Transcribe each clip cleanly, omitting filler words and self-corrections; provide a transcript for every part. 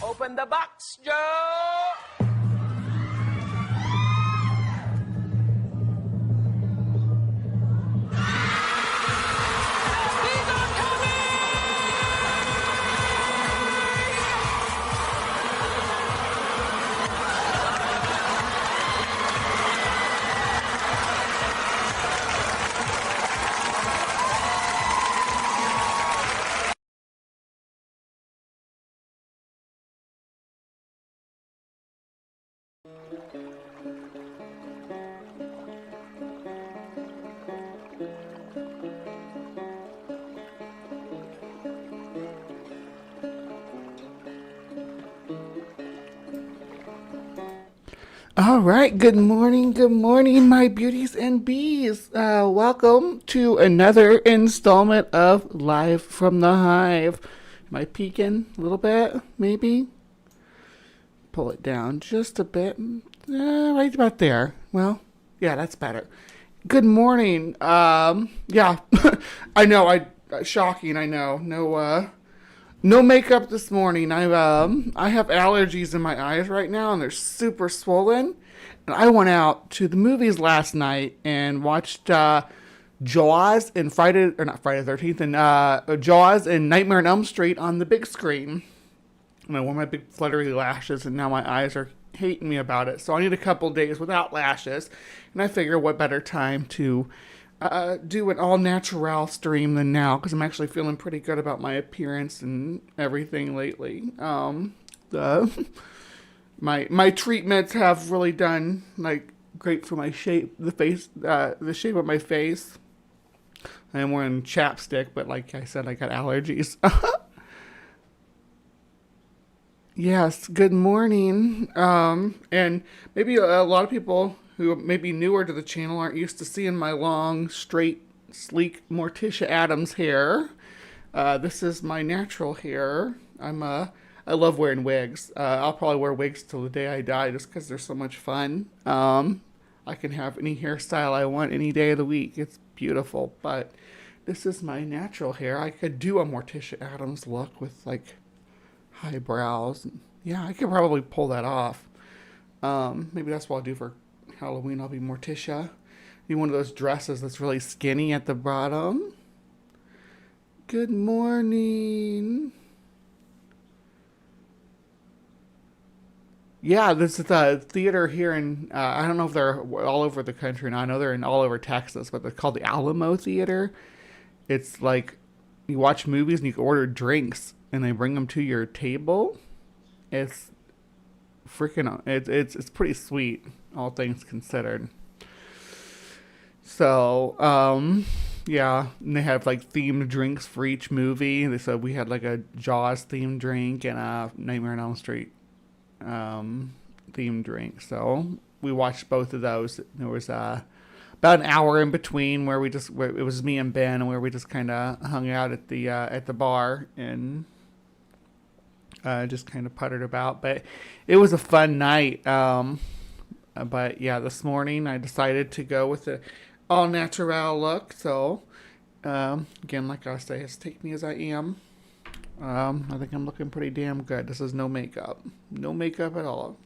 Open the box, Joe! All right, good morning, my beauties and bees. Welcome to another installment of Live from the Hive. Am I peeking a little bit, maybe? Pull it down just a bit, right about there. Well, yeah, that's better. Good morning. Yeah, I know, shocking, I know. No makeup this morning. I have allergies in my eyes right now, and they're super swollen. And I went out to the movies last night and watched Jaws and Friday the 13th, and Jaws and Nightmare on Elm Street on the big screen. And I wore my big fluttery lashes, and now my eyes are hating me about it. So I need a couple days without lashes, and I figure what better time to do an all-natural stream than now, because I'm actually feeling pretty good about my appearance and everything lately. My treatments have really done great for my shape, the shape of my face. I am wearing chapstick, but like I said, I got allergies. Yes, good morning. And maybe a lot of people who may be newer to the channel aren't used to seeing my long, straight, sleek Morticia Addams hair. This is my natural hair. I'm a I love wearing wigs. I'll probably wear wigs till the day I die just because they're so much fun. I can have any hairstyle I want any day of the week. It's beautiful, but this is my natural hair. I could do a Morticia Addams look with like high brows. Yeah, I could probably pull that off. Maybe that's what I'll do for Halloween. I'll be Morticia. Be one of those dresses that's really skinny at the bottom. Good morning. Yeah, this is a theater here in, I don't know if they're all over the country now. I know they're in all over Texas, but they're called the Alamo Theater. It's like you watch movies and you can order drinks and they bring them to your table. It's freaking, it's pretty sweet, all things considered. So, yeah, and they have like themed drinks for each movie. They said we had like a Jaws themed drink and a Nightmare on Elm Street themed drink. So we watched both of those. There was about an hour in between where it was me and Ben, and where we just kind of hung out at the bar and just kind of puttered about. But it was a fun night. But yeah, this morning I decided to go with the all natural look. So again, like I say, it's take me as I am. I think I'm looking pretty damn good. This is no makeup. No makeup at all.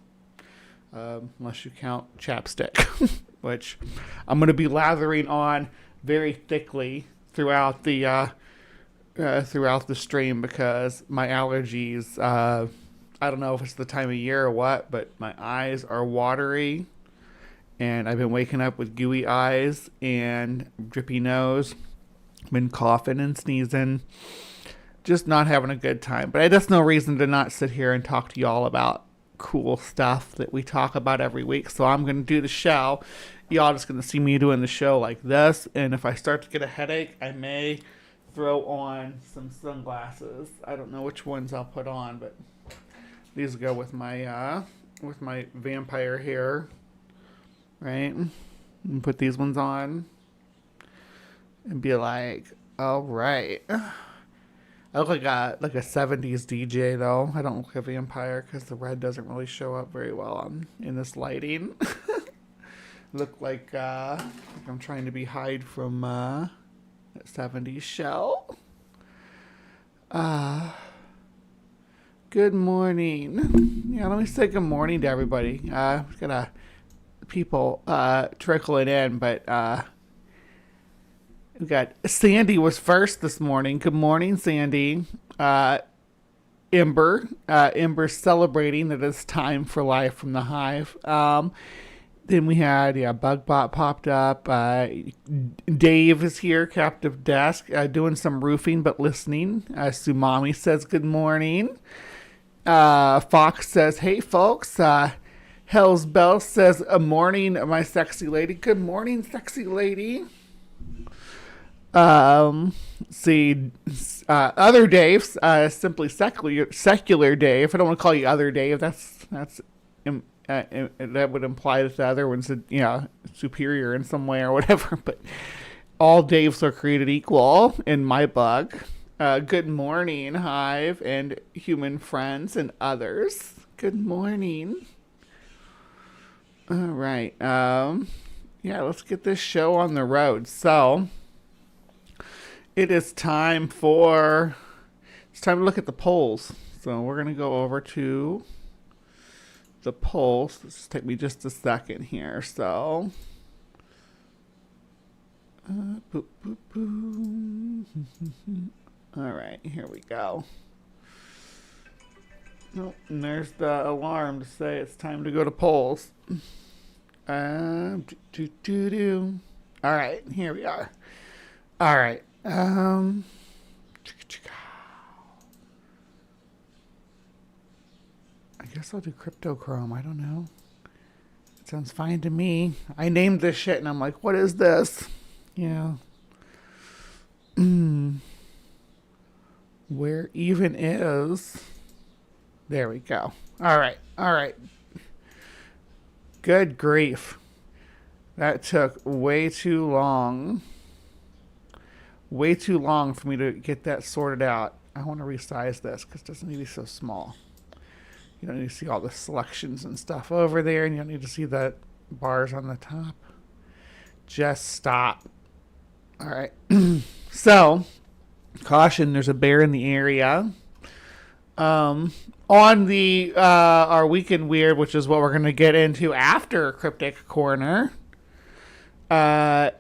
Unless you count chapstick, which I'm going to be lathering on very thickly throughout the stream because my allergies, I don't know if it's the time of year or what, but my eyes are watery and I've been waking up with gooey eyes and drippy nose. Been coughing and sneezing. Just not having a good time. But that's no reason to not sit here and talk to y'all about cool stuff that we talk about every week. So I'm going to do the show. Y'all just going to see me doing the show like this. And if I start to get a headache, I may throw on some sunglasses. I don't know which ones I'll put on, but these go with my vampire hair. Right? And put these ones on. And be like, all right. I look like a 70s DJ, though. I don't look like a vampire because the red doesn't really show up very well in this lighting. Look like I'm trying to be Hyde from that 70s show. Good morning. Yeah, let me say good morning to everybody. We've got people trickling in, but we got Sandy was first this morning. Good morning, Sandy. Ember celebrating that it's time for Live from the Hive. Then we had Bugbot popped up. Dave is here, Captive Desk, doing some roofing but listening. Sumami says good morning. Fox says, hey folks. Hell's Bell says, a morning, my sexy lady. Good morning, sexy lady. Other Dave, simply secular Dave. I don't want to call you Other Dave. That would imply that the other one's superior in some way or whatever. But all Daves are created equal in my book. Good morning, Hive and human friends and others. Good morning. All right. Let's get this show on the road. So it is time to look at the polls. So we're going to go over to the polls. This will take me just a second here. So, boop, boop, boop. All right, here we go. Oh, and there's the alarm to say it's time to go to polls. All right, here we are. All right. I guess I'll do cryptochrome. I don't know. It sounds fine to me. I named this shit and I'm like, what is this? Yeah. Where even is? There we go. All right. Good grief. That took way too long. Way too long for me to get that sorted out. I want to resize this because it doesn't need to be so small. You don't need to see all the selections and stuff over there, and you don't need to see the bars on the top. Just stop. All right. So, caution, there's a bear in the area. On the our weekend weird, which is what we're going to get into after Cryptic Corner. The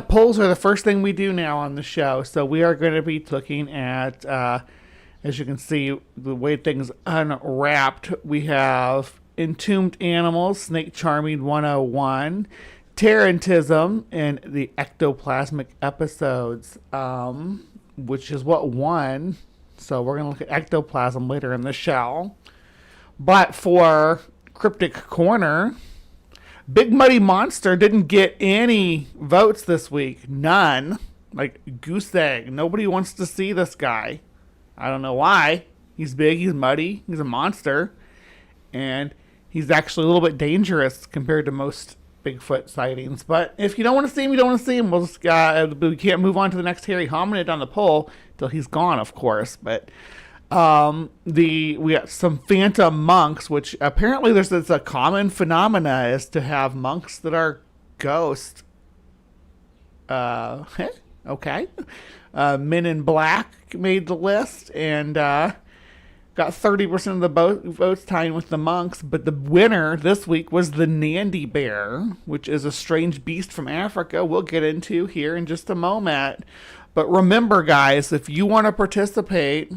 polls are the first thing we do now on the show. So we are going to be looking at, as you can see, the way things unwrapped. We have Entombed Animals, Snake Charming 101, Tarantism, and the Ectoplasmic episodes, which is what won. So we're going to look at ectoplasm later in the show. But for Cryptic Corner, Big Muddy Monster didn't get any votes this week. None. Like goose egg. Nobody wants to see this guy. I don't know why. He's big, he's muddy, he's a monster. And he's actually a little bit dangerous compared to most Bigfoot sightings. But if you don't want to see him, you don't want to see him. We'll just, we can't move on to the next hairy hominid on the poll till he's gone, of course. But we got some phantom monks, which apparently it's a common phenomena is to have monks that are ghosts. Okay. Men in Black made the list and got 30% of the votes tying with the monks, but the winner this week was the Nandi bear, which is a strange beast from Africa we'll get into here in just a moment. But remember, guys, if you want to participate,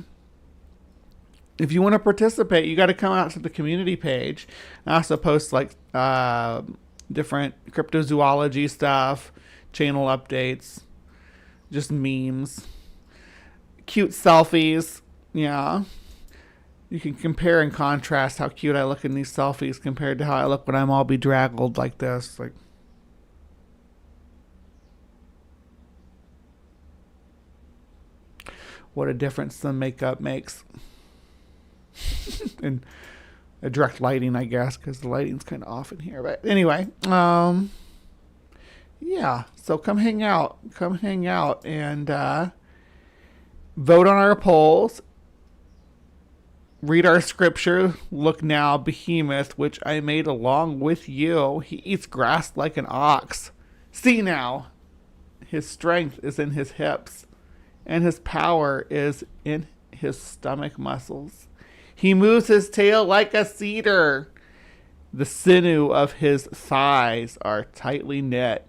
you got to come out to the community page. I also post like different cryptozoology stuff, channel updates, just memes, cute selfies. Yeah. You can compare and contrast how cute I look in these selfies compared to how I look when I'm all bedraggled like this. Like, what a difference the makeup makes. And a direct lighting, I guess, because the lighting's kind of off in here. But anyway, yeah. So come hang out and vote on our polls. Read our scripture. Look now, Behemoth, which I made along with you. He eats grass like an ox. See now, his strength is in his hips, and his power is in his stomach muscles. He moves his tail like a cedar. The sinew of his thighs are tightly knit.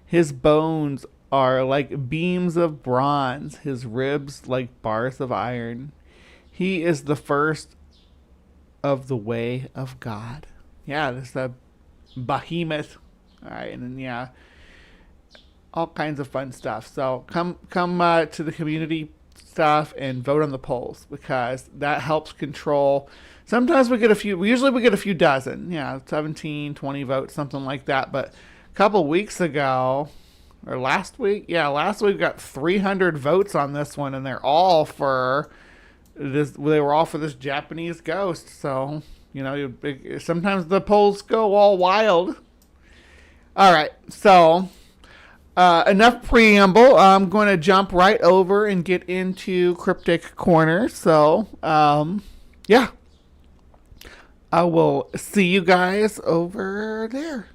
His bones are like beams of bronze, his ribs like bars of iron. He is the first of the way of God. Yeah, this is a behemoth. All right, and then, yeah, all kinds of fun stuff. So come to the community stuff and vote on the polls because that helps control. Sometimes we get a few. Usually we get a few dozen. Yeah, 17, 20 votes, something like that. But a couple weeks ago, or last week, we got 300 votes on this one, and they're all for this. They were all for this Japanese ghost. So sometimes the polls go all wild. All right, so. Enough preamble. I'm going to jump right over and get into Cryptic Corner. So, yeah. I will see you guys over there.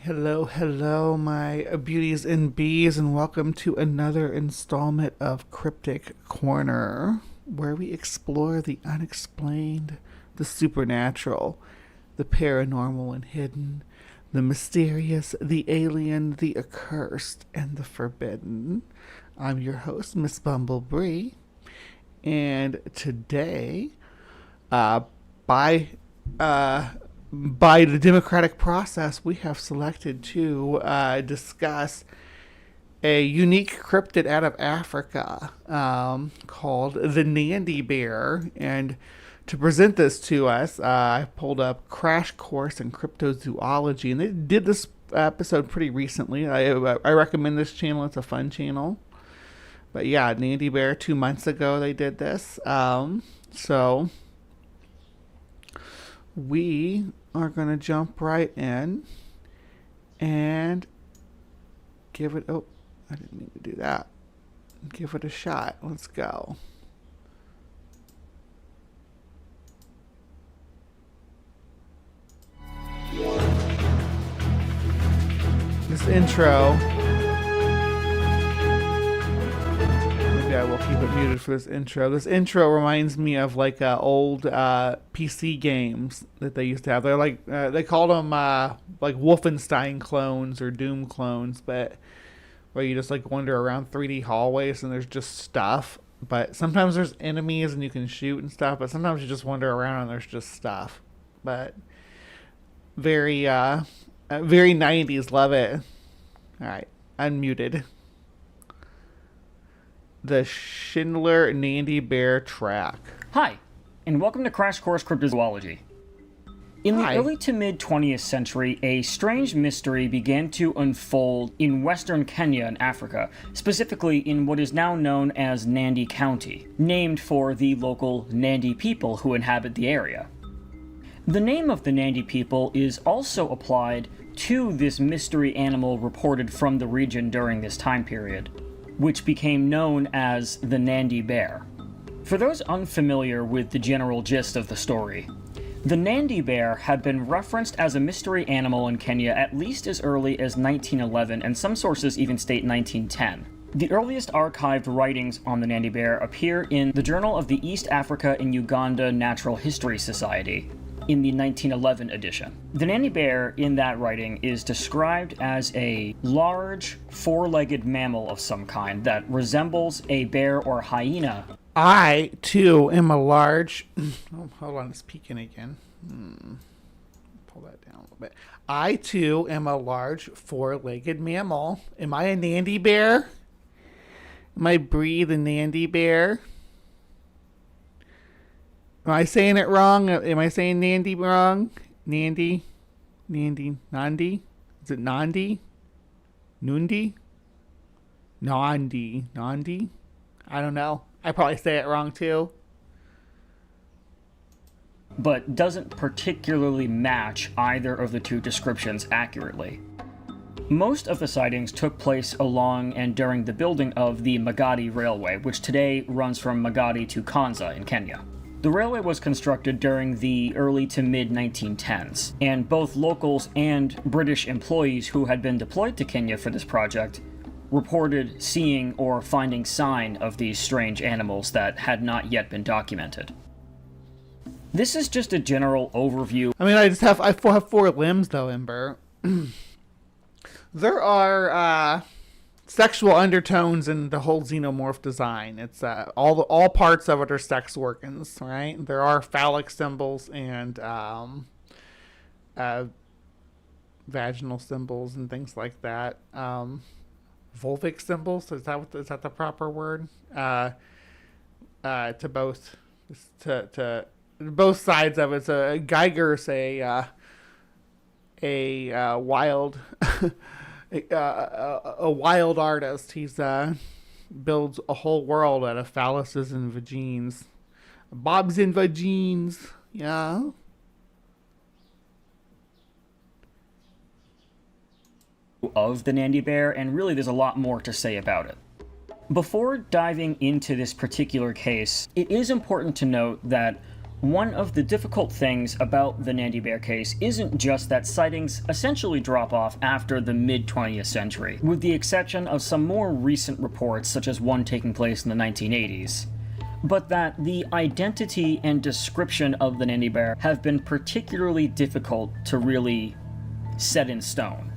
Hello, hello, my beauties and bees, and welcome to another installment of Cryptic Corner, where we explore the unexplained, the supernatural, the paranormal and hidden, the mysterious, the alien, the accursed, and the forbidden. I'm your host, Miss Bumblebee, and today, by the democratic process, we have selected to discuss a unique cryptid out of Africa called the Nandi bear. And to present this to us, I pulled up Crash Course in Cryptozoology, and they did this episode pretty recently. I recommend this channel. It's a fun channel. But yeah, Nandi bear, 2 months ago they did this. So we are going to jump right in and give it... Oh, I didn't mean to do that. Give it a shot. Let's go. This intro... Maybe I will keep it muted for this intro. This intro reminds me of like old PC games that they used to have. They're like they called them like Wolfenstein clones or Doom clones, but where you just like wander around 3D hallways and there's just stuff. But sometimes there's enemies and you can shoot and stuff. But sometimes you just wander around and there's just stuff. But very 90s. Love it. All right, unmuted. The Schindler Nandi bear track. Hi, and welcome to Crash Course Cryptozoology. In the early to mid 20th century, a strange mystery began to unfold in western Kenya and Africa, specifically in what is now known as Nandi County, named for the local Nandi people who inhabit the area. The name of the Nandi people is also applied to this mystery animal reported from the region during this time period, which became known as the Nandi bear. For those unfamiliar with the general gist of the story, the Nandi bear had been referenced as a mystery animal in Kenya at least as early as 1911, and some sources even state 1910. The earliest archived writings on the Nandi bear appear in the Journal of the East Africa and Uganda Natural History Society, in the 1911 edition. The Nandi bear in that writing is described as a large, four-legged mammal of some kind that resembles a bear or hyena. I, too, am a large... Oh, hold on, it's peeking again. Pull that down a little bit. I, too, am a large, four-legged mammal. Am I a Nandi bear? Am I breathe a Nandi bear? Am I saying it wrong? Am I saying Nandi wrong? Nandi? Nandi? Is it Nandi? Nundi? Nandi? I don't know. I probably say it wrong too. But doesn't particularly match either of the two descriptions accurately. Most of the sightings took place along and during the building of the Magadi Railway, which today runs from Magadi to Kanza in Kenya. The railway was constructed during the early to mid-1910s, and both locals and British employees who had been deployed to Kenya for this project reported seeing or finding sign of these strange animals that had not yet been documented. This is just a general overview. I mean, I have four limbs though, Ember. There are sexual undertones in the whole xenomorph design. It's all parts of it are sex organs, right? There are phallic symbols and vaginal symbols and things like that. Vulvic symbols, is that the proper word? To both sides of it. So Geiger's a wild a wild artist. He's builds a whole world out of phalluses and vagines. Bobs and vagines. Yeah. Of the Nandi bear, and really there's a lot more to say about it. Before diving into this particular case, it is important to note that One of the difficult things about the Nandi bear case isn't just that sightings essentially drop off after the mid-20th century, with the exception of some more recent reports such as one taking place in the 1980s, but that the identity and description of the Nandi bear have been particularly difficult to really set in stone.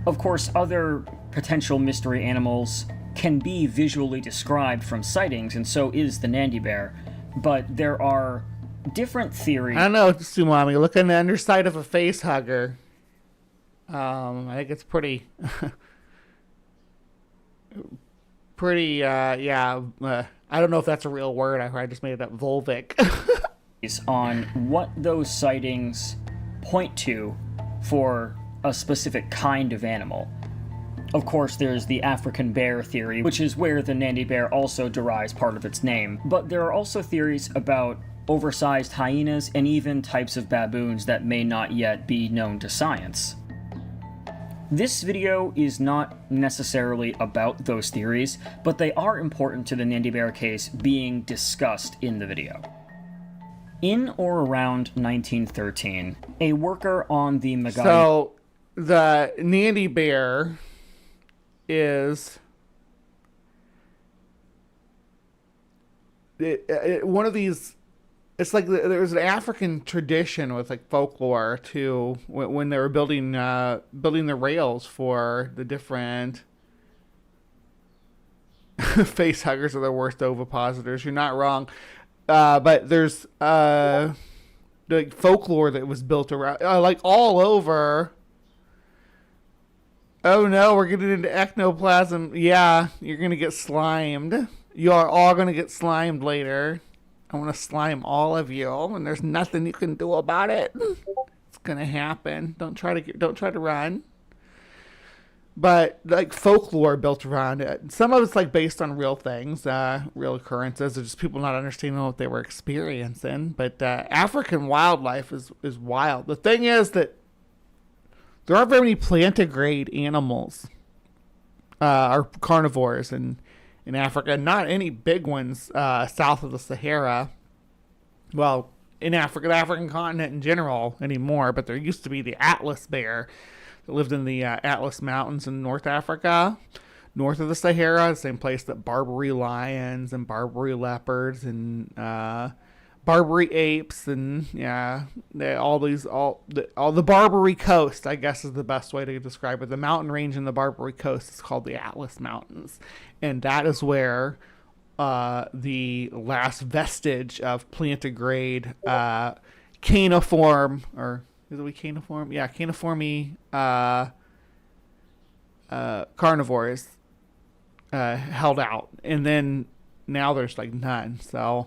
Of course, other potential mystery animals can be visually described from sightings, and so is the Nandi bear, but there are different theories. I don't know, Sumami. Look on the underside of a face hugger. I think it's pretty, yeah. I don't know if that's a real word. I just made it up. Volvic. On what those sightings point to for a specific kind of animal. Of course, there's the African bear theory, which is where the Nandi bear also derives part of its name. But there are also theories about oversized hyenas and even types of baboons that may not yet be known to science. This video is not necessarily about those theories, but they are important to the Nandi bear case being discussed in the video. In or around 1913, a worker on the Magai... So, the Nandi bear is one of these. It's like there's an African tradition with like folklore too, when they were building the rails for the different face huggers are the worst ovipositors. You're not wrong, but there's the folklore that was built around like all over. Oh no, we're getting into ectoplasm. Yeah, you're going to get slimed. You are all going to get slimed later. I want to slime all of you, and there's nothing you can do about it. It's going to happen. Don't try to run. But like folklore built around it. Some of it's like based on real things, real occurrences, or just people not understanding what they were experiencing. But African wildlife is wild. The thing is that there aren't very many plantigrade animals, or carnivores in Africa. Not any big ones south of the Sahara. Well, in Africa, the African continent in general anymore. But there used to be the Atlas bear that lived in the Atlas Mountains in North Africa, north of the Sahara, the same place that Barbary lions and Barbary leopards and Barbary apes and all the Barbary coast, I guess, is the best way to describe it. The mountain range in the Barbary coast is called the Atlas Mountains, and that is where the last vestige of plantigrade caniform, or is it caniform? Yeah, caniformy carnivores held out, and then now there's like none. So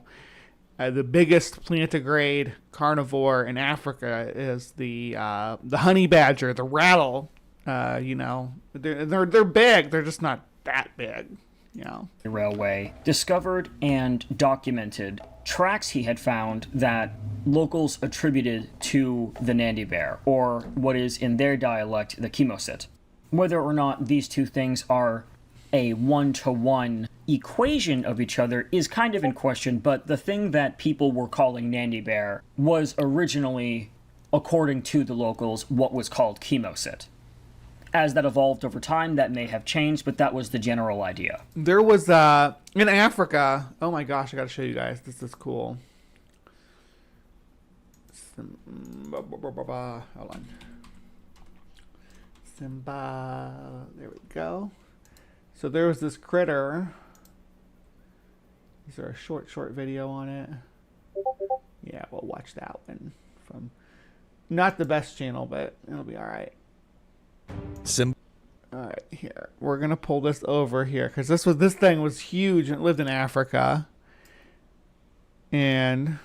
the biggest plantigrade carnivore in Africa is the honey badger, the rattle. They're big. They're just not that big. The railway discovered and documented tracks he had found that locals attributed to the Nandi bear, or what is in their dialect the chemosit. Whether or not these two things are a one-to-one equation of each other is kind of in question, but the thing that people were calling Nandi bear was originally, according to the locals, what was called chemosit. As that evolved over time, that may have changed, but that was the general idea. There was, in Africa, oh my gosh, I gotta show you guys, this is cool. Hold on. Simba, there we go. So there was this critter. Is there a short video on it? Yeah, we'll watch that one from not the best channel, but it'll be all right. All right, here we're gonna pull this over here because this thing was huge and it lived in Africa. And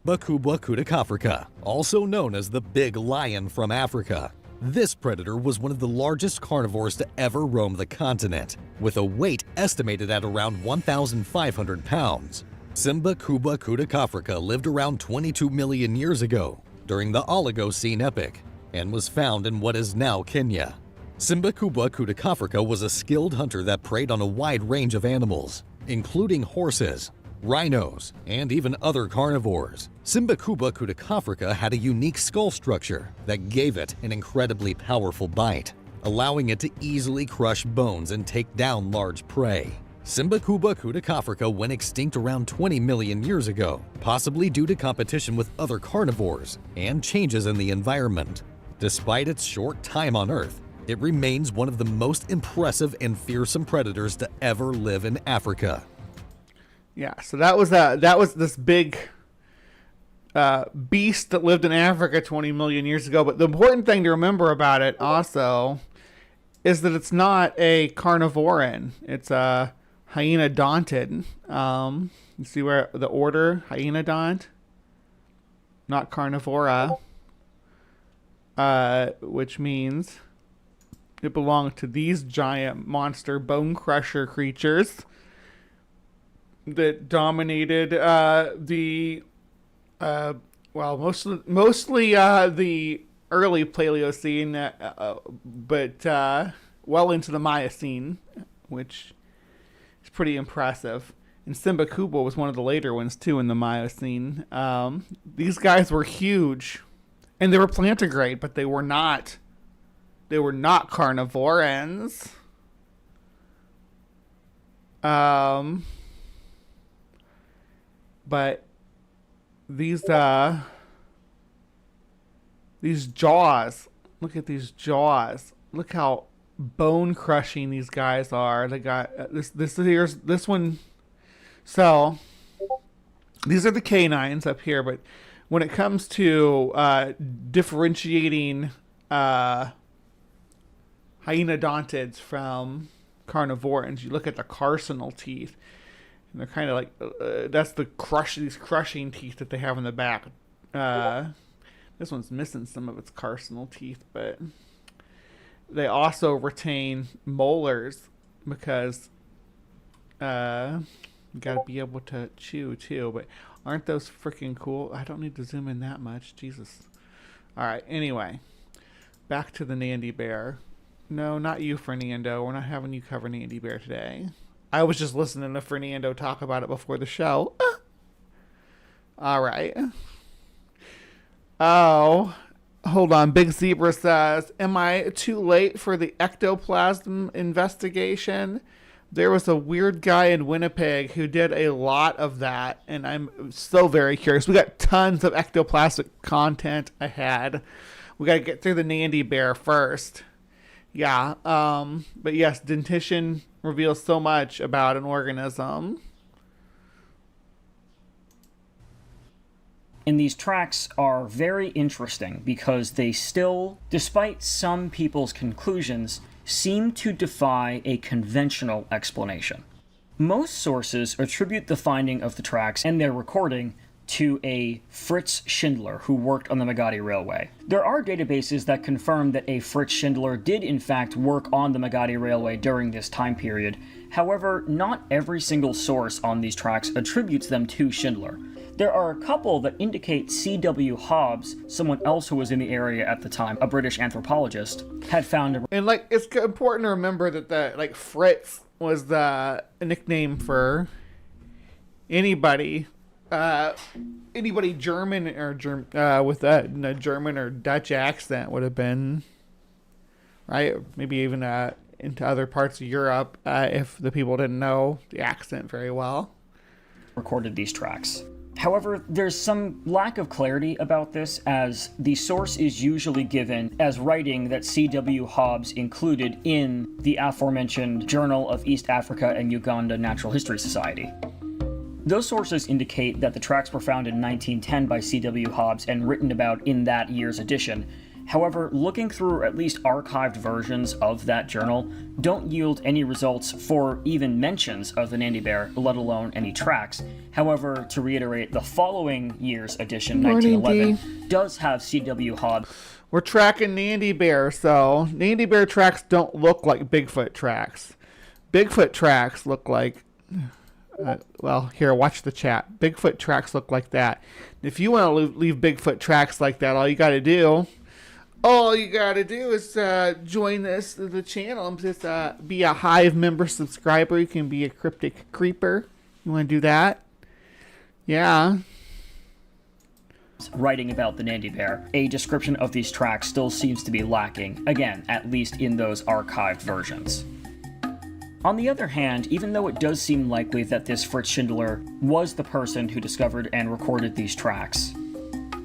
Kubwa kudakafrika, also known as the big lion from Africa. This predator was one of the largest carnivores to ever roam the continent, with a weight estimated at around 1,500 pounds. Simba Kubwa kudakafrika lived around 22 million years ago, during the Oligocene epoch, and was found in what is now Kenya. Simba Kubwa kudakafrika was a skilled hunter that preyed on a wide range of animals, including horses, rhinos, and even other carnivores. Cymbocuba cudicafrica had a unique skull structure that gave it an incredibly powerful bite, allowing it to easily crush bones and take down large prey. Cymbocuba cudicafrica went extinct around 20 million years ago, possibly due to competition with other carnivores and changes in the environment. Despite its short time on Earth, it remains one of the most impressive and fearsome predators to ever live in Africa. Yeah, so that was this big beast that lived in Africa 20 million years ago. But the important thing to remember about it also is that it's not a carnivoran. It's a hyenadontid. You see where the order, hyenodont, not carnivora, which means it belonged to these giant monster bone crusher creatures that dominated mostly the early Paleocene, but well into the Miocene, which is pretty impressive. And Cymbocuba was one of the later ones too in the Miocene. These guys were huge, and they were plantigrade, but they were not carnivorans. But these jaws, look at these jaws. Look how bone crushing these guys are. They got this one. So these are the canines up here, but when it comes to differentiating hyenodontids from carnivorans, you look at the carcinal teeth, and they're kind of like that's these crushing teeth that they have in the back. This one's missing some of its carcinal teeth, but they also retain molars because you got to be able to chew too. But aren't those freaking cool? I don't need to zoom in that much. Jesus. All right. Anyway, back to the Nandi bear. No, not you, Fernando. We're not having you cover Nandi bear today. I was just listening to Fernando talk about it before the show. All right. Oh, hold on. Big Zebra says, am I too late for the ectoplasm investigation? There was a weird guy in Winnipeg who did a lot of that, and I'm so very curious. We got tons of ectoplasmic content ahead. We got to get through the Nandi bear first. Yeah, but yes, dentition reveals so much about an organism. And these tracks are very interesting because they still, despite some people's conclusions, seem to defy a conventional explanation. Most sources attribute the finding of the tracks and their recording to a Fritz Schindler who worked on the Magadi Railway. There are databases that confirm that a Fritz Schindler did in fact work on the Magadi Railway during this time period. However, not every single source on these tracks attributes them to Schindler. There are a couple that indicate C.W. Hobbs, someone else who was in the area at the time, a British anthropologist, had found And it's important to remember that Fritz was the nickname for anybody German or with a German or Dutch accent would have been, right? Maybe even into other parts of Europe if the people didn't know the accent very well. Recorded these tracks. However, there's some lack of clarity about this, as the source is usually given as writing that C.W. Hobbs included in the aforementioned Journal of East Africa and Uganda Natural History Society. Those sources indicate that the tracks were found in 1910 by C.W. Hobbs and written about in that year's edition. However, looking through at least archived versions of that journal don't yield any results for even mentions of the Nandi bear, let alone any tracks. However, to reiterate, the following year's edition, 1911, does have C.W. Hobbs. We're tracking Nandi bear, so Nandi bear tracks don't look like Bigfoot tracks. Bigfoot tracks look like... here, watch the chat. Bigfoot tracks look like that. If you want to leave Bigfoot tracks like that, all you got to do is join the channel and just be a Hive member subscriber. You can be a Cryptic Creeper. You want to do that? Yeah. Writing about the Nandi bear, a description of these tracks still seems to be lacking, again, at least in those archived versions. On the other hand, even though it does seem likely that this Fritz Schindler was the person who discovered and recorded these tracks,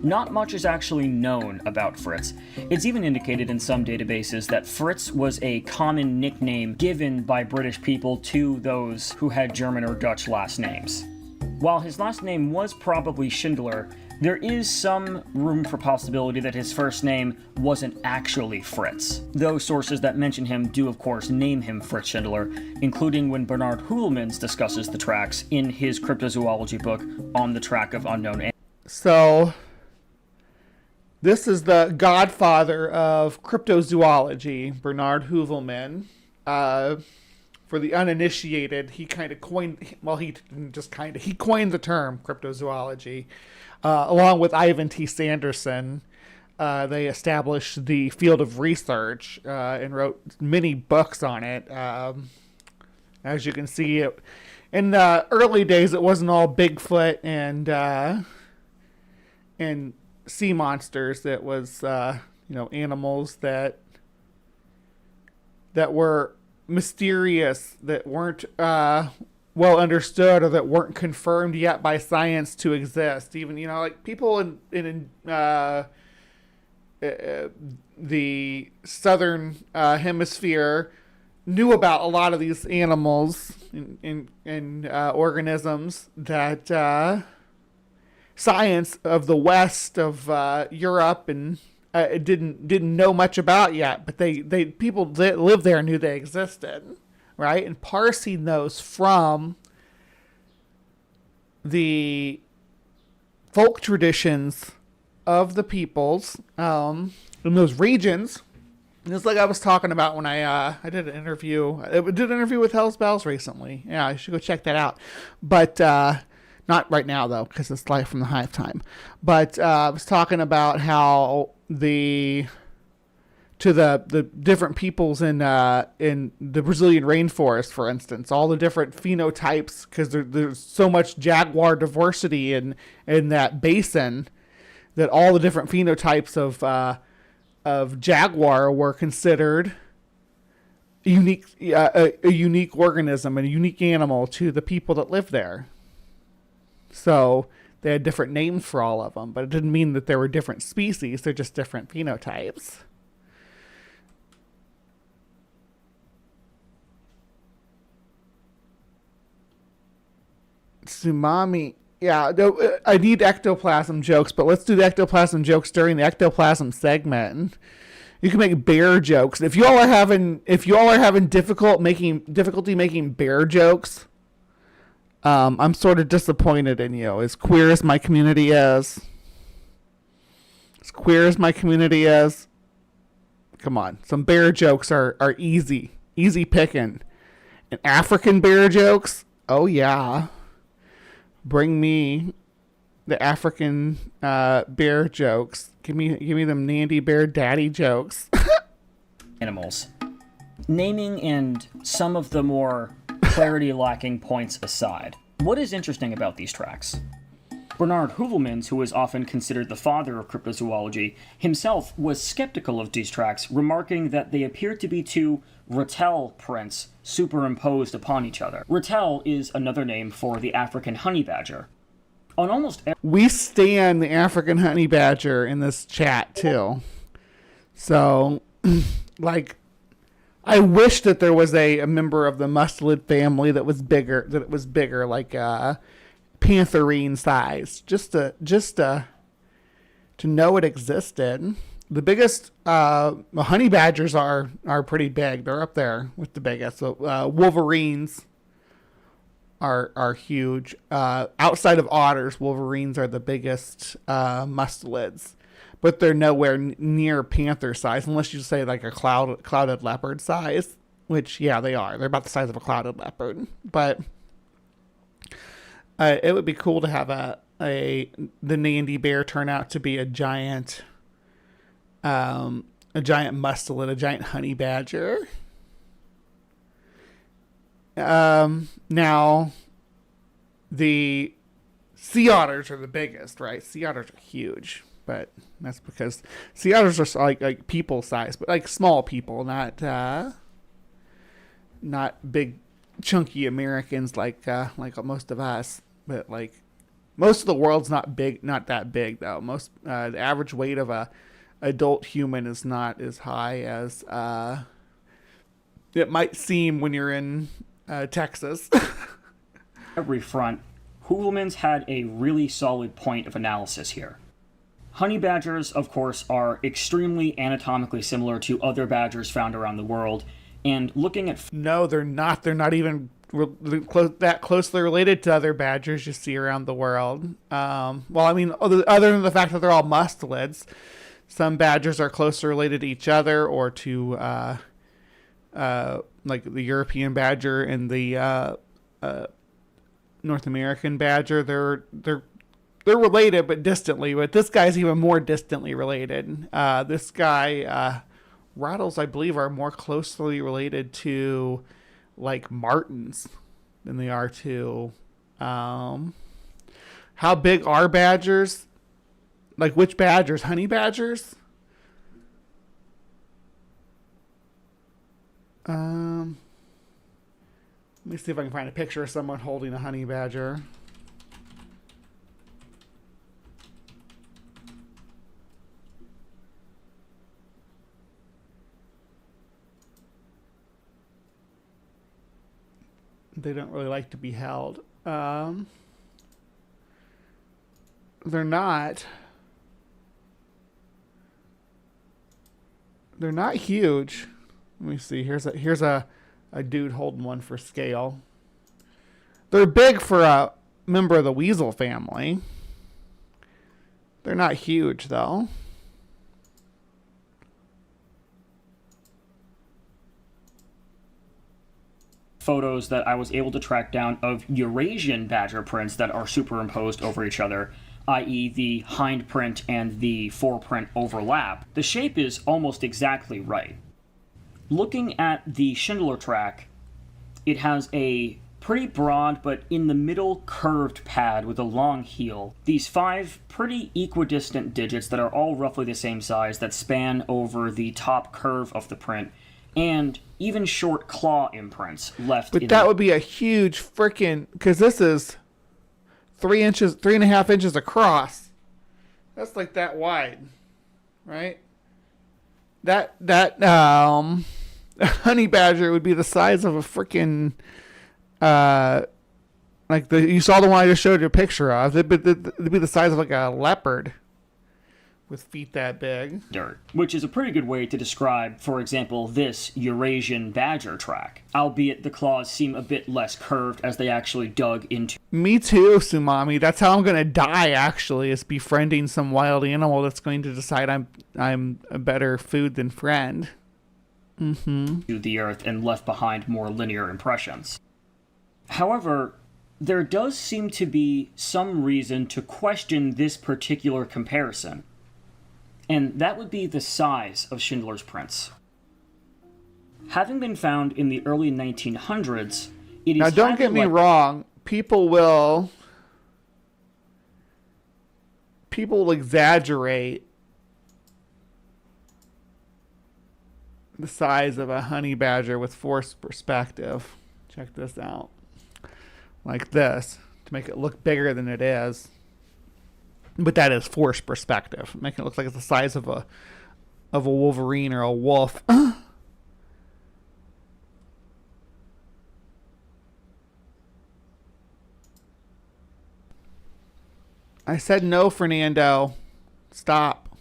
not much is actually known about Fritz. It's even indicated in some databases that Fritz was a common nickname given by British people to those who had German or Dutch last names. While his last name was probably Schindler, there is some room for possibility that his first name wasn't actually Fritz. Though sources that mention him do of course name him Fritz Schindler, including when Bernard Heuvelmans discusses the tracks in his cryptozoology book On the Track of Unknown Animals. So, this is the godfather of cryptozoology, Bernard Heuvelman. For the uninitiated, he kind of coined, well, he coined the term cryptozoology. Along with Ivan T. Sanderson, they established the field of research and wrote many books on it. As you can see, in the early days, it wasn't all Bigfoot and sea monsters. It was animals that were mysterious, that weren't well understood, or that weren't confirmed yet by science to exist. Even like people in the southern hemisphere knew about a lot of these animals and organisms that science of the west of Europe and didn't know much about yet, but they people that lived there knew they existed. Right? And parsing those from the folk traditions of the peoples in those regions. It's like I was talking about when I did an interview. I did an interview with Hell's Bells recently. Yeah, I should go check that out. But not right now, though, because it's live from the Hive time. But I was talking about how the different peoples in the Brazilian rainforest, for instance, all the different phenotypes, because there's so much jaguar diversity in that basin, that all the different phenotypes of jaguar were considered unique, a unique organism and a unique animal to the people that lived there. So they had different names for all of them, but it didn't mean that there were different species. They're just different phenotypes. Tsunami. Yeah, I need ectoplasm jokes, but let's do the ectoplasm jokes during the ectoplasm segment. You can make bear jokes. If you all are having difficulty making bear jokes, I'm sort of disappointed in you. As queer as my community is, come on, some bear jokes are easy picking. And African bear jokes, oh yeah. Bring me the African bear jokes. Give me them Nandi bear daddy jokes. Animals. Naming and some of the more clarity lacking points aside, what is interesting about these tracks? Bernard Heuvelmans, who is often considered the father of cryptozoology, himself was skeptical of these tracks, remarking that they appear to be two Rattel prints superimposed upon each other. Rattel is another name for the African honey badger. On almost we stand the African honey badger in this chat too. So, like, I wish that there was a member of the mustelid family that was bigger, like pantherine size, just to know it existed. The biggest honey badgers are pretty big. They're up there with the biggest. So wolverines are huge. Outside of otters, wolverines are the biggest mustelids, but they're nowhere near panther size, unless you say like a clouded leopard size, which yeah, they are. They're about the size of a clouded leopard. But it would be cool to have the Nandi bear turn out to be a giant mustelid, a giant honey badger. Now, the sea otters are the biggest, right? Sea otters are huge, but that's because sea otters are like people size, but like small people, not big chunky Americans like most of us, but like most of the world's not that big though. Most the average weight of a adult human is not as high as it might seem when you're in Texas. Every front, Hoogelmans had a really solid point of analysis here. Honey badgers, of course, are extremely anatomically similar to other badgers found around the world, and looking at... No, they're not. They're not even that closely related to other badgers you see around the world. Well, I mean, other than the fact that they're all mustelids, some badgers are closely related to each other or to like the European badger and the North American badger. They're related, but distantly. But this guy's even more distantly related. This guy, rattles, I believe, are more closely related to like martins than they are to. How big are badgers? Like which badgers? Honey badgers? Let me see if I can find a picture of someone holding a honey badger. They don't really like to be held. They're not huge. Let me see. Here's a dude holding one for scale. They're big for a member of the weasel family. They're not huge though. Photos that I was able to track down of Eurasian badger prints that are superimposed over each other, i.e. the hind print and the foreprint overlap, the shape is almost exactly right. Looking at the Schindler track, it has a pretty broad but in the middle curved pad with a long heel. These 5 pretty equidistant digits that are all roughly the same size that span over the top curve of the print, and even short claw imprints left. But that would be a huge freaking, because this is 3.5 inches across. That's like that wide, right? That honey badger would be the size of a freaking, like you saw the one I just showed you a picture of. It'd be the size of like a leopard with feet that big. Dirt, which is a pretty good way to describe, for example, this Eurasian badger track, albeit the claws seem a bit less curved as they actually dug into. Me too, Sumami. That's how I'm gonna die. Actually, is befriending some wild animal that's going to decide I'm a better food than friend. To the earth and left behind more linear impressions. However, there does seem to be some reason to question this particular comparison. And that would be the size of Schindler's prints. Having been found in the early 1900s, it is... Now, don't get me wrong. People will exaggerate the size of a honey badger with forced perspective. Check this out. Like this, to make it look bigger than it is. But that is forced perspective, making it look like it's the size of a wolverine or a wolf. I said no, Fernando. Stop.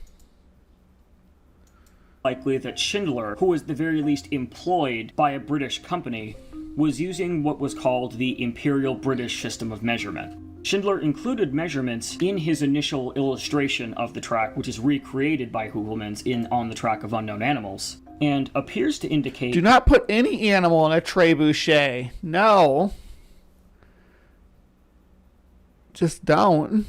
Likely that Schindler, who was at the very least employed by a British company, was using what was called the Imperial British System of Measurement. Schindler included measurements in his initial illustration of the track, which is recreated by Hoogelmans in On the Track of Unknown Animals, and appears to indicate... Do not put any animal in a trebuchet. No. Just don't.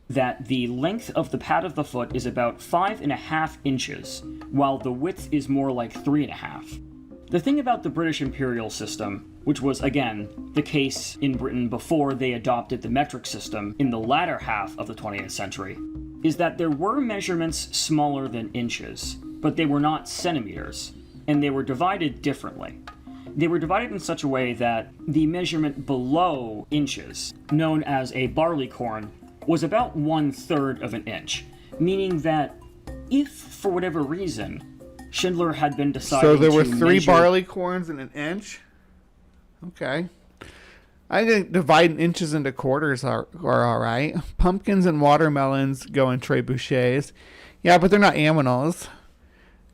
That the length of the pad of the foot is about 5.5 inches, while the width is more like 3.5. The thing about the British imperial system which was, again, the case in Britain before they adopted the metric system in the latter half of the 20th century, is that there were measurements smaller than inches, but they were not centimeters, and they were divided differently. They were divided in such a way that the measurement below inches, known as a barleycorn, was about 1/3 of an inch, meaning that if, for whatever reason, Schindler had been deciding to So there were three measure... barleycorns in an inch? Okay. I think dividing inches into quarters are all right. Pumpkins and watermelons go in trebuchets. Yeah, but they're not aminals.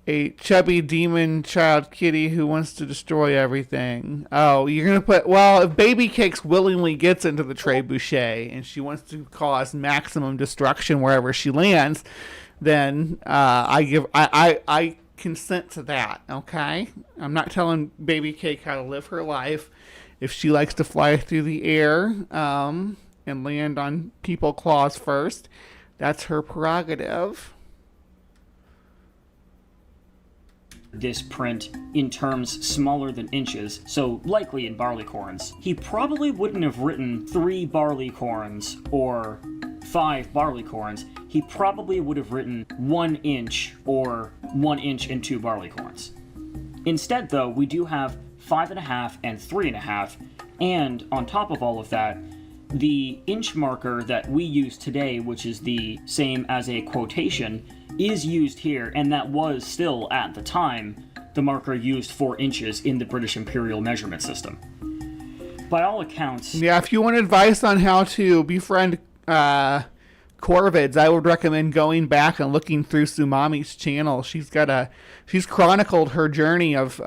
A chubby demon child kitty who wants to destroy everything. Oh, you're going to put... Well, if Baby Cakes willingly gets into the trebuchet and she wants to cause maximum destruction wherever she lands, then I consent to that, okay? I'm not telling Baby Cake how to live her life. If she likes to fly through the air and land on people claws first, that's her prerogative. This print in terms smaller than inches, so likely in barleycorns. He probably wouldn't have written 3 barleycorns or 5 barleycorns. He probably would have written 1 inch or 1 inch and 2 barleycorns. Instead, though, we do have 5.5 and 3.5, and on top of all of that, the inch marker that we use today, which is the same as a quotation, is used here, and that was still, at the time, the marker used for inches in the British Imperial measurement system. By all accounts... Yeah, if you want advice on how to befriend corvids, I would recommend going back and looking through Sumami's channel. She's chronicled her journey of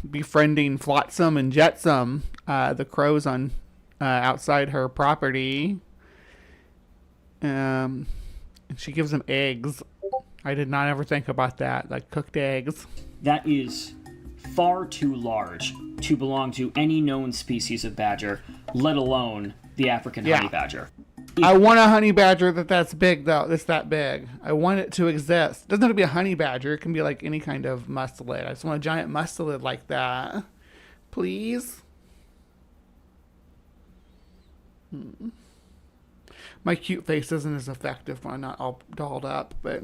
befriending Flotsam and Jetsam, the crows on outside her property. And she gives them eggs. I did not ever think about that, like cooked eggs. That is far too large to belong to any known species of badger, let alone the African honey badger. I want a honey badger that's big, though. That's that big. I want it to exist. It doesn't have to be a honey badger. It can be like any kind of mustelid. I just want a giant mustelid like that. Please? My cute face isn't as effective when I'm not all dolled up, but...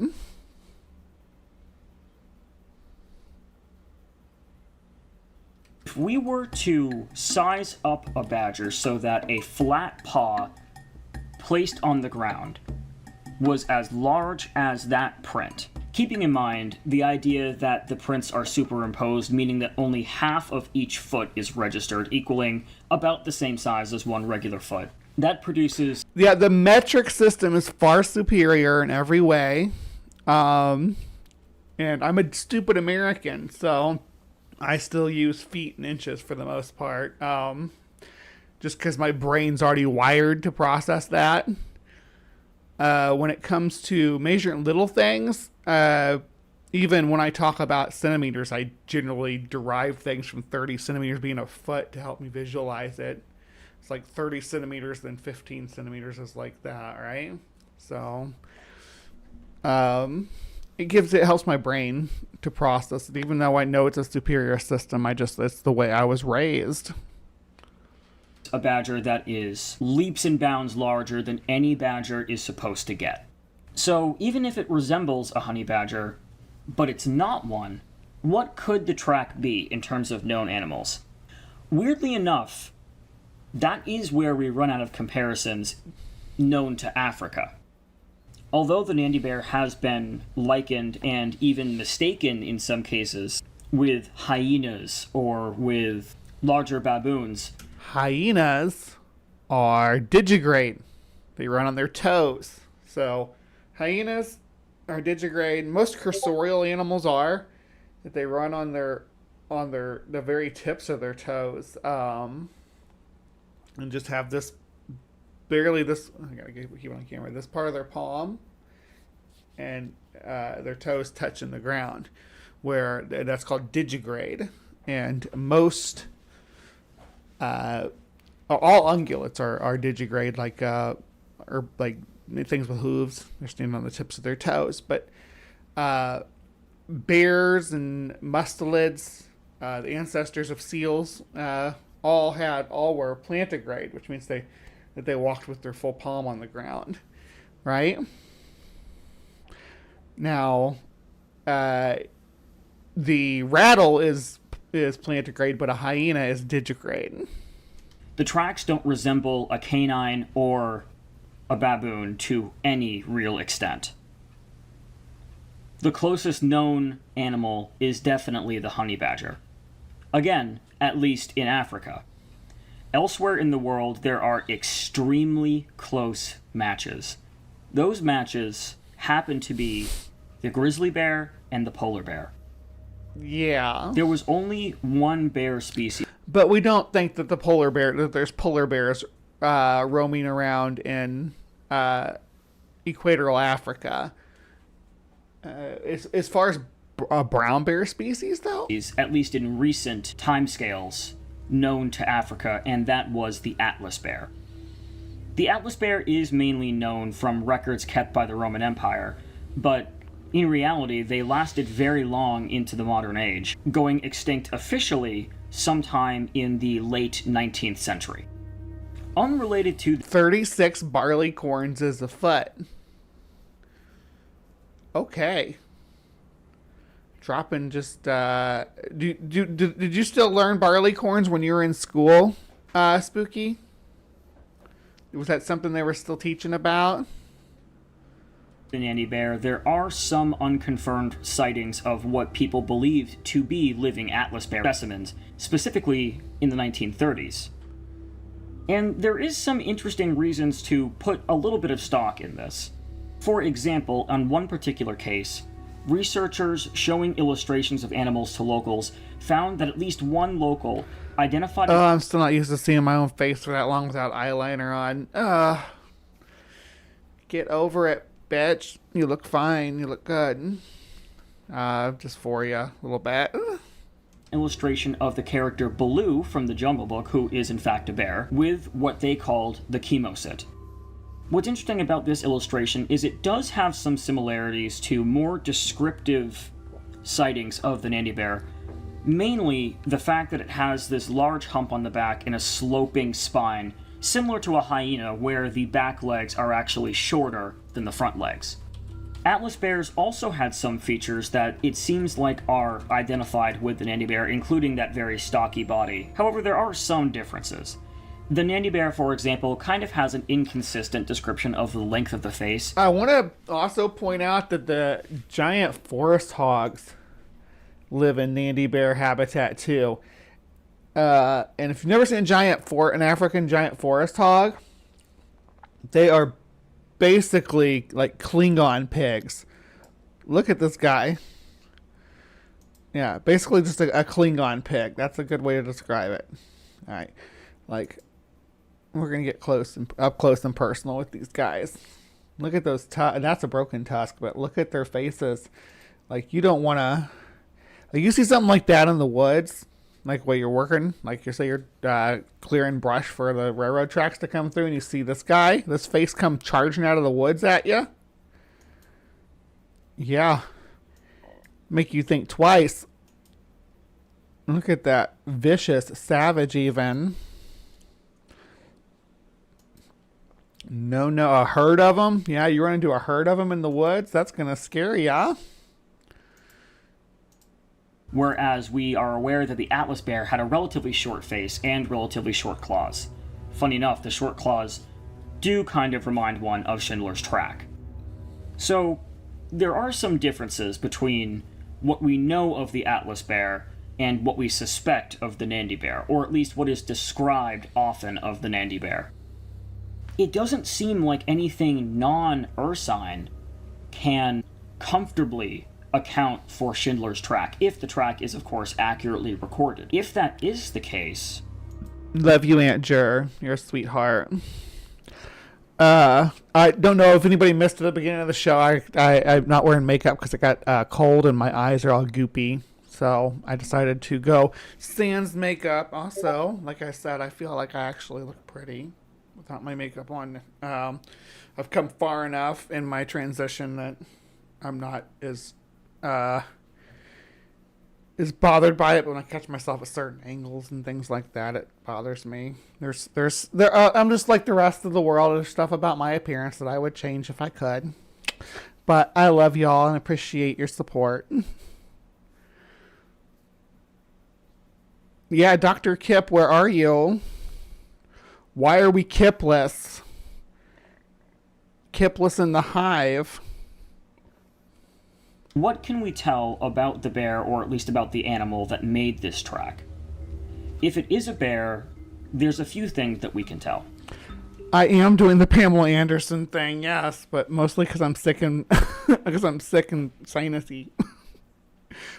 If we were to size up a badger so that a flat paw placed on the ground was as large as that print, keeping in mind the idea that the prints are superimposed, meaning that only half of each foot is registered, equaling about the same size as one regular foot. That produces... Yeah, the metric system is far superior in every way. And I'm a stupid American, so I still use feet and inches for the most part. Just because my brain's already wired to process that. When it comes to measuring little things, even when I talk about centimeters, I generally derive things from 30 centimeters being a foot to help me visualize it. It's like 30 centimeters, then 15 centimeters is like that, right? So, it helps my brain to process it, even though I know it's a superior system. It's the way I was raised. A badger that is leaps and bounds larger than any badger is supposed to get. So even if it resembles a honey badger, but it's not one, what could the track be in terms of known animals? Weirdly enough, that is where we run out of comparisons known to Africa. Although the Nandi bear has been likened and even mistaken in some cases with hyenas or with larger baboons. Hyenas are digigrade. They run on their toes. So hyenas are digigrade. Most cursorial animals are. That they run on the very tips of their toes. And just have this I gotta keep it on camera. This part of their palm and their toes touching the ground, where that's called digigrade. And most all ungulates are digigrade, or like things with hooves. They're standing on the tips of their toes. But bears and mustelids, the ancestors of seals, all were plantigrade, which means that they walked with their full palm on the ground, right? Now, the rattle is plantigrade, but a hyena is digigrade. The tracks don't resemble a canine or a baboon to any real extent. The closest known animal is definitely the honey badger. Again, at least in Africa. Elsewhere in the world, there are extremely close matches. Those matches happen to be the grizzly bear and the polar bear. Yeah. There was only one bear species. But we don't think that there's polar bears roaming around in equatorial Africa. As far as brown bear species, though? At least in recent timescales, known to Africa, and that was the Atlas bear. The Atlas bear is mainly known from records kept by the Roman Empire, but in reality, they lasted very long into the modern age, going extinct officially sometime in the late 19th century. Unrelated to 36 barley corns is a foot. Okay. Dropping just did you still learn barley corns when you were in school, Spooky? Was that something they were still teaching about? the Nandi bear, there are some unconfirmed sightings of what people believed to be living Atlas bear specimens, specifically in the 1930s. And there is some interesting reasons to put a little bit of stock in this. For example, on one particular case, researchers showing illustrations of animals to locals found that at least one local identified... Oh, I'm still not used to seeing my own face for that long without eyeliner on. Get over it, bitch. You look fine. You look good. Just for you a little bit. Illustration of the character Baloo from the Jungle Book, who is in fact a bear, with what they called the chemosit. What's interesting about this illustration is it does have some similarities to more descriptive sightings of the Nandi bear, mainly the fact that it has this large hump on the back and a sloping spine, similar to a hyena where the back legs are actually shorter than the front legs. Atlas bears also had some features that it seems like are identified with the Nandi bear, including that very stocky body. However, there are some differences. The Nandi bear, for example, kind of has an inconsistent description of the length of the face. I want to also point out that the giant forest hogs live in Nandi bear habitat too. And if you've never seen an African giant forest hog, they are basically like Klingon pigs. Look at this guy. Yeah, basically just a Klingon pig. That's a good way to describe it. All right, like we're gonna get up close and personal with these guys. Look at those that's a broken tusk, but look at their faces. Like you don't want to. Like you see something like that in the woods, like while you're working, like you're clearing brush for the railroad tracks to come through, and you see this face come charging out of the woods at you. Yeah. Make you think twice. Look at that. Vicious, savage even. No, a herd of them? Yeah, you run into a herd of them in the woods? That's going to scare ya. Whereas we are aware that the Atlas bear had a relatively short face and relatively short claws. Funny enough, the short claws do kind of remind one of Schindler's Track. So, there are some differences between what we know of the Atlas bear and what we suspect of the Nandi bear, or at least what is described often of the Nandi bear. It doesn't seem like anything non-Ursine can comfortably account for Schindler's Track, if the track is, of course, accurately recorded. If that is the case... Love you, Aunt Jer. You're a sweetheart. I don't know if anybody missed it at the beginning of the show. I'm not wearing makeup because I got cold and my eyes are all goopy. So I decided to go sans makeup. Also, like I said, I feel like I actually look pretty without my makeup on. I've come far enough in my transition that I'm not as is bothered by it, but when I catch myself at certain angles and things like that, it bothers me. I'm just like the rest of the world. There's stuff about my appearance that I would change if I could. But I love y'all and appreciate your support. Yeah, Dr. Kip, where are you? Why are we Kipless? Kipless in the Hive. What can we tell about the bear, or at least about the animal that made this track? If it is a bear, there's a few things that we can tell. I am doing the Pamela Anderson thing, yes, but mostly because I'm sick and sinusy.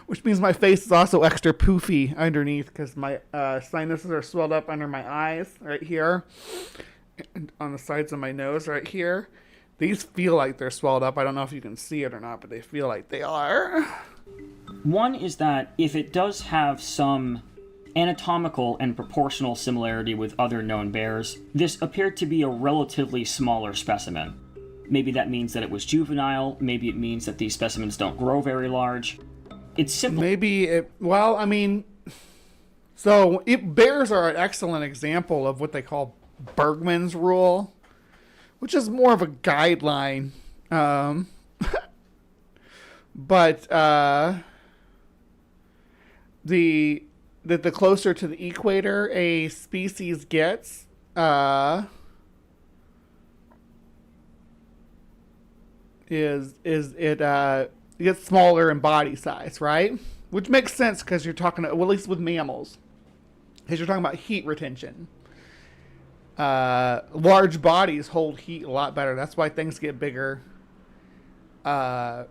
Which means my face is also extra poofy underneath because my sinuses are swelled up under my eyes right here, and on the sides of my nose right here. These feel like they're swelled up. I don't know if you can see it or not, but they feel like they are. One is that if it does have some anatomical and proportional similarity with other known bears, this appeared to be a relatively smaller specimen. Maybe that means that it was juvenile. Maybe it means that these specimens don't grow very large. It's simple. Bears are an excellent example of what they call Bergman's rule, which is more of a guideline. But the closer to the equator a species gets, it gets smaller in body size, right? Which makes sense because you're talking, well, at least with mammals, because you're talking about heat retention. Large bodies hold heat a lot better. That's why things get bigger. Get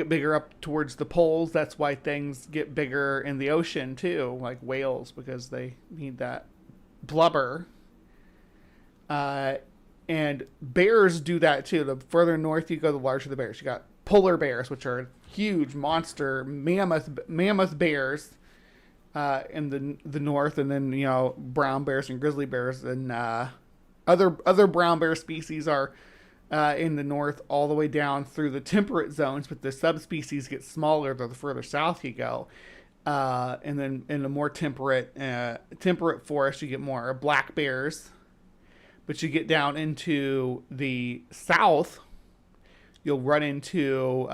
bigger up towards the poles. That's why things get bigger in the ocean too, like whales, because they need that blubber. And bears do that too. The further north you go, the larger the bears. You got polar bears, which are huge monster mammoth bears in the north, and then brown bears and grizzly bears, and other brown bear species are in the north all the way down through the temperate zones, but the subspecies get smaller the further south you go. And then in the more temperate forest, you get more black bears. But you get down into the south, you'll run into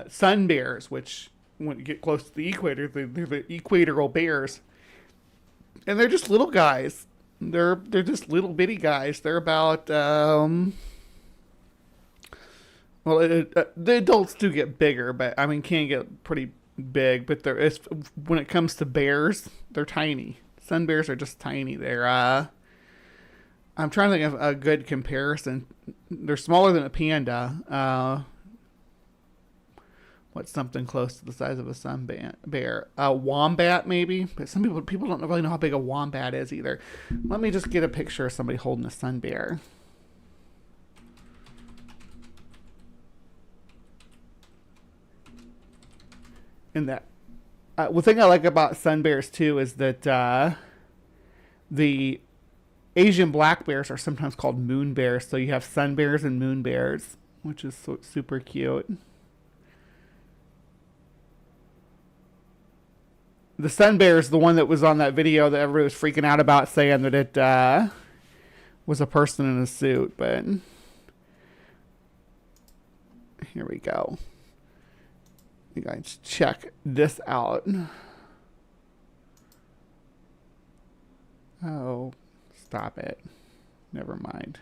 sun bears, which when you get close to the equator, they're the equatorial bears. And they're just little guys. They're just little bitty guys. They're about... the adults do get bigger, but can get pretty big. But when it comes to bears, they're tiny. Sun bears are just tiny. They're I'm trying to think of a good comparison. They're smaller than a panda. What's something close to the size of a sun bear? A wombat, maybe. But some people don't really know how big a wombat is either. Let me just get a picture of somebody holding a sun bear. And that the thing I like about sun bears too is that the Asian black bears are sometimes called moon bears. So you have sun bears and moon bears, which is super cute. The sun bear is the one that was on that video that everybody was freaking out about, saying that it was a person in a suit. But here we go. You guys check this out. Oh, stop it. Never mind.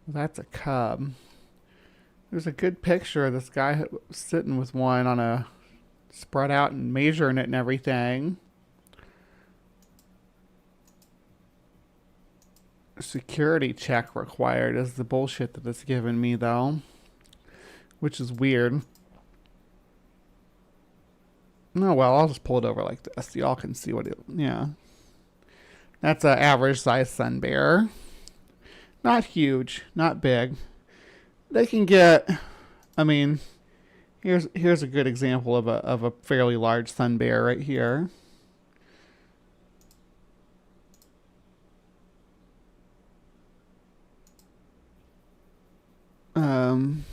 That's a cub. There's a good picture of this guy sitting with one on a spread out and measuring it and everything. Security check required is the bullshit that it's giving me, though, which is weird. Oh well, I'll just pull it over like this. Y'all can see what it. Yeah, that's an average size sun bear. Not huge, not big. They can get. Here's a good example of a fairly large sun bear right here. Um,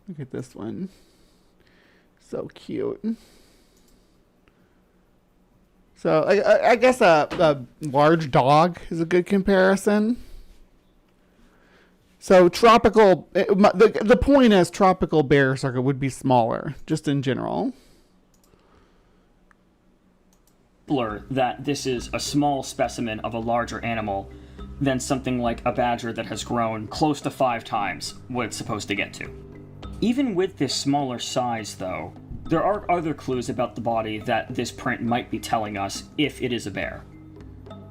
look at this one. So cute. So I guess a large dog is a good comparison. So tropical, the point is tropical bears would be smaller, just in general. That this is a small specimen of a larger animal than something like a badger that has grown close to 5 times what it's supposed to get to. Even with this smaller size, though, there are other clues about the body that this print might be telling us if it is a bear.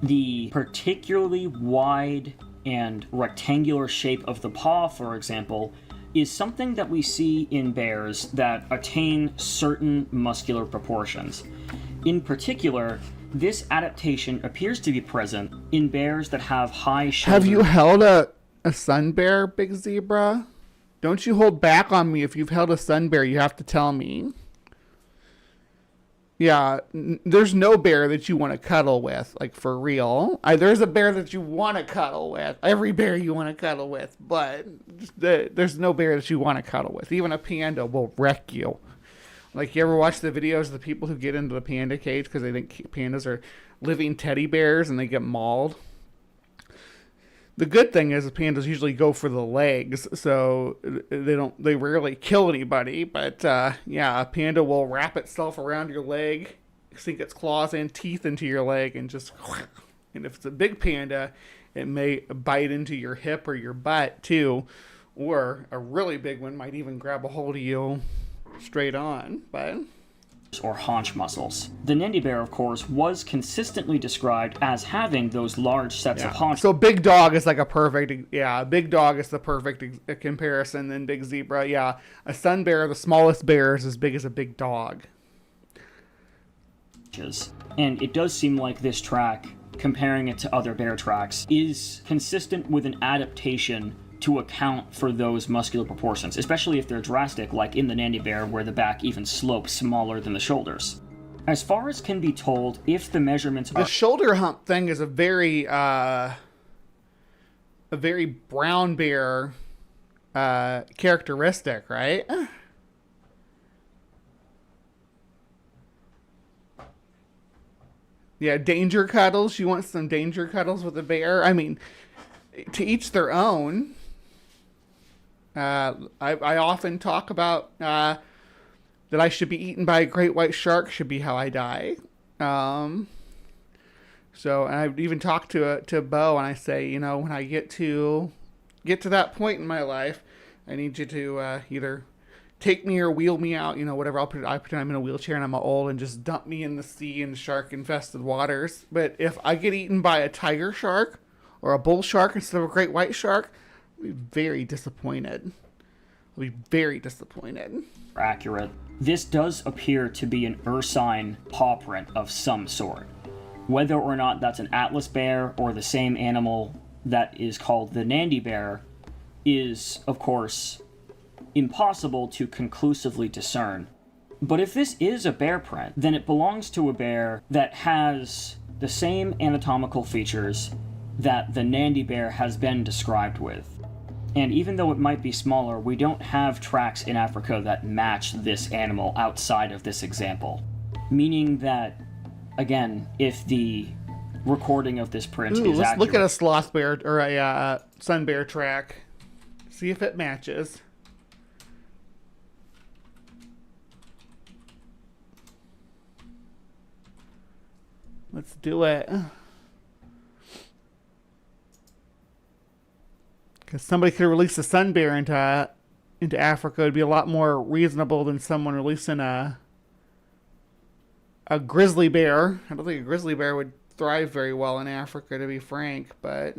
The particularly wide and rectangular shape of the paw, for example, is something that we see in bears that attain certain muscular proportions. In particular, this adaptation appears to be present in bears that have high shoulders. Have you held a sun bear, Big Zebra? Don't you hold back on me. If you've held a sun bear, you have to tell me. Yeah, there's no bear that you want to cuddle with, like for real. There's a bear that you want to cuddle with. Every bear you want to cuddle with, but there's no bear that you want to cuddle with. Even a panda will wreck you. Like, you ever watch the videos of the people who get into the panda cage because they think pandas are living teddy bears and they get mauled? The good thing is the pandas usually go for the legs, so they rarely kill anybody. But yeah, a panda will wrap itself around your leg, sink its claws and teeth into your leg, and just. And if it's a big panda, it may bite into your hip or your butt too, or a really big one might even grab a hold of you straight on. But. Or haunch muscles. The Nandi bear, of course, was consistently described as having those large sets of haunches. So big dog is like a perfect, big dog is the perfect comparison. Then big zebra, a sun bear, the smallest bear, is as big as a big dog. And it does seem like this track, comparing it to other bear tracks, is consistent with an adaptation to account for those muscular proportions, especially if they're drastic, like in the Nandi bear, where the back even slopes smaller than the shoulders. As far as can be told, if the measurements are... The shoulder hump thing is a very brown bear characteristic, right? Yeah, danger cuddles. You want some danger cuddles with a bear? I mean, to each their own. I often talk about that I should be eaten by a great white shark should be how I die. So and I even talk to Bo and I say, when I get to that point in my life, I need you to either take me or wheel me out, whatever. I pretend I'm in a wheelchair and I'm old, and just dump me in the sea and shark infested waters. But if I get eaten by a tiger shark or a bull shark instead of a great white shark, I'll be very disappointed. Accurate. This does appear to be an ursine paw print of some sort. Whether or not that's an Atlas bear or the same animal that is called the Nandi bear is, of course, impossible to conclusively discern. But if this is a bear print, then it belongs to a bear that has the same anatomical features that the Nandi bear has been described with. And even though it might be smaller, we don't have tracks in Africa that match this animal outside of this example. Meaning that, again, if the recording of this print is let's accurate... look at a sloth bear or a sun bear track. See if it matches. Let's do it. Because somebody could release a sun bear into Africa. It'd be a lot more reasonable than someone releasing a grizzly bear. I don't think a grizzly bear would thrive very well in Africa, to be frank. But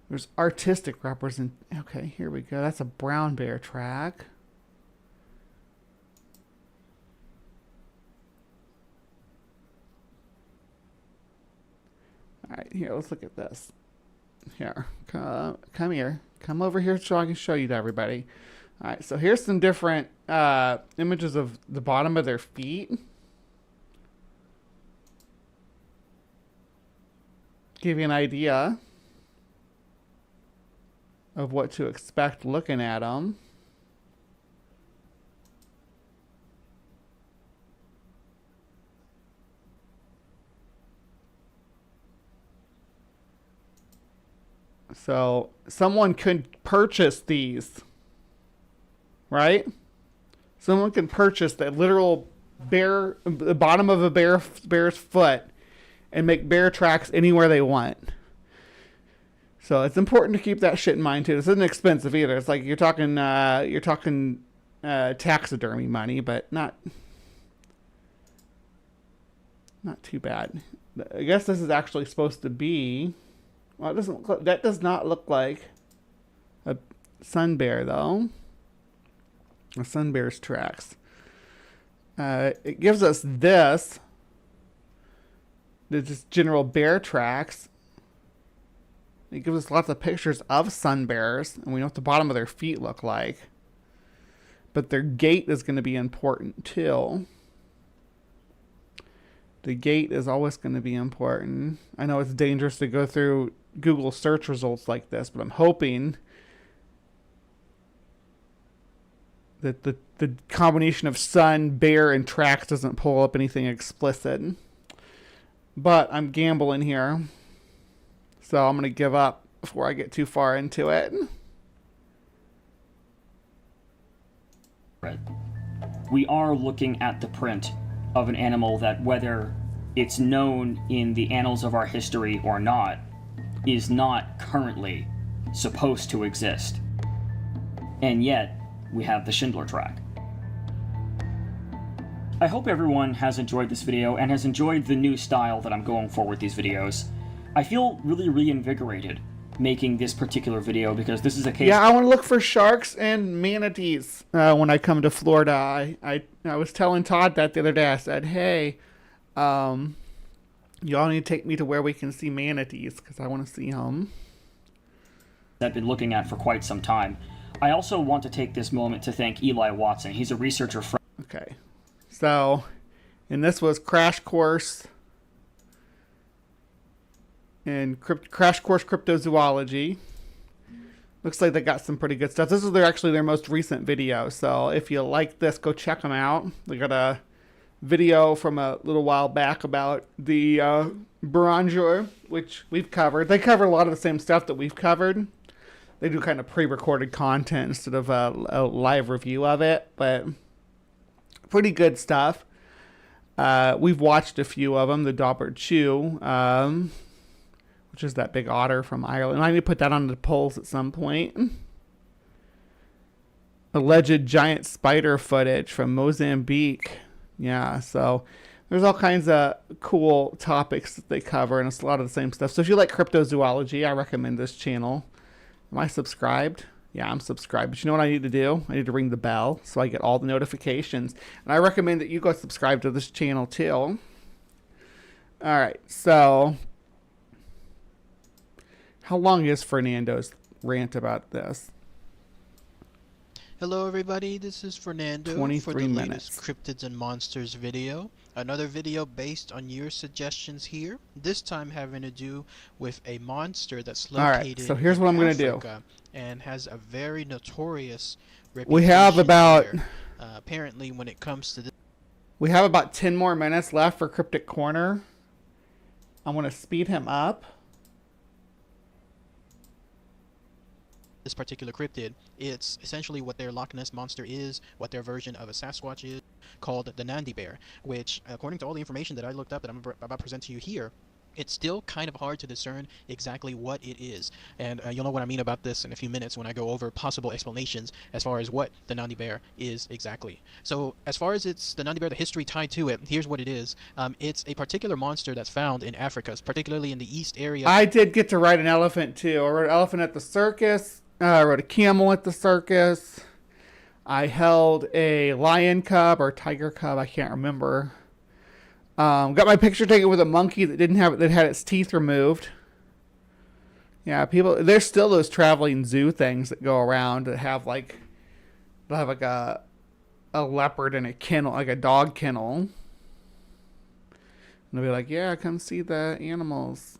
there's artistic represent. Okay, here we go. That's a brown bear track. All right, here, let's look at this. Here, come here. Come over here so I can show you to everybody. All right, so here's some different images of the bottom of their feet. Give you an idea of what to expect looking at them. So someone could purchase these, right? Someone can purchase the literal the bottom of a bear's foot and make bear tracks anywhere they want. So it's important to keep that shit in mind too. This isn't expensive either. It's like you're talking taxidermy money, but not too bad. I guess this is actually supposed to be. Well, that does not look like a sun bear though. A sun bear's tracks. It gives us this. Just general bear tracks. It gives us lots of pictures of sun bears, and we know what the bottom of their feet look like. But their gait is going to be important too. The gait is always going to be important. I know it's dangerous to go through Google search results like this, but I'm hoping that the combination of sun, bear, and tracks doesn't pull up anything explicit. But I'm gambling here, so I'm going to give up before I get too far into it. We are looking at the print of an animal that, whether it's known in the annals of our history or not, is not currently supposed to exist. And yet, we have the Schindler track. I hope everyone has enjoyed this video and has enjoyed the new style that I'm going for with these videos. I feel really reinvigorated making this particular video because this is a case... Yeah, I want to look for sharks and manatees when I come to Florida. I was telling Todd that the other day. I said, hey, y'all need to take me to where we can see manatees because I want to see them. I've been looking at for quite some time. I also want to take this moment to thank Eli Watson. He's a researcher from... Okay. So, and this was Crash Course in Crash Course Cryptozoology. Looks like they got some pretty good stuff. This is their most recent video. So if you like this, go check them out. They got a video from a little while back about the Barangeur, which we've covered. They cover a lot of the same stuff that we've covered. They do kind of pre-recorded content instead of a live review of it, but pretty good stuff. We've watched a few of them. The Daubert Chew, which is that big otter from Ireland. I need to put that on the polls at some point. Alleged giant spider footage from Mozambique. Yeah, so there's all kinds of cool topics that they cover, and it's a lot of the same stuff. So if you like cryptozoology, I recommend this channel. Am I subscribed? Yeah, I'm subscribed. But you know what I need to do? I need to ring the bell so I get all the notifications. And I recommend that you go subscribe to this channel too. All right, so how long is Fernando's rant about this? Hello everybody, this is Fernando 23 for the minutes. latest Cryptids and Monsters video. Another video based on your suggestions here. This time having to do with a monster that's located so here's what I'm going to do. And has a very notorious reputation. We have about apparently when it comes to this. We have about 10 more minutes left for CrypticCorner. I want to speed him up. This particular cryptid, it's essentially what their Loch Ness monster is, what their version of a Sasquatch is, called the Nandi bear, which according to all the information that I looked up that I'm about to present to you here, it's still kind of hard to discern exactly what it is. And you'll know what I mean about this in a few minutes when I go over possible explanations as far as what the Nandi bear is exactly. So as far as the Nandi bear, the history tied to it, here's what it is. It's a particular monster that's found in Africa, particularly in the east area. I did get to ride an elephant too. I rode an elephant at the circus. I rode a camel at the circus. I held a lion cub or tiger cub. I can't remember. Got my picture taken with a monkey that had its teeth removed. Yeah, people. There's still those traveling zoo things that go around that have like, they'll have like a leopard in a kennel, like a dog kennel. And they'll be like, yeah, come see the animals.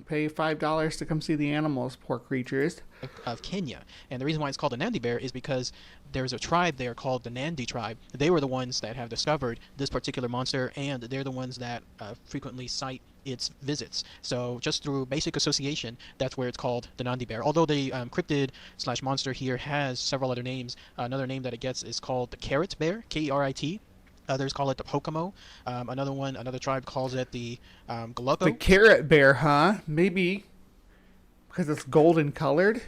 Pay $5 to come see the animals, poor creatures. Of Kenya. And the reason why it's called the Nandi bear is because there's a tribe there called the Nandi tribe. They were the ones that have discovered this particular monster, and they're the ones that frequently cite its visits. So just through basic association, that's where it's called the Nandi bear. Although the cryptid slash monster here has several other names, another name that it gets is called the carrot bear, K-E-R-I-T. Others call it the Pocomo. Another tribe calls it the Gallupo. The carrot bear, huh? Maybe because it's golden colored.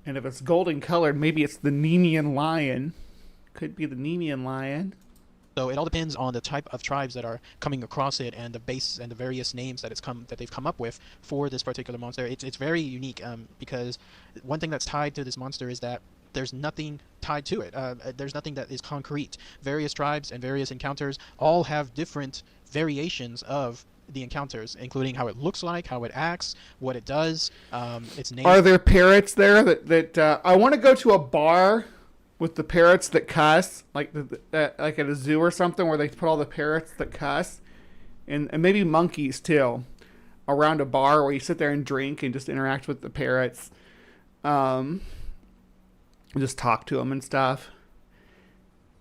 And if it's golden colored, maybe it's the Nemean lion. Could be the Nemean lion. So it all depends on the type of tribes that are coming across it and the base and the various names that they've come up with for this particular monster. It's very unique because one thing that's tied to this monster is that there's nothing tied to it. There's nothing that is concrete. Various tribes and various encounters all have different variations of the encounters, including how it looks like, how it acts, what it does, its name. Are there parrots there that I want to go to a bar with the parrots that cuss, like like at a zoo or something, where they put all the parrots that cuss, and maybe monkeys too, around a bar where you sit there and drink and just interact with the parrots. Just talk to them and stuff.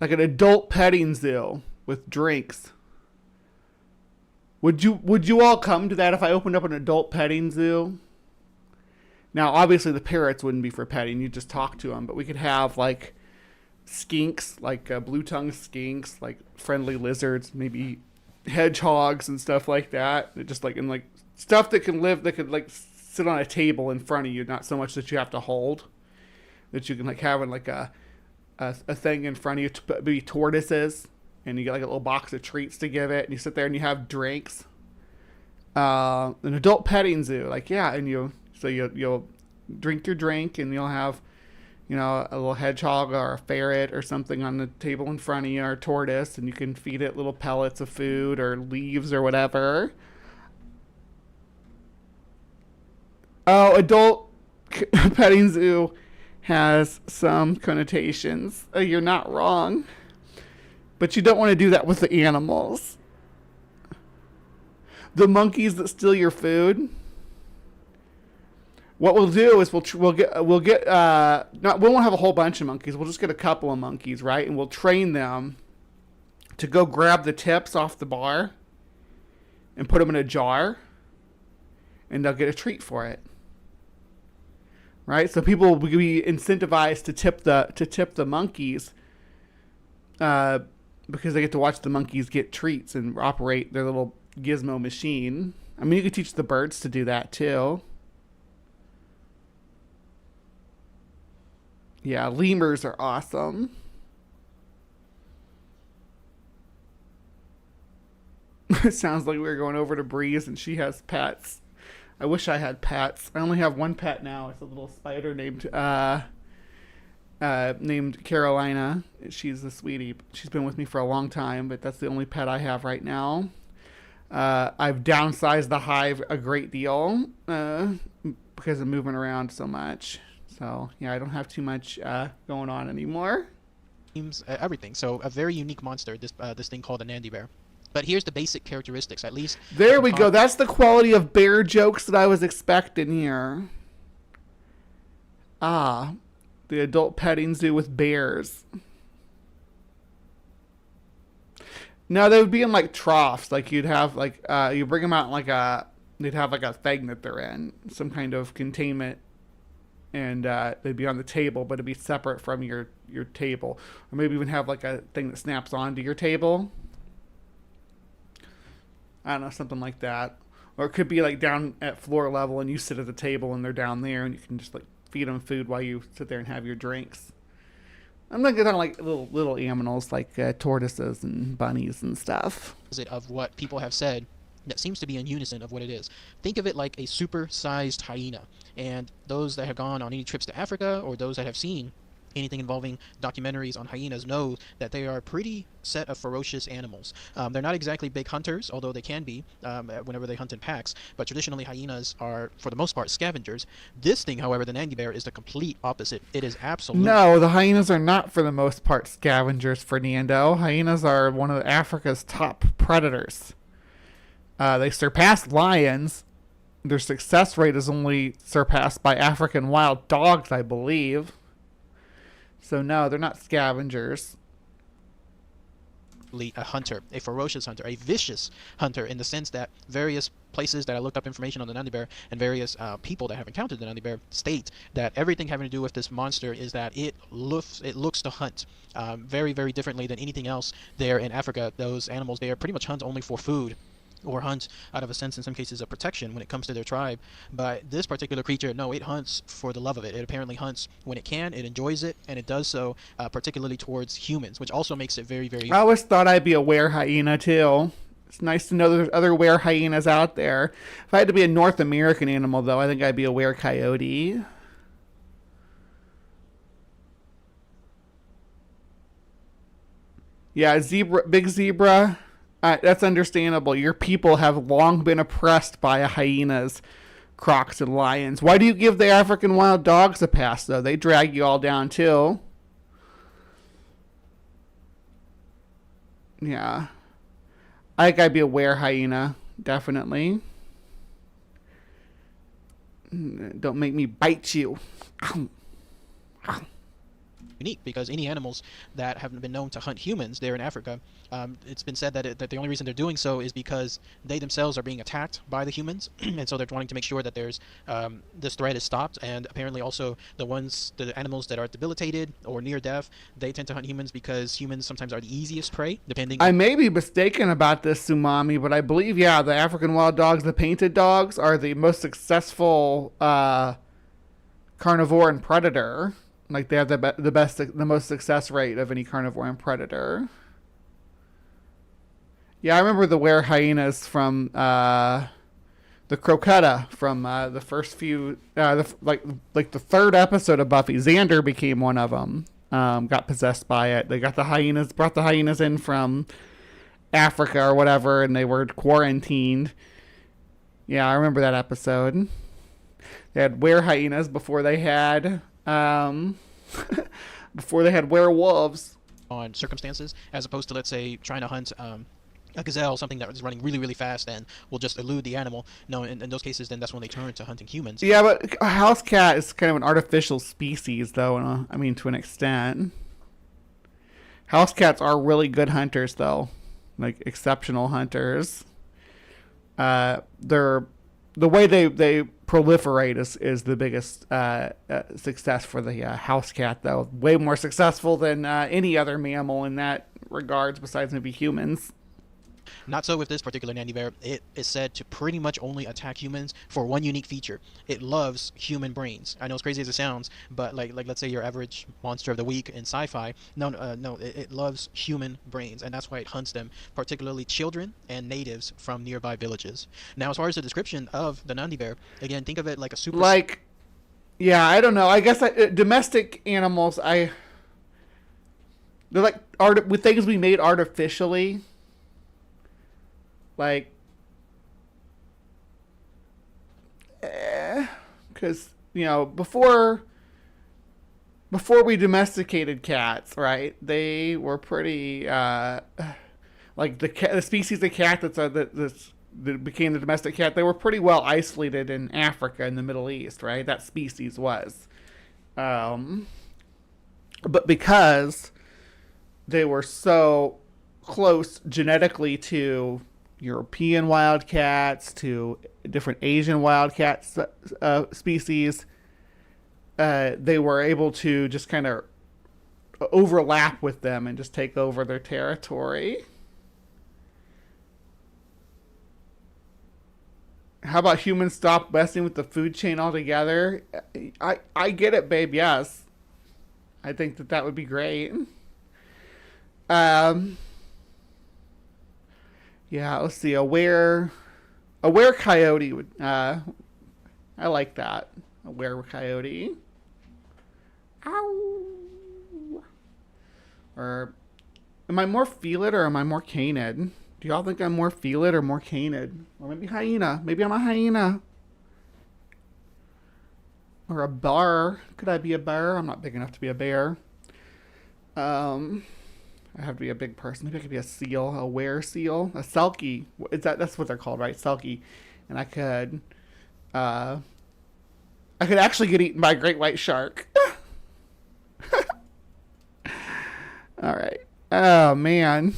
Like an adult petting zoo with drinks. Would you all come to that if I opened up an adult petting zoo? Now, obviously, the parrots wouldn't be for petting. You just talk to them. But we could have, like, skinks, like blue-tongued skinks, like friendly lizards, maybe hedgehogs and stuff like that. Just, like, and, like, stuff that could, like, sit on a table in front of you, not so much that you have to hold. That you can, like, have in, like, a thing in front of you, maybe tortoises. And you get like a little box of treats to give it, and you sit there and you have drinks. An adult petting zoo, like, yeah, and you'll drink your drink, and you'll have, you know, a little hedgehog or a ferret or something on the table in front of you, or a tortoise, and you can feed it little pellets of food or leaves or whatever. Oh, adult petting zoo has some connotations. You're not wrong. But you don't want to do that with the animals. The monkeys that steal your food. What we'll do is we won't have a whole bunch of monkeys. We'll just get a couple of monkeys, right? And we'll train them to go grab the tips off the bar and put them in a jar, and they'll get a treat for it. Right? So people will be incentivized to tip the monkeys. Because they get to watch the monkeys get treats and operate their little gizmo machine. I mean, you could teach the birds to do that too. Yeah, lemurs are awesome. It sounds like we're going over to Breeze and she has pets. I wish I had pets. I only have one pet now. It's a little spider named Carolina. She's a sweetie. She's been with me for a long time, but that's the only pet I have right now. I've downsized the hive a great deal because of moving around so much. So, yeah, I don't have too much going on anymore. Everything. So, a very unique monster, this thing called a Nandi bear. But here's the basic characteristics, at least. There we go. That's the quality of bear jokes that I was expecting here. Ah, the adult petting zoo with bears. No, they would be in like troughs. Like you'd have like you bring them out in like they'd have like a thing that they're in, some kind of containment, and they'd be on the table, but it'd be separate from your table, or maybe even have like a thing that snaps onto your table. I don't know, something like that. Or it could be like down at floor level, and you sit at the table, and they're down there, and you can just like feed them food while you sit there and have your drinks. I'm not talking like little animals like tortoises and bunnies and stuff. Of what people have said that seems to be in unison of what it is. Think of it like a super-sized hyena. And those that have gone on any trips to Africa or those that have seen anything involving documentaries on hyenas knows that they are a pretty set of ferocious animals. They're not exactly big hunters, although they can be whenever they hunt in packs, but traditionally hyenas are, for the most part, scavengers. This thing, however, the Nandi bear, is the complete opposite. It is absolutely... No, the hyenas are not, for the most part, scavengers, Fernando. Hyenas are one of Africa's top predators. They surpass lions. Their success rate is only surpassed by African wild dogs, I believe. So no, they're not scavengers. A hunter, a ferocious hunter, a vicious hunter, in the sense that various places that I looked up information on the Nandi bear and various people that have encountered the Nandi bear state that everything having to do with this monster is that it looks to hunt very, very differently than anything else there in Africa. Those animals there pretty much hunt only for food, or hunt out of a sense, in some cases, of protection when it comes to their tribe. But this particular creature, no, it hunts for the love of it. It apparently hunts when it can, it enjoys it, and it does so particularly towards humans, which also makes it very, very... I always thought I'd be a were hyena, too. It's nice to know there's other were hyenas out there. If I had to be a North American animal, though, I think I'd be a were coyote. Yeah, zebra, big zebra... that's understandable. Your people have long been oppressed by hyenas, crocs, and lions. Why do you give the African wild dogs a pass, though? They drag you all down, too. Yeah. I think I'd be a were hyena, definitely. Don't make me bite you. unique, because any animals that have been known to hunt humans there in Africa, it's been said that the only reason they're doing so is because they themselves are being attacked by the humans, and so they're wanting to make sure that there's this threat is stopped. And apparently also the animals that are debilitated or near death, they tend to hunt humans because humans sometimes are the easiest prey, depending. I may be mistaken about this, Sumami, but I believe, yeah, the African wild dogs, the painted dogs, are the most successful carnivore and predator. Like, they have the most success rate of any carnivore and predator. Yeah, I remember the were hyenas from the Croquetta from the first few, like the third episode of Buffy. Xander became one of them. Got possessed by it. They got brought the hyenas in from Africa or whatever, and they were quarantined. Yeah, I remember that episode. They had were hyenas before they had werewolves. On circumstances, as opposed to, let's say, trying to hunt a gazelle, something that is running really, really fast and will just elude the animal. No, in those cases, then that's when they turn to hunting humans. Yeah, but a house cat is kind of an artificial species, though. I mean, to an extent. House cats are really good hunters, though. Like, exceptional hunters. The way they proliferate is the biggest success for the house cat, though. Way more successful than any other mammal in that regards, besides maybe humans. Not so with this particular Nandi bear. It is said to pretty much only attack humans for one unique feature. It loves human brains. I know, as crazy as it sounds, but like let's say your average monster of the week in sci-fi. No, it loves human brains, and that's why it hunts them, particularly children and natives from nearby villages. Now, as far as the description of the Nandi bear, again, think of it like a super... Yeah, I don't know. I guess domestic animals, they're like with things we made artificially. Like, because, before we domesticated cats, right? They were pretty, like the species of cat that became the domestic cat, they were pretty well isolated in Africa and the Middle East, right? That species was. But because they were so close genetically to European wildcats, to different Asian wildcat species, they were able to just kind of overlap with them and just take over their territory. How about humans stop messing with the food chain altogether? I get it, babe, yes. I think that would be great. Yeah, let's see. A were coyote would. I like that. A were coyote. Ow. Or am I more felid or am I more canid? Do y'all think I'm more felid or more canid? Or maybe hyena. Maybe I'm a hyena. Or a bear. Could I be a bear? I'm not big enough to be a bear. I have to be a big person. Maybe I could be a seal, a were seal, a selkie. That's what they're called, right? Selkie. And I could actually get eaten by a great white shark. All right. Oh man,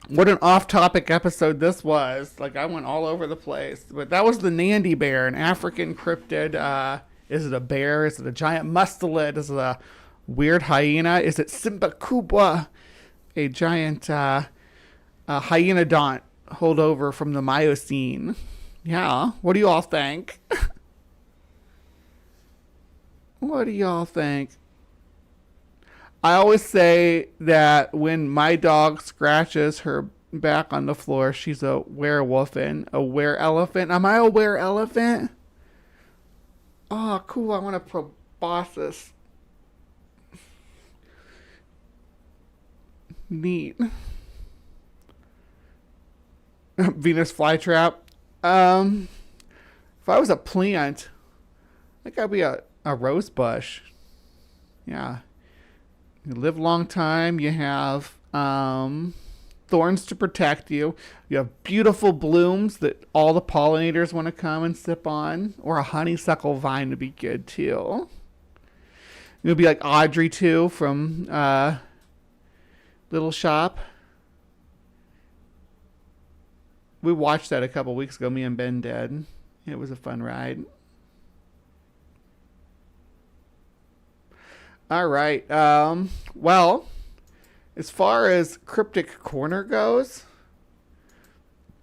what an off-topic episode this was. Like, I went all over the place. But that was the Nandi bear, an African cryptid. Is it a bear? Is it a giant mustelid? Is it a weird hyena? Is it Simba Kubwa, a giant hyenodont holdover from the Miocene? Yeah, what do you all think? What do y'all think? I always say that when my dog scratches her back on the floor, she's a werewolfin, a were-elephant. Am I a were-elephant? Oh, cool. I want a proboscis. Neat. Venus flytrap. If I was a plant, I think I'd be a rose bush. Yeah. You live a long time. You have thorns to protect you. You have beautiful blooms that all the pollinators want to come and sip on. Or a honeysuckle vine would be good too. You'll be like Audrey too from Little Shop. We watched that a couple weeks ago. Me and Ben did. It was a fun ride. All right. Well, as far as Cryptic Corner goes,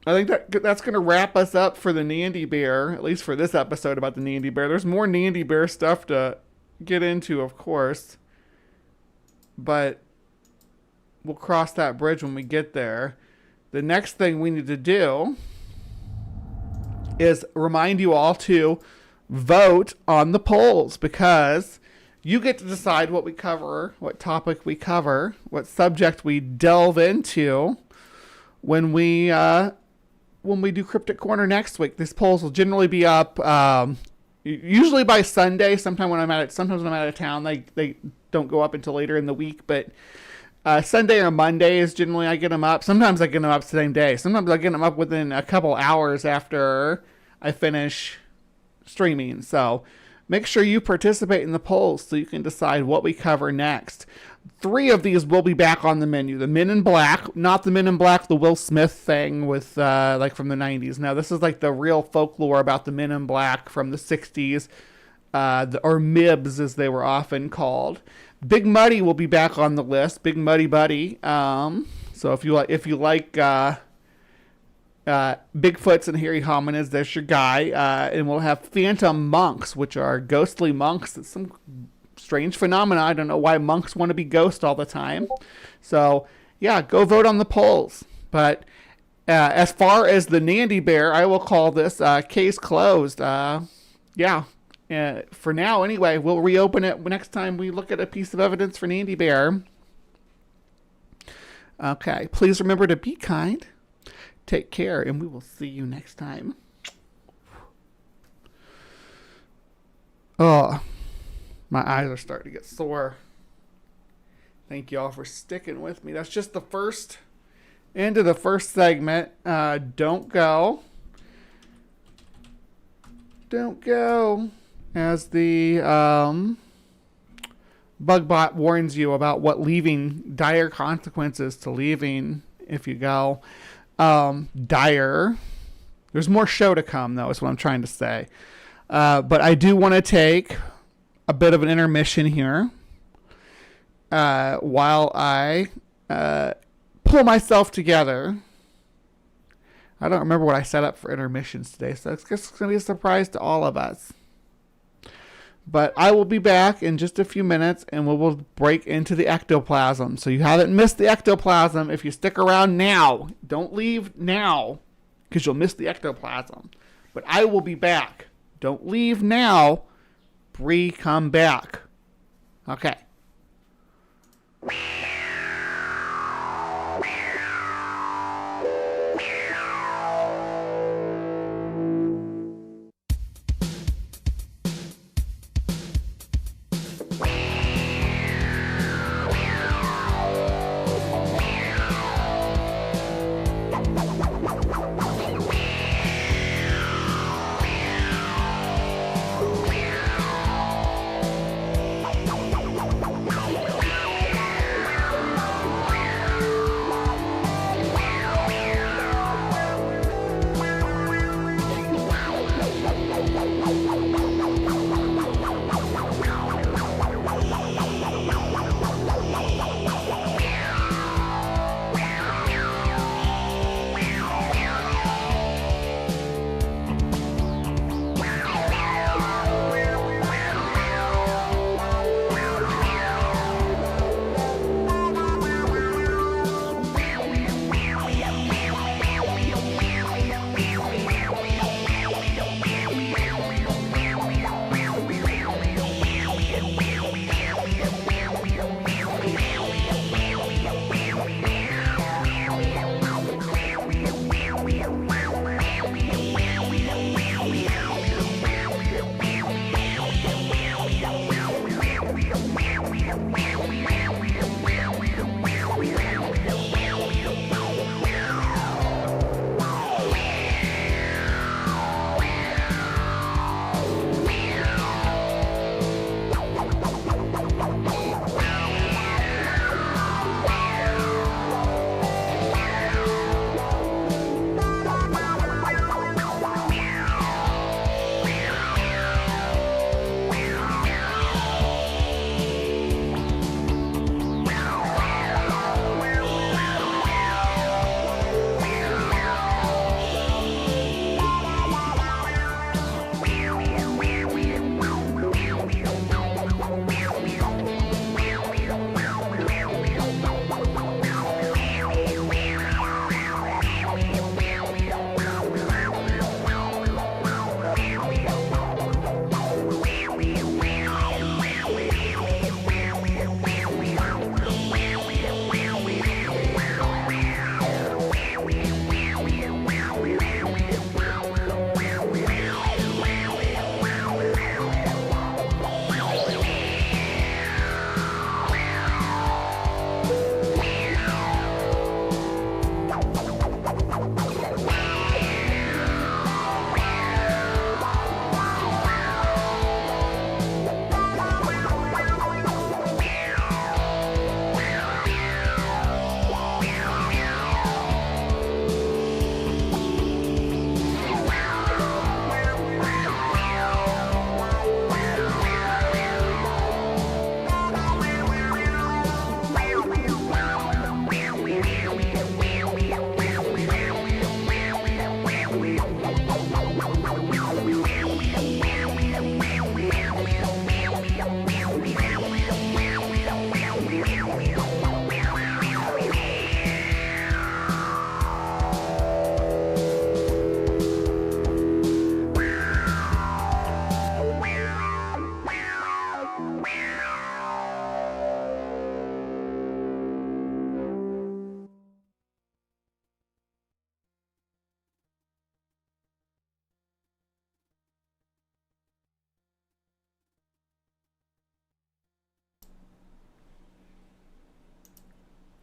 I think that's going to wrap us up for the Nandi Bear, at least for this episode about the Nandi Bear. There's more Nandi Bear stuff to get into, of course, but we'll cross that bridge when we get there. The next thing we need to do is remind you all to vote on the polls, because you get to decide what we cover, what topic we cover, what subject we delve into when we do Cryptic Corner next week. These polls will generally be up usually by Sunday. Sometimes when I'm out of town, they don't go up until later in the week. But Sunday or Monday is generally I get them up. Sometimes I get them up the same day. Sometimes I get them up within a couple hours after I finish streaming. So make sure you participate in the polls so you can decide what we cover next. 3 of these will be back on the menu. The Men in Black, not the Men in Black, the Will Smith thing with like from the 90s. Now this is like the real folklore about the Men in Black from the 60s, or MIBs as they were often called. Big Muddy will be back on the list. Big Muddy Buddy. So if you like Bigfoots and hairy hominids, there's your guy. And we'll have phantom monks, which are ghostly monks. It's some strange phenomena. I don't know why monks want to be ghost all the time. So yeah, go vote on the polls. But as far as the Nandi Bear, I will call this case closed. Yeah. For now, anyway, we'll reopen it next time we look at a piece of evidence for Nandi Bear. Okay, please remember to be kind, take care, and we will see you next time. Oh, my eyes are starting to get sore. Thank you all for sticking with me. That's just the end of the first segment. Don't go. Don't go. As the Bugbot warns you about what dire consequences to leaving if you go. Dire. There's more show to come, though, is what I'm trying to say. But I do want to take a bit of an intermission here while I pull myself together. I don't remember what I set up for intermissions today, so it's going to be a surprise to all of us. But I will be back in just a few minutes, and we will break into the ectoplasm. So you haven't missed the ectoplasm. If you stick around now, don't leave now, because you'll miss the ectoplasm. But I will be back. Don't leave now. Bree, come back. Okay.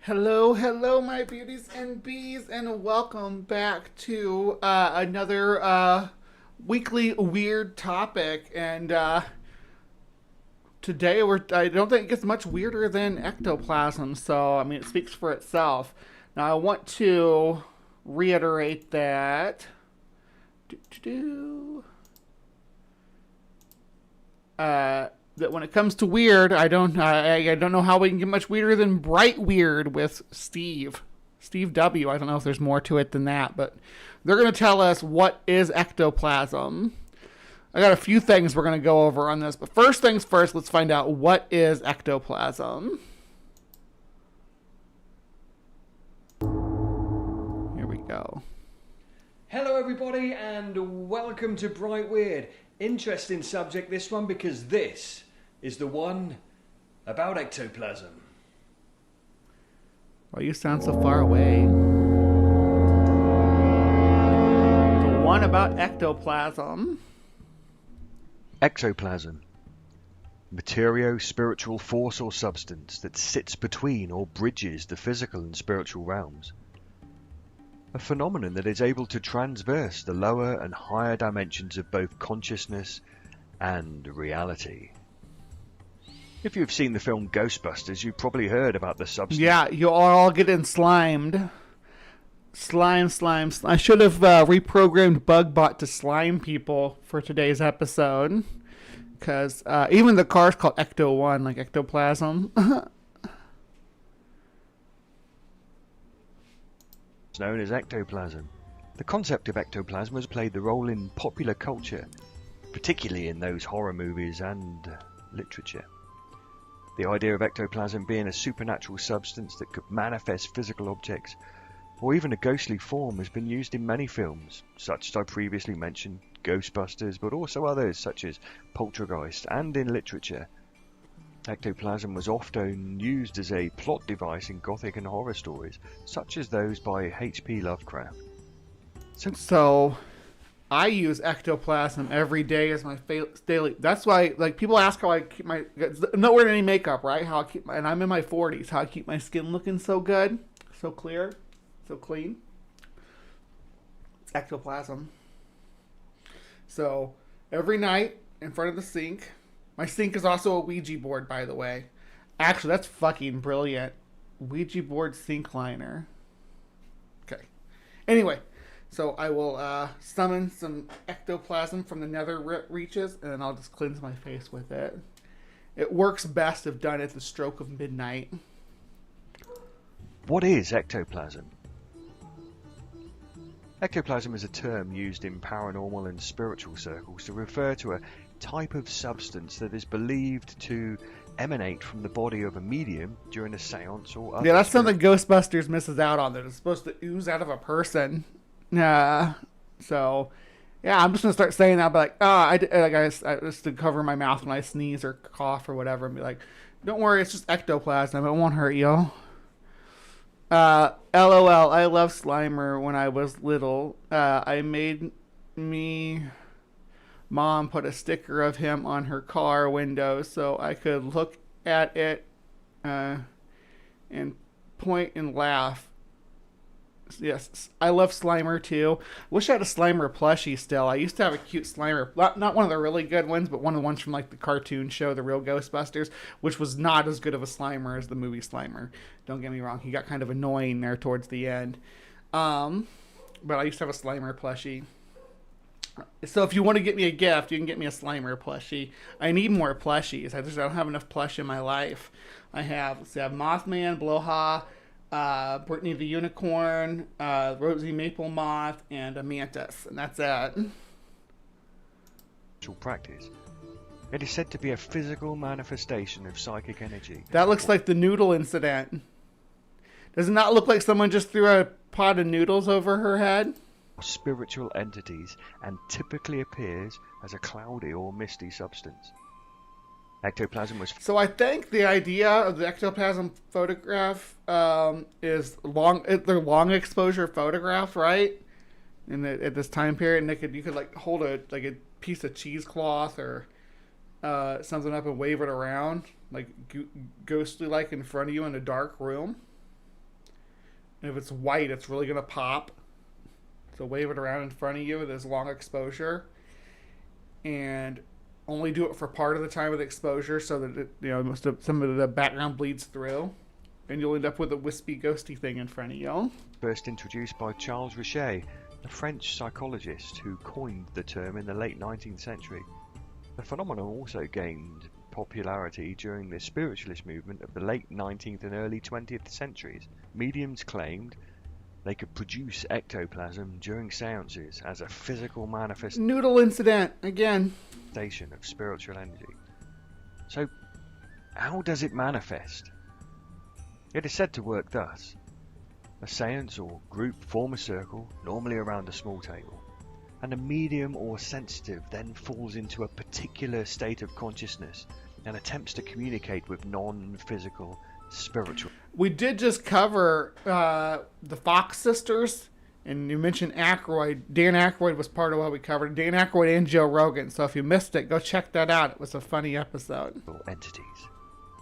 Hello, my beauties and bees, and welcome back to another weekly weird topic. And today I don't think it gets much weirder than ectoplasm, so I mean it speaks for itself. Now I want to reiterate that that when it comes to weird, I don't know how we can get much weirder than Bright Weird with Steve W. I don't know if there's more to it than that, but they're going to tell us what is ectoplasm. I got a few things we're going to go over on this, but first things first, let's find out what is ectoplasm. Here we go. Hello everybody and welcome to Bright Weird. Interesting subject this one, because this is the one about ectoplasm. Well, you sound so far away. The one about ectoplasm. Ectoplasm. Material, spiritual force or substance that sits between or bridges the physical and spiritual realms. A phenomenon that is able to transverse the lower and higher dimensions of both consciousness and reality. If you've seen the film Ghostbusters, you've probably heard about the substance. Yeah, you are all getting slimed. Slime. I should have reprogrammed BugBot to slime people for today's episode. Because even the car's called Ecto 1, like ectoplasm. It's known as ectoplasm. The concept of ectoplasm has played the role in popular culture, particularly in those horror movies and literature. The idea of ectoplasm being a supernatural substance that could manifest physical objects, or even a ghostly form, has been used in many films, such as I previously mentioned, Ghostbusters, but also others such as Poltergeist, and in literature. Ectoplasm was often used as a plot device in gothic and horror stories, such as those by H.P. Lovecraft. So I use ectoplasm every day as my daily. That's why, like, people ask how I keep my. I'm not wearing any makeup, right? How I keep and I'm in my 40s. How I keep my skin looking so good, so clear, so clean. It's ectoplasm. So every night in front of the sink. My sink is also a Ouija board, by the way. Actually, that's fucking brilliant. Ouija board sink liner. Okay. Anyway, so I will summon some ectoplasm from the nether reaches, and then I'll just cleanse my face with it. It works best if done at the stroke of midnight. What is ectoplasm? Ectoplasm is a term used in paranormal and spiritual circles to refer to a type of substance that is believed to emanate from the body of a medium during a seance or other. Yeah, that's something Ghostbusters misses out on. That it's supposed to ooze out of a person. So, yeah, I'm just gonna start saying that, but I just to cover my mouth when I sneeze or cough or whatever, and be like, "Don't worry, it's just ectoplasm. It won't hurt you." LOL. I love Slimer when I was little. I made Mom put a sticker of him on her car window so I could look at it and point and laugh. Yes, I love Slimer too. Wish I had a Slimer plushie still. I used to have a cute Slimer. Not one of the really good ones, but one of the ones from like the cartoon show, The Real Ghostbusters, which was not as good of a Slimer as the movie Slimer. Don't get me wrong. He got kind of annoying there towards the end. But I used to have a Slimer plushie. So if you want to get me a gift, you can get me a Slimer plushie. I need more plushies. I don't have enough plush in my life. I have Mothman, Bloha, Brittany the Unicorn, Rosie Maple Moth, and a Mantis. And that's it. Practice. It is said to be a physical manifestation of psychic energy. That looks like the noodle incident. Does it not look like someone just threw a pot of noodles over her head? Spiritual entities, and typically appears as a cloudy or misty substance. Ectoplasm was... So I think the idea of the ectoplasm photograph is they're long exposure photographs, right? At this time period, and you could like hold a piece of cheesecloth or something up and wave it around, like ghostly like in front of you in a dark room. And if it's white, it's really going to pop. So wave it around in front of you with this long exposure. And only do it for part of the time of the exposure so that it, some of the background bleeds through. And you'll end up with a wispy, ghosty thing in front of you. First introduced by Charles Richet, a French psychologist who coined the term in the late 19th century. The phenomenon also gained popularity during the spiritualist movement of the late 19th and early 20th centuries. Mediums claimed they could produce ectoplasm during seances as a physical manifestation Noodle incident, again. Of spiritual energy. So, how does it manifest? It is said to work thus. A seance or group form a circle, normally around a small table, and a medium or sensitive then falls into a particular state of consciousness and attempts to communicate with non-physical spiritual. We did just cover the Fox sisters, and you mentioned Aykroyd. Dan Aykroyd was part of what we covered. Dan Aykroyd and Joe Rogan. So if you missed it, go check that out. It was a funny episode. Entities.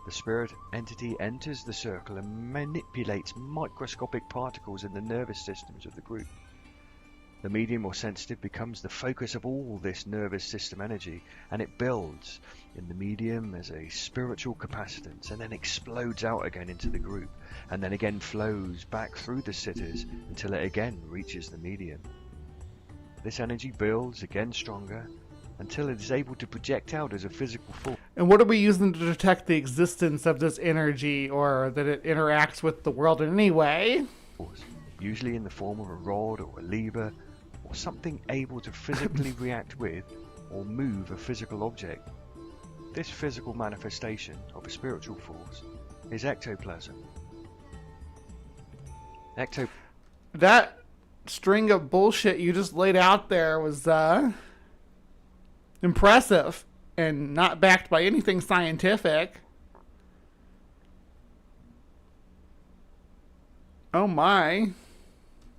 The spirit entity enters the circle and manipulates microscopic particles in the nervous systems of the group. The medium or sensitive becomes the focus of all this nervous system energy, and it builds in the medium as a spiritual capacitance and then explodes out again into the group, and then again flows back through the sitters until it again reaches the medium. This energy builds again stronger until it is able to project out as a physical force. And what are we using to detect the existence of this energy, or that it interacts with the world in any way? Usually in the form of a rod or a lever, or something able to physically react with or move a physical object. This physical manifestation of a spiritual force is ectoplasm. That string of bullshit you just laid out there was impressive and not backed by anything scientific. Oh my.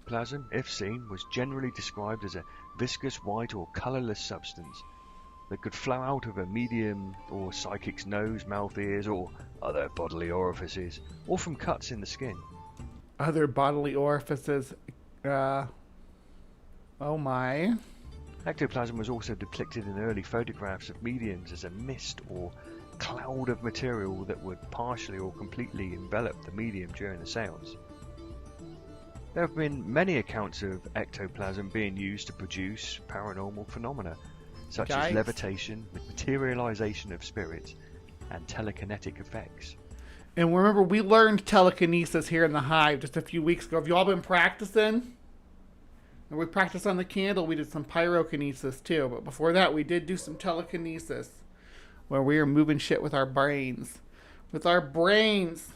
Plasm, if seen, was generally described as a viscous white or colourless substance that could flow out of a medium or psychic's nose, mouth, ears, or other bodily orifices, or from cuts in the skin. Other bodily orifices. Oh my. Ectoplasm was also depicted in early photographs of mediums as a mist or cloud of material that would partially or completely envelop the medium during the seance. There have been many accounts of ectoplasm being used to produce paranormal phenomena, such as levitation, materialization of spirits, and telekinetic effects. And remember, we learned telekinesis here in the Hive just a few weeks ago. Have you all been practicing? And we practiced on the candle. We did some pyrokinesis too. But before that, we did do some telekinesis, where we were moving shit with our brains. With our brains.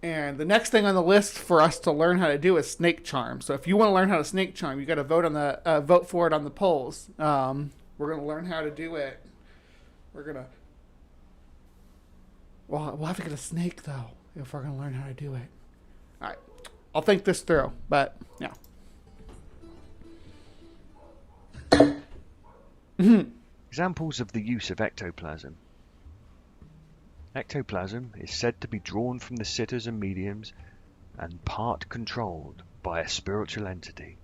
And the next thing on the list for us to learn how to do is snake charm. So if you want to learn how to snake charm, you got to vote for it on the polls. We're going to learn how to do it. We'll have to get a snake though if we're going to learn how to do it. All right, I'll think this through. But yeah. Examples of the use of ectoplasm. Ectoplasm is said to be drawn from the sitters and mediums and part controlled by a spiritual entity.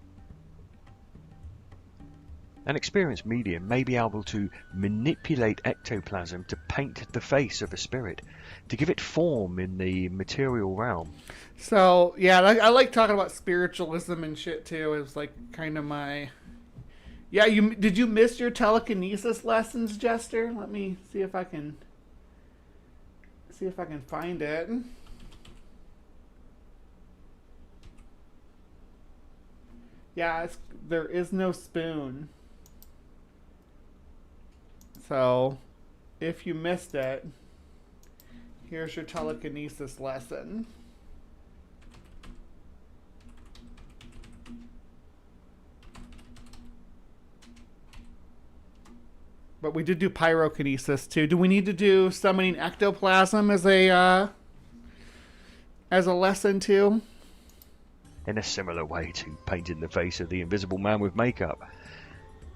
An experienced medium may be able to manipulate ectoplasm to paint the face of a spirit, to give it form in the material realm. So, yeah, I like talking about spiritualism and shit too. It was like kind of my... Yeah, did you miss your telekinesis lessons, Jester? Let me see if I can find it. Yeah, there is no spoon. So, if you missed it, here's your telekinesis lesson. But we did do pyrokinesis too. Do we need to do summoning ectoplasm as a lesson too? In a similar way to painting the face of the invisible man with makeup.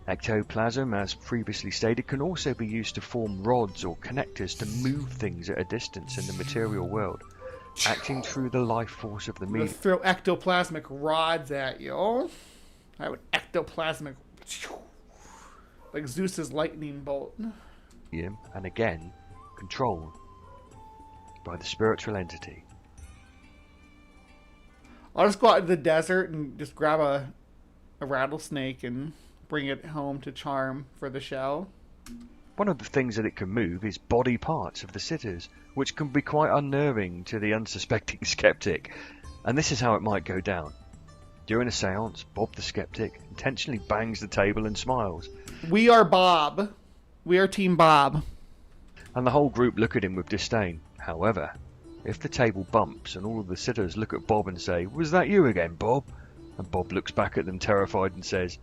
Ectoplasm, as previously stated, can also be used to form rods or connectors to move things at a distance in the material world. acting through the life force of the I'm gonna medium. throw ectoplasmic rods at you. I would ectoplasmic, like Zeus's lightning bolt. And again, controlled by the spiritual entity. I'll just go out to the desert and just grab a rattlesnake and bring it home to charm for the show. One of the things that it can move is body parts of the sitters, which can be quite unnerving to the unsuspecting skeptic. And this is how it might go down. During a seance, Bob the skeptic intentionally bangs the table and smiles. We are Bob. We are Team Bob. And the whole group look at him with disdain. However, if the table bumps and all of the sitters look at Bob and say, "Was that you again, Bob?" and Bob looks back at them terrified and says,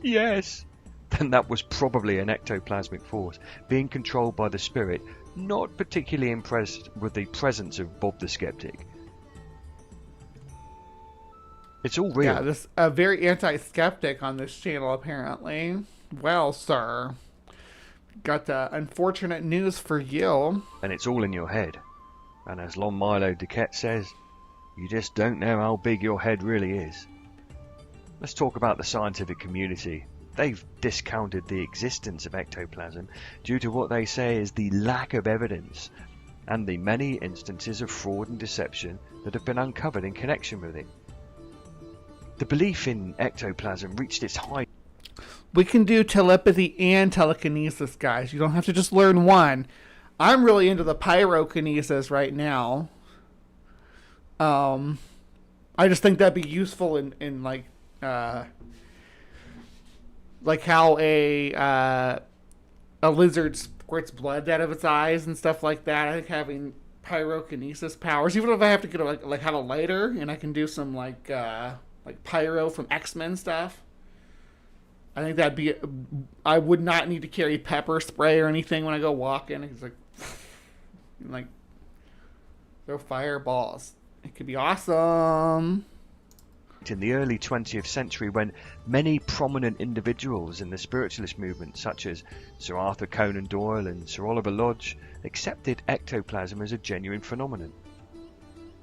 "Yes," then that was probably an ectoplasmic force being controlled by the spirit, not particularly impressed with the presence of Bob the skeptic. It's all real. Yeah, this a very anti-skeptic on this channel apparently. Well, sir, got unfortunate news for you. And it's all in your head. And as Lon Milo Duquette says, you just don't know how big your head really is. Let's talk about the scientific community. They've discounted the existence of ectoplasm due to what they say is the lack of evidence and the many instances of fraud and deception that have been uncovered in connection with it. The belief in ectoplasm reached its height. We can do telepathy and telekinesis, guys. You don't have to just learn one. I'm really into the pyrokinesis right now. I just think that'd be useful in like how a lizard squirts blood out of its eyes and stuff like that. I think having pyrokinesis powers, even if I have to get like have a lighter and I can do some like pyro from X-Men stuff. I think that'd be. I would not need to carry pepper spray or anything when I go walking. It's like throw fireballs. It could be awesome. In the early 20th century, when many prominent individuals in the spiritualist movement, such as Sir Arthur Conan Doyle and Sir Oliver Lodge, accepted ectoplasm as a genuine phenomenon.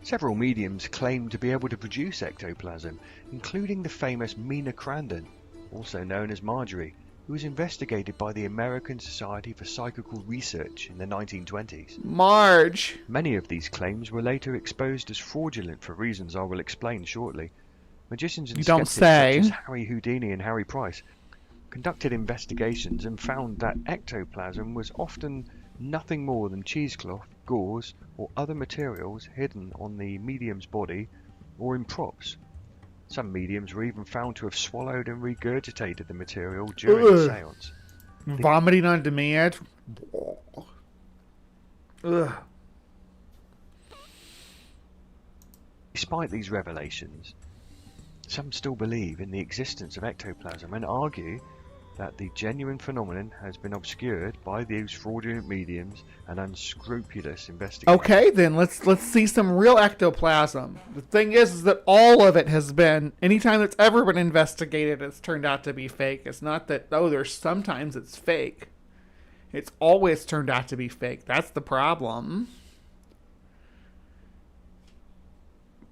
Several mediums claimed to be able to produce ectoplasm, including the famous Mina Crandon, also known as Marjorie, who was investigated by the American Society for Psychical Research in the 1920s. Marge! Many of these claims were later exposed as fraudulent for reasons I will explain shortly. Magicians and skeptics such as Harry Houdini and Harry Price conducted investigations and found that ectoplasm was often nothing more than cheesecloth, gauze, or other materials hidden on the medium's body or in props. Some mediums were even found to have swallowed and regurgitated the material during the seance. Vomiting on demand. Ugh. Despite these revelations, some still believe in the existence of ectoplasm and argue that the genuine phenomenon has been obscured by these fraudulent mediums and unscrupulous investigators. Okay, then let's see some real ectoplasm. The thing is that all of it has been, anytime it's ever been investigated, it's turned out to be fake. It's not that, there's sometimes it's fake. It's always turned out to be fake. That's the problem.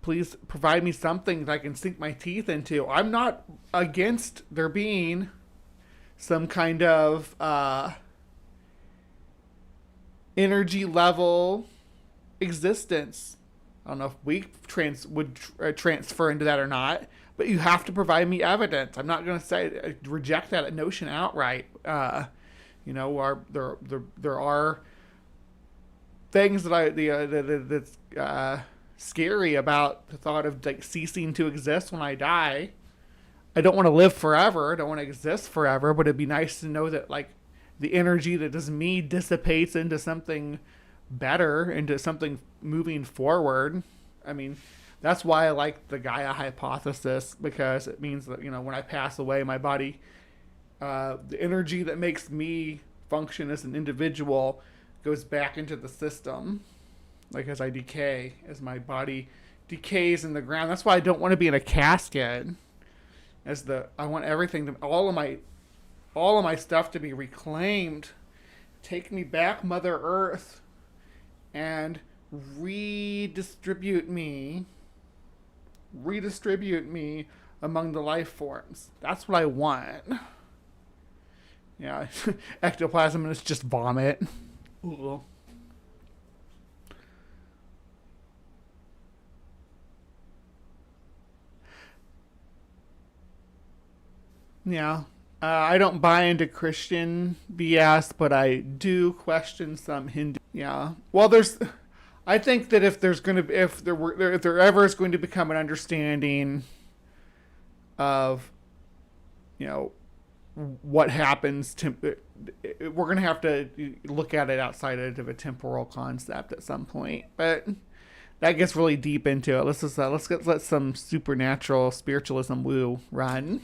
Please provide me something that I can sink my teeth into. I'm not against there being some kind of energy level existence. I don't know if we would transfer into that or not, but you have to provide me evidence. I'm not going to reject that notion outright. There are things that that's scary about the thought of like ceasing to exist when I die. I don't want to live forever. I don't want to exist forever, but it'd be nice to know that like the energy that is me dissipates into something better, into something moving forward. I mean, that's why I like the Gaia hypothesis, because it means that, when I pass away, my body, the energy that makes me function as an individual goes back into the system. Like as I decay, as my body decays in the ground. That's why I don't want to be in a casket. I want everything to, all of my stuff to be reclaimed. Take me back, Mother Earth, and redistribute me among the life forms. That's what I want. Yeah, ectoplasm is just vomit. Ooh. Yeah. I don't buy into Christian BS, but I do question some Hindu. Yeah. Well, I think that if there ever is going to become an understanding of, what happens we're going to have to look at it outside of a temporal concept at some point. But that gets really deep into it. Let some supernatural spiritualism woo run.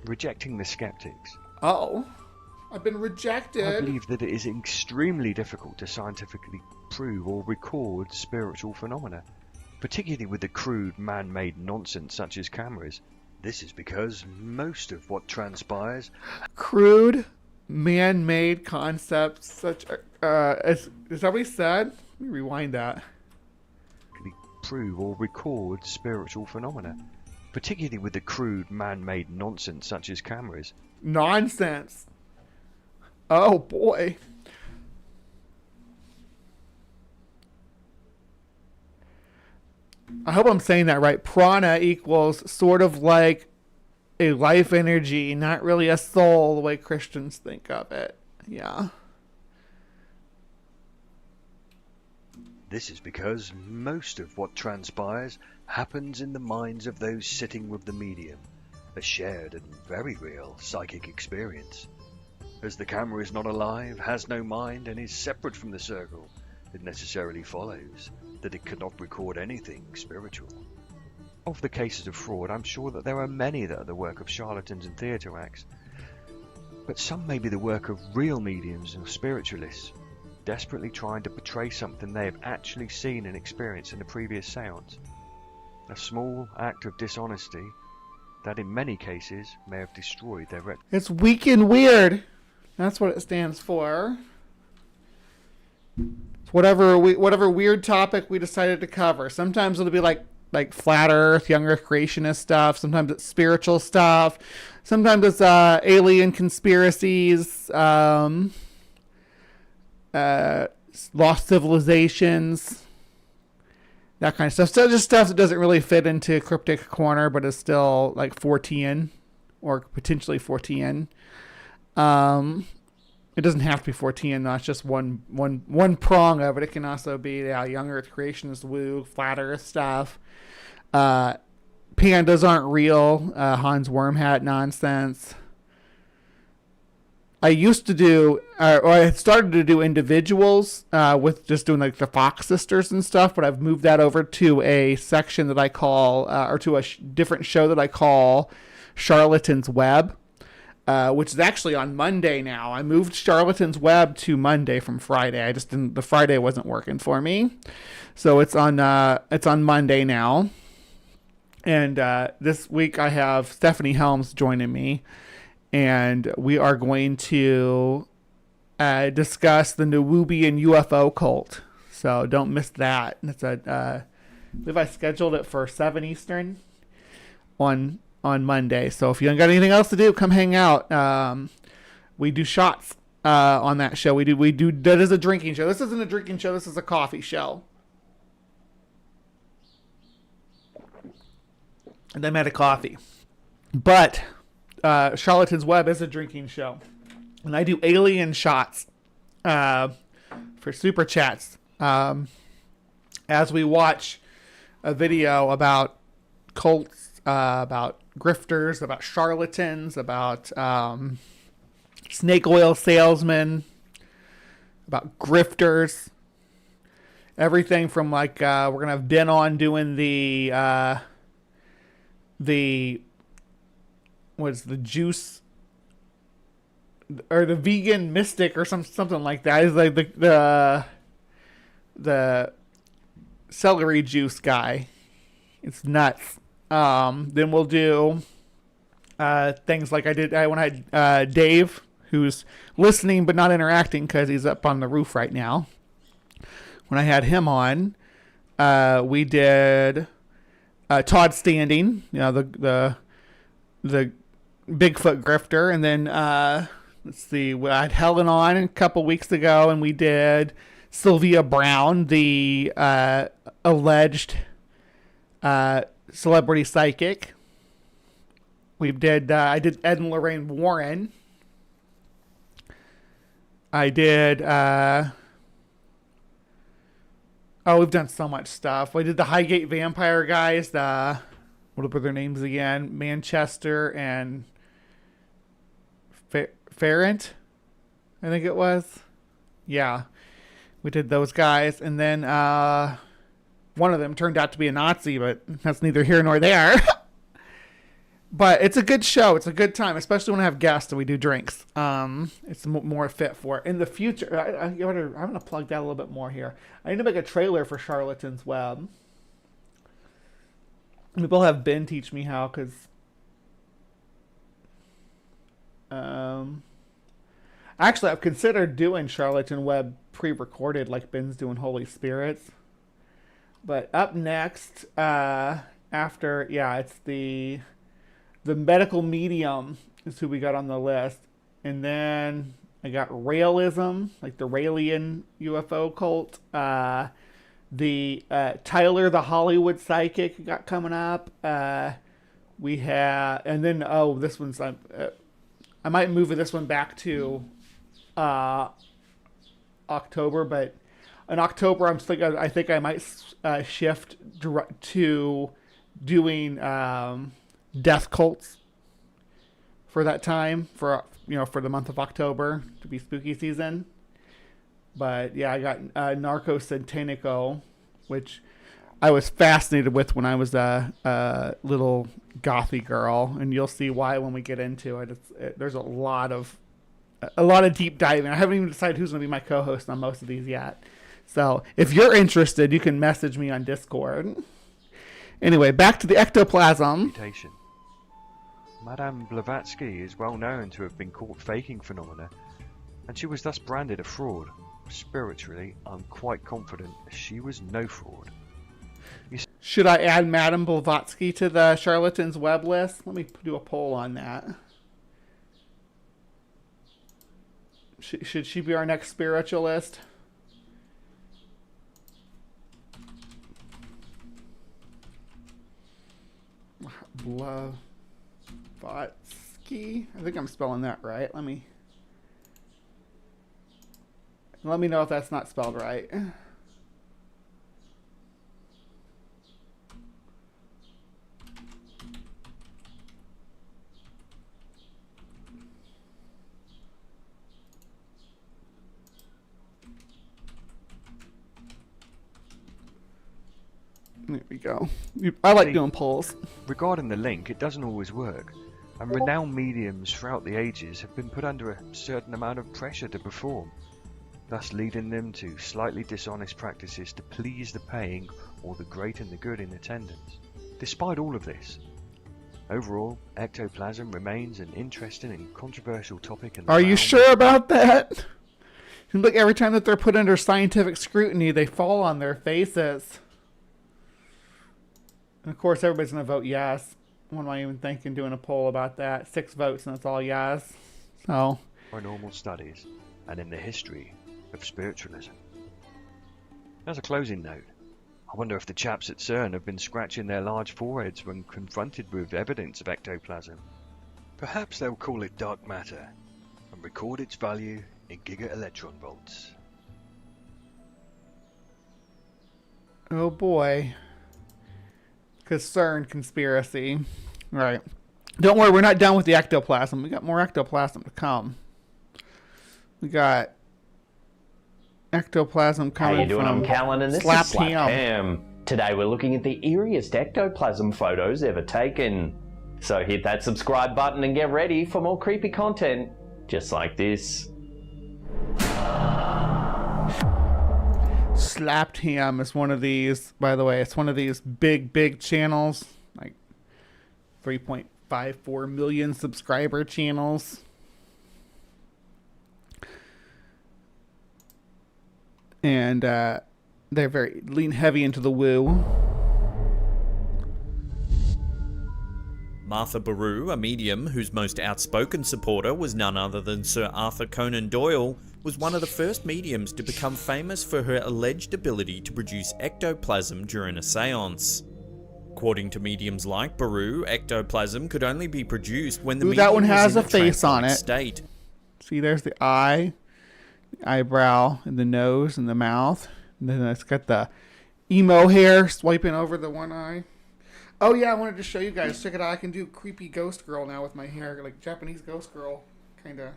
Rejecting the skeptics. Oh, I've been rejected. I believe that it is extremely difficult to scientifically prove or record spiritual phenomena, particularly with the crude man-made nonsense such as cameras. This is because most of what transpires... Crude man-made concepts such... is that what he said? Let me rewind that. ...prove or record spiritual phenomena, particularly with the crude man-made nonsense such as cameras. Nonsense. Oh boy. I hope I'm saying that right. Prana equals sort of like a life energy, not really a soul the way Christians think of it. Yeah. This is because most of what transpires happens in the minds of those sitting with the medium, a shared and very real psychic experience. As the camera is not alive, has no mind, and is separate from the circle, it necessarily follows that it cannot record anything spiritual. Of the cases of fraud, I'm sure that there are many that are the work of charlatans and theatre acts, but some may be the work of real mediums and spiritualists, desperately trying to portray something they have actually seen and experienced in a previous seance. A small act of dishonesty that in many cases may have destroyed their reputation. It's weak and weird. That's what it stands for. It's whatever weird topic we decided to cover. Sometimes it'll be like flat earth, young earth creationist stuff. Sometimes it's spiritual stuff. Sometimes it's alien conspiracies, lost civilizations, that kind of stuff. So just stuff that doesn't really fit into Cryptic Corner, but is still like 4TN or potentially 4TN. It doesn't have to be 4TN, though. It's just one prong of it. It can also be young earth creationist woo, flat earth stuff. Pandas aren't real. Hans Wormhat nonsense. I used to do, or I started to do individuals with just doing like the Fox sisters and stuff, but I've moved that over to a section that I call, or to a different show that I call Charlatan's Web, which is actually on Monday now. I moved Charlatan's Web to Monday from Friday. I just didn't, the Friday wasn't working for me. So it's on Monday now. And this week I have Stephanie Helms joining me. And we are going to discuss the Nubian UFO cult. So don't miss that. It's I believe I scheduled it for 7 Eastern on Monday. So if you don't got anything else to do, come hang out. We do shots on that show. We do. That is a drinking show. This isn't a drinking show. This is a coffee show. And I'm at a coffee, but. Charlatans Web is a drinking show, and I do alien shots for super chats as we watch a video about cults, about grifters, about charlatans, about snake oil salesmen, about grifters, everything from like we're gonna have Ben on doing the was the juice or the vegan mystic or something like that. It's like the celery juice guy. It's nuts. Then we'll do things like when I had Dave, who's listening but not interacting because he's up on the roof right now. when I had him on, we did Todd Standing, the Bigfoot grifter, and then let's see, we had Helen on a couple weeks ago, and we did Sylvia Brown, the alleged celebrity psychic. I did Ed and Lorraine Warren. I did we've done so much stuff. We did the Highgate Vampire guys, what were their names again? Manchester and Ferrant, I think it was. Yeah. We did those guys, and then one of them turned out to be a Nazi, but that's neither here nor there. But it's a good show. It's a good time, especially when I have guests and we do drinks. It's more fit for it. In the future, I'm going to plug that a little bit more here. I need to make a trailer for Charlatans Web. People have Ben teach me how, because actually I've considered doing Charlatan Web pre-recorded like Ben's doing Holy Spirits. But up next, after, it's the medical medium is who we got on the list. And then I got Raelism, like the Raelian UFO cult. The Tyler the Hollywood Psychic got coming up. We have, and then this one's I might move this one back to October, but in October I think I might shift to doing death cults for that time, for the month of October, to be spooky season. But yeah, I got Narco Satanico, which I was fascinated with when I was a little gothy girl, and you'll see why when we get into it. There's a lot of deep diving. I haven't even decided who's going to be my co-host on most of these yet. So if you're interested, you can message me on Discord. Anyway, back to the ectoplasm. Madame Blavatsky is well known to have been caught faking phenomena, and she was thus branded a fraud. Spiritually, I'm quite confident she was no fraud. Should I add Madame Blavatsky to the Charlatans Web list? Let me do a poll on that. Should she be our next spiritualist? Blavatsky? I think I'm spelling that right. Let me know if that's not spelled right. There we go. I like doing polls. Regarding the link, it doesn't always work, and renowned mediums throughout the ages have been put under a certain amount of pressure to perform, thus leading them to slightly dishonest practices to please the paying or the great and the good in attendance. Despite all of this, overall, ectoplasm remains an interesting and controversial topic. Are you sure about that? Look, every time that they're put under scientific scrutiny, they fall on their faces. And of course, everybody's going to vote yes. What am I even thinking doing a poll about that? 6 votes and it's all yes. So, paranormal studies and in the history of spiritualism. As a closing note, I wonder if the chaps at CERN have been scratching their large foreheads when confronted with evidence of ectoplasm. Perhaps they'll call it dark matter and record its value in giga-electron volts. oh boy. Because CERN conspiracy. All right. Don't worry, we're not done with the ectoplasm. We got more ectoplasm to come. We got ectoplasm coming. How you doing? From I'm Callan, and this Slap is Slap Ham. Ham. Today we're looking at the eeriest ectoplasm photos ever taken. So hit that subscribe button and get ready for more creepy content just like this. Slapped Ham is one of these, by the way, it's one of these big channels, like 3.54 million subscriber channels. And They're very lean heavy into the woo. Martha Baru, a medium whose most outspoken supporter was none other than Sir Arthur Conan Doyle, was one of the first mediums to become famous for her alleged ability to produce ectoplasm during a seance. According to mediums like Baru, ectoplasm could only be produced when the medium that one has was a in face on trance-like it. state. See, there's the eye, the eyebrow, and the nose, and the mouth. And then it's got the emo hair swiping over the one eye. Oh yeah, I wanted to show you guys. Check it out. I can do creepy ghost girl now with my hair, like Japanese ghost girl, kind of.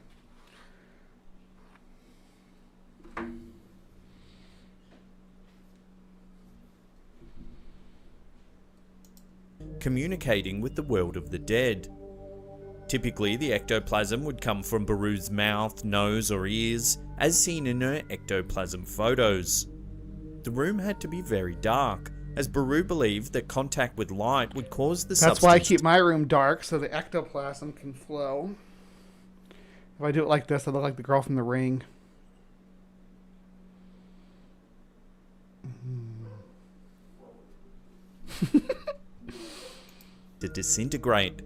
Communicating with the world of the dead. Typically, the ectoplasm would come from Baru's mouth, nose, or ears, as seen in her ectoplasm photos. The room had to be very dark, as Baru believed that contact with light would cause the substance. That's why I keep my room dark, so the ectoplasm can flow. If I do it like this, I look like the girl from The Ring. to disintegrate.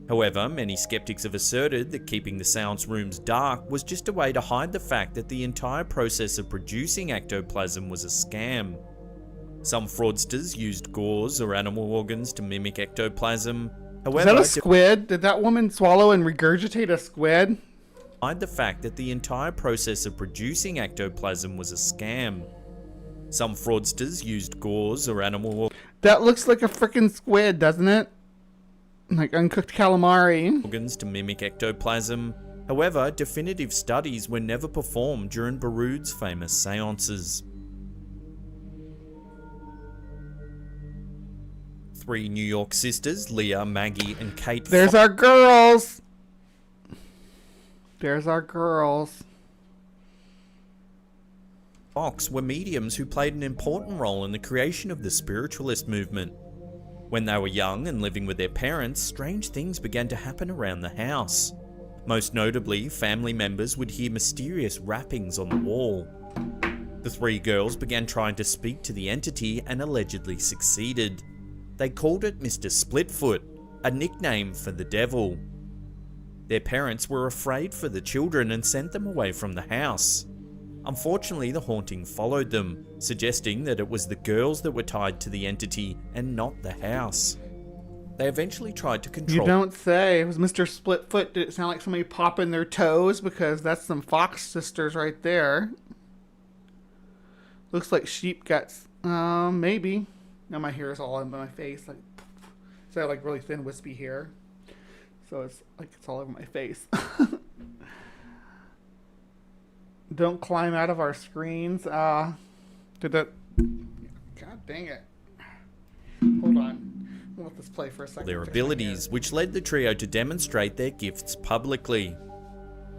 However, many skeptics have asserted that keeping the seance rooms dark was just a way to hide the fact that the entire process of producing ectoplasm was a scam. Some fraudsters used gauze or animal organs to mimic ectoplasm. However, is that a squid? Did that woman swallow and regurgitate a squid? Hide the fact that the entire process of producing ectoplasm was a scam. Some fraudsters used gauze or animal organs. That looks like a freaking squid, doesn't it? Like uncooked calamari. Organs to mimic ectoplasm. However, definitive studies were never performed during Baru's famous seances. 3 New York sisters, Leah, Maggie, and Kate. There's our girls. There's our girls. Fox were mediums who played an important role in the creation of the spiritualist movement. When they were young and living with their parents, strange things began to happen around the house. Most notably, family members would hear mysterious rappings on the wall. The 3 girls began trying to speak to the entity and allegedly succeeded. They called it Mr. Splitfoot, a nickname for the devil. Their parents were afraid for the children and sent them away from the house. Unfortunately, the haunting followed them, suggesting that it was the girls that were tied to the entity and not the house. They eventually tried to control... You don't say. It was Mr. Splitfoot. Did it sound like somebody popping their toes? Because that's some Fox sisters right there. Looks like sheep guts. Maybe. Now my hair is all in my face. Like, so I have like really thin wispy hair. So it's like it's all over my face. Don't climb out of our screens. Did that... God dang it. Hold on. We'll let this play for a second. Their abilities, which led the trio to demonstrate their gifts publicly.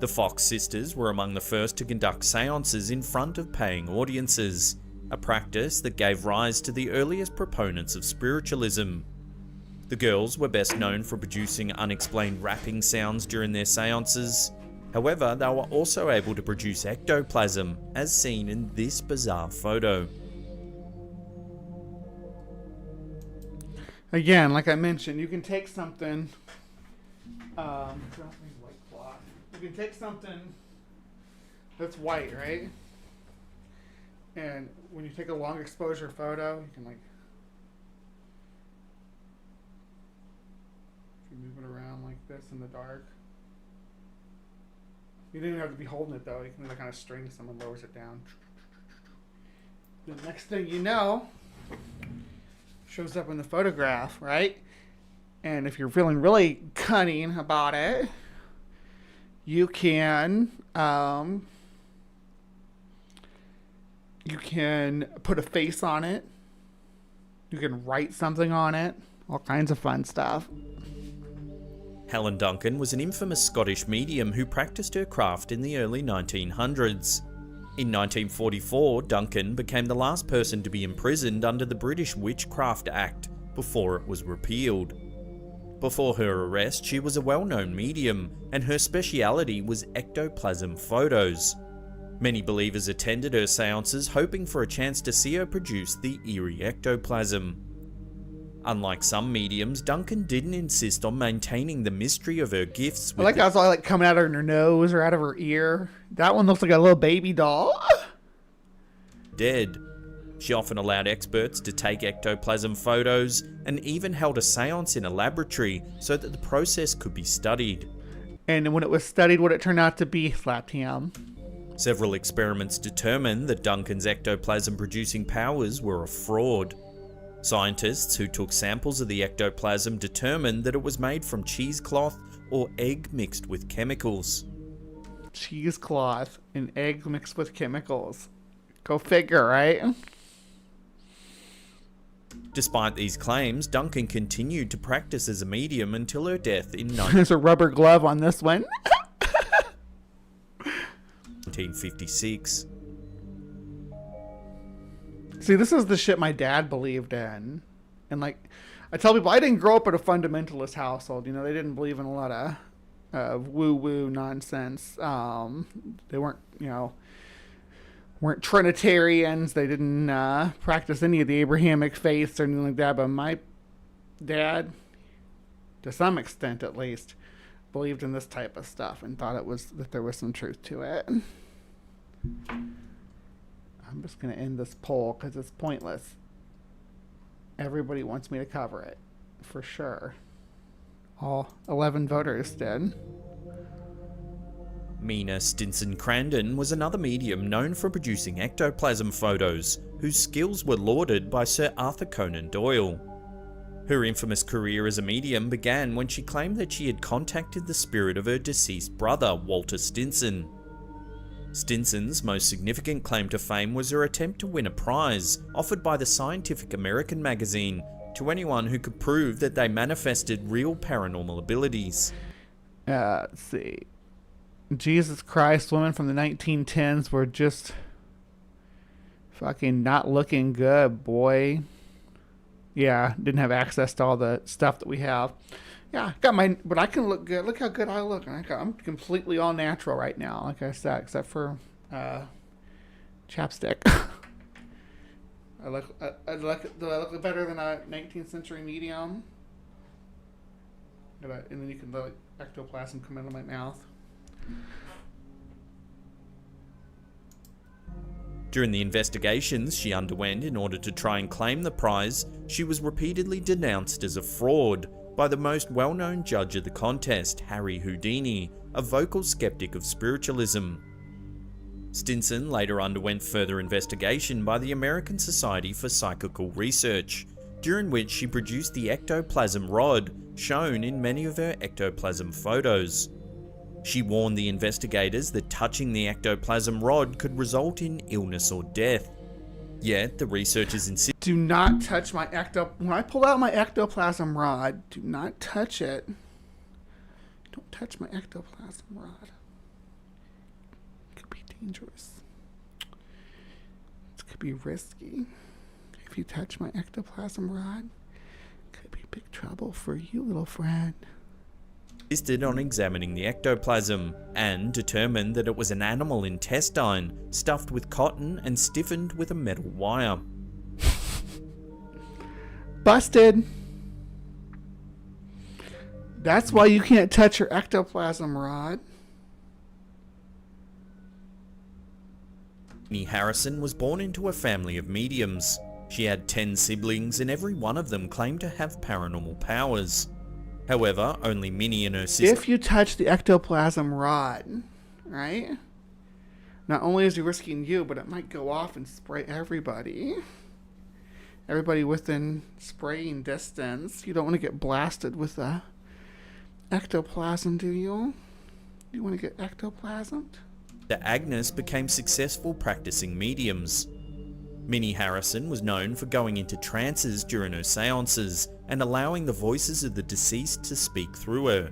The Fox sisters were among the first to conduct seances in front of paying audiences, a practice that gave rise to the earliest proponents of spiritualism. The girls were best known for producing unexplained rapping sounds during their seances. However, they were also able to produce ectoplasm, as seen in this bizarre photo. Again, like I mentioned, you can take something... You can take something that's white, right? And when you take a long exposure photo, you can like... You move it around like this in the dark. You don't even have to be holding it though. You can like kind of string someone lowers it down. The next thing you know, shows up in the photograph, right? And if you're feeling really cunning about it, you can put a face on it. You can write something on it. All kinds of fun stuff. Helen Duncan was an infamous Scottish medium who practiced her craft in the early 1900s. In 1944, Duncan became the last person to be imprisoned under the British Witchcraft Act before it was repealed. Before her arrest, she was a well-known medium, and her speciality was ectoplasm photos. Many believers attended her seances hoping for a chance to see her produce the eerie ectoplasm. Unlike some mediums, Duncan didn't insist on maintaining the mystery of her gifts. I like how it's all like coming out of her nose or out of her ear. That one looks like a little baby doll. Dead. She often allowed experts to take ectoplasm photos and even held a seance in a laboratory so that the process could be studied. And when it was studied, what it turned out to be, slapped him. Several experiments determined that Duncan's ectoplasm producing powers were a fraud. Scientists who took samples of the ectoplasm determined that it was made from cheesecloth or egg mixed with chemicals. Cheesecloth and egg mixed with chemicals. Go figure, right? Despite these claims, Duncan continued to practice as a medium until her death in There's a rubber glove on this one. 1956. See, this is the shit my dad believed in. And like, I tell people, I didn't grow up in a fundamentalist household. You know, they didn't believe in a lot of woo-woo nonsense. They weren't, you know, weren't Trinitarians. They didn't practice any of the Abrahamic faiths or anything like that. But my dad, to some extent at least, believed in this type of stuff and thought that there was some truth to it. I'm just going to end this poll because it's pointless. Everybody wants me to cover it, for sure. All 11 voters did. Mina Stinson Crandon was another medium known for producing ectoplasm photos, whose skills were lauded by Sir Arthur Conan Doyle. Her infamous career as a medium began when she claimed that she had contacted the spirit of her deceased brother, Walter Stinson. Stinson's most significant claim to fame was her attempt to win a prize offered by the Scientific American magazine to anyone who could prove that they manifested real paranormal abilities. Let's see. Jesus Christ, women from the 1910s were just fucking not looking good, boy. Yeah, didn't have access to all the stuff that we have. Yeah, got my, but I can look good. Look how good I look. I'm completely all natural right now, like I said, except for chapstick. Do I look better than a 19th century medium? And then you can let ectoplasm come into my mouth. During the investigations she underwent in order to try and claim the prize, she was repeatedly denounced as a fraud by the most well-known judge of the contest, Harry Houdini, a vocal skeptic of spiritualism. Stinson later underwent further investigation by the American Society for Psychical Research, during which she produced the ectoplasm rod shown in many of her ectoplasm photos. She warned the investigators that touching the ectoplasm rod could result in illness or death. Yet, the researchers insisted, do not touch my when I pull out my ectoplasm rod, do not touch it. Don't touch my ectoplasm rod. It could be dangerous. It could be risky. If you touch my ectoplasm rod, it could be big trouble for you, little friend. insisted on examining the ectoplasm and determined that it was an animal intestine stuffed with cotton and stiffened with a metal wire. Busted. That's why you can't touch your ectoplasm rod. Annie Harrison was born into a family of mediums. She had 10 siblings and every one of them claimed to have paranormal powers. However, only Minnie and her sister... If you touch the ectoplasm rod, right? Not only is he risking you, but it might go off and spray everybody. Everybody within spraying distance. You don't want to get blasted with the ectoplasm, do you? You want to get ectoplasmed? Agnes became successful practicing mediums. Minnie Harrison was known for going into trances during her seances and allowing the voices of the deceased to speak through her.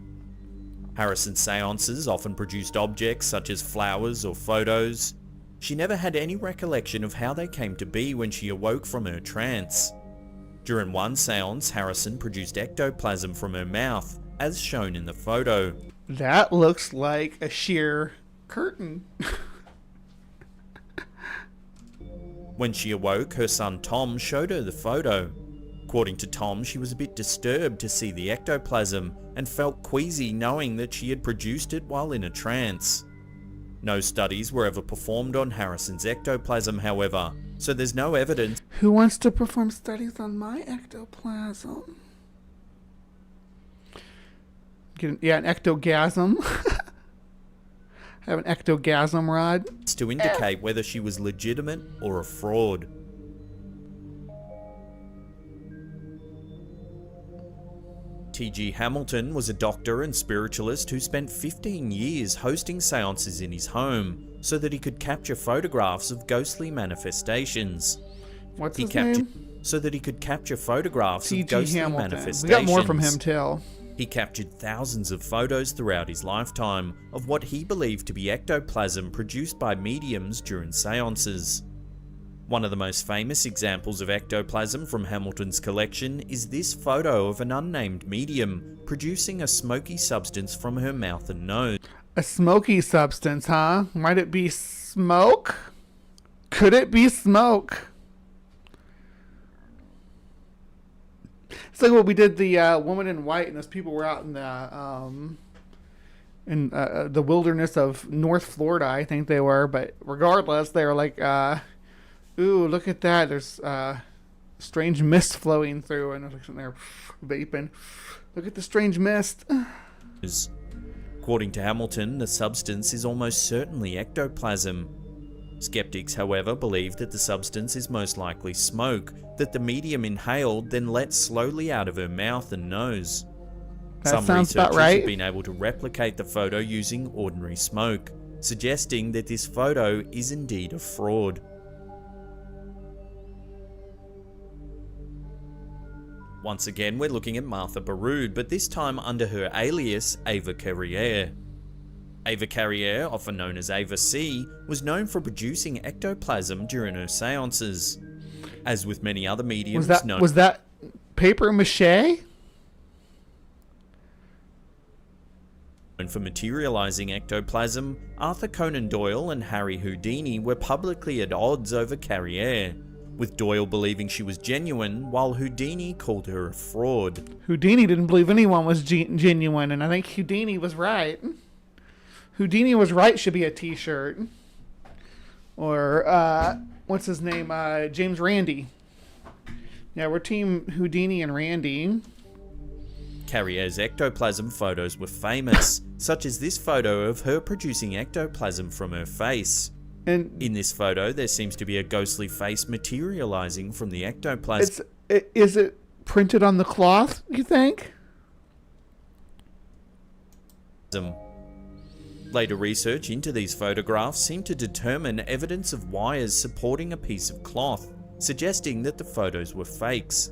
Harrison's seances often produced objects such as flowers or photos. She never had any recollection of how they came to be when she awoke from her trance. During one seance, Harrison produced ectoplasm from her mouth, as shown in the photo. That looks like a sheer curtain. When she awoke, her son Tom showed her the photo. According to Tom, she was a bit disturbed to see the ectoplasm and felt queasy knowing that she had produced it while in a trance. No studies were ever performed on Harrison's ectoplasm, however, so there's no evidence. Who wants to perform studies on my ectoplasm? An ectogasm. I have an ectogasm rod. To indicate whether she was legitimate or a fraud. T.G. Hamilton was a doctor and spiritualist who spent 15 years hosting seances in his home so that he could capture photographs of ghostly manifestations. What's his name? So that he could capture photographs of T.G. ghostly Hamilton. manifestations. We got more from him too. He captured thousands of photos throughout his lifetime of what he believed to be ectoplasm produced by mediums during seances. One of the most famous examples of ectoplasm from Hamilton's collection is this photo of an unnamed medium producing a smoky substance from her mouth and nose. A smoky substance, huh? Might it be smoke? Could it be smoke? It's like what we did the Woman in White, and those people were out in the wilderness of North Florida, I think they were. But regardless, they were like, ooh, look at that. There's strange mist flowing through, and I was like sitting there vaping. Look at the strange mist. According to Hamilton, the substance is almost certainly ectoplasm. Skeptics, however, believe that the substance is most likely smoke that the medium inhaled, then let slowly out of her mouth and nose. Some researchers have been able to replicate the photo using ordinary smoke, suggesting that this photo is indeed a fraud. Once again, we're looking at Martha Baroud, but this time under her alias Ava Carriere. Ava Carriere, often known as Ava C, was known for producing ectoplasm during her seances. As with many other mediums, was that paper mache? Known for materializing ectoplasm, Arthur Conan Doyle and Harry Houdini were publicly at odds over Carriere, with Doyle believing she was genuine, while Houdini called her a fraud. Houdini didn't believe anyone was genuine, and I think Houdini was right. Houdini was right should be a t-shirt. Or, what's his name? James Randi. Yeah, we're team Houdini and Randi. Carriere's ectoplasm photos were famous, such as this photo of her producing ectoplasm from her face. And in this photo, there seems to be a ghostly face materializing from the ectoplasm. Is it printed on the cloth, you think? Later research into these photographs seemed to determine evidence of wires supporting a piece of cloth, suggesting that the photos were fakes.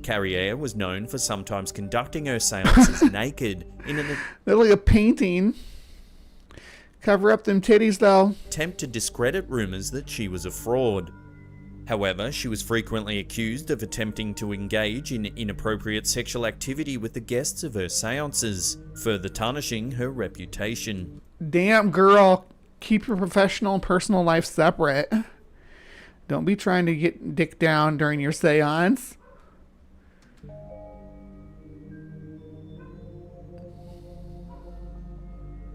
Carriere was known for sometimes conducting her seances naked in an They're like a painting. Cover up them titties, though. Attempt to discredit rumors that she was a fraud. However, she was frequently accused of attempting to engage in inappropriate sexual activity with the guests of her seances, further tarnishing her reputation. Damn, girl. Keep your professional and personal life separate. Don't be trying to get dick down during your seance.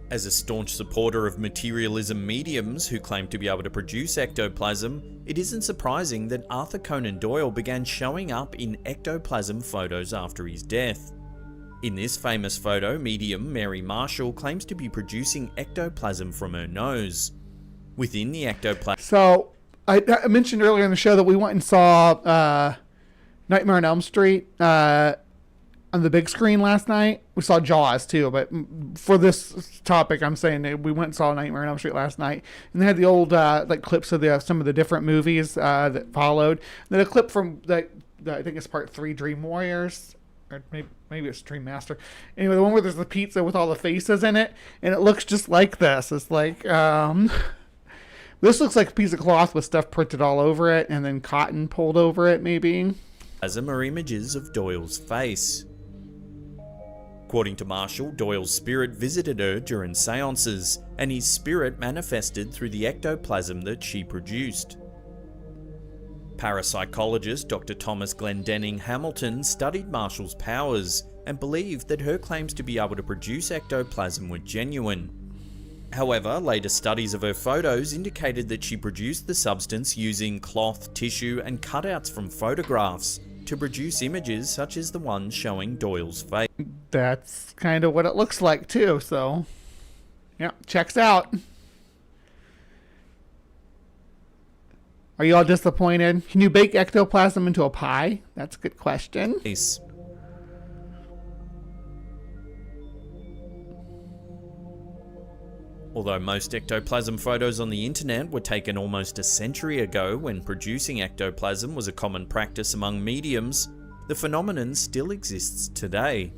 As a staunch supporter of materialism mediums who claim to be able to produce ectoplasm, it isn't surprising that Arthur Conan Doyle began showing up in ectoplasm photos after his death. In this famous photo, medium Mary Marshall claims to be producing ectoplasm from her nose. Within the ectoplasm... So, I mentioned earlier in the show that we went and saw Nightmare on Elm Street on the big screen last night. We saw Jaws too, but for this topic, I'm saying that we went and saw Nightmare on Elm Street last night, and they had the old like clips of some of the different movies that followed. And then a clip from I think it's part 3, Dream Warriors, or maybe it's Dream Master. Anyway, the one where there's the pizza with all the faces in it, and it looks just like this. It's like this looks like a piece of cloth with stuff printed all over it, and then cotton pulled over it, maybe. Are images of Doyle's face. According to Marshall, Doyle's spirit visited her during seances, and his spirit manifested through the ectoplasm that she produced. Parapsychologist Dr. Thomas Glendenning Hamilton studied Marshall's powers and believed that her claims to be able to produce ectoplasm were genuine. However, later studies of her photos indicated that she produced the substance using cloth, tissue, and cutouts from photographs to produce images such as the one showing Doyle's face. That's kind of what it looks like too, so yeah, checks out. Are you all disappointed? Can you bake ectoplasm into a pie? That's a good question. Although most ectoplasm photos on the internet were taken almost a century ago when producing ectoplasm was a common practice among mediums, the phenomenon still exists today.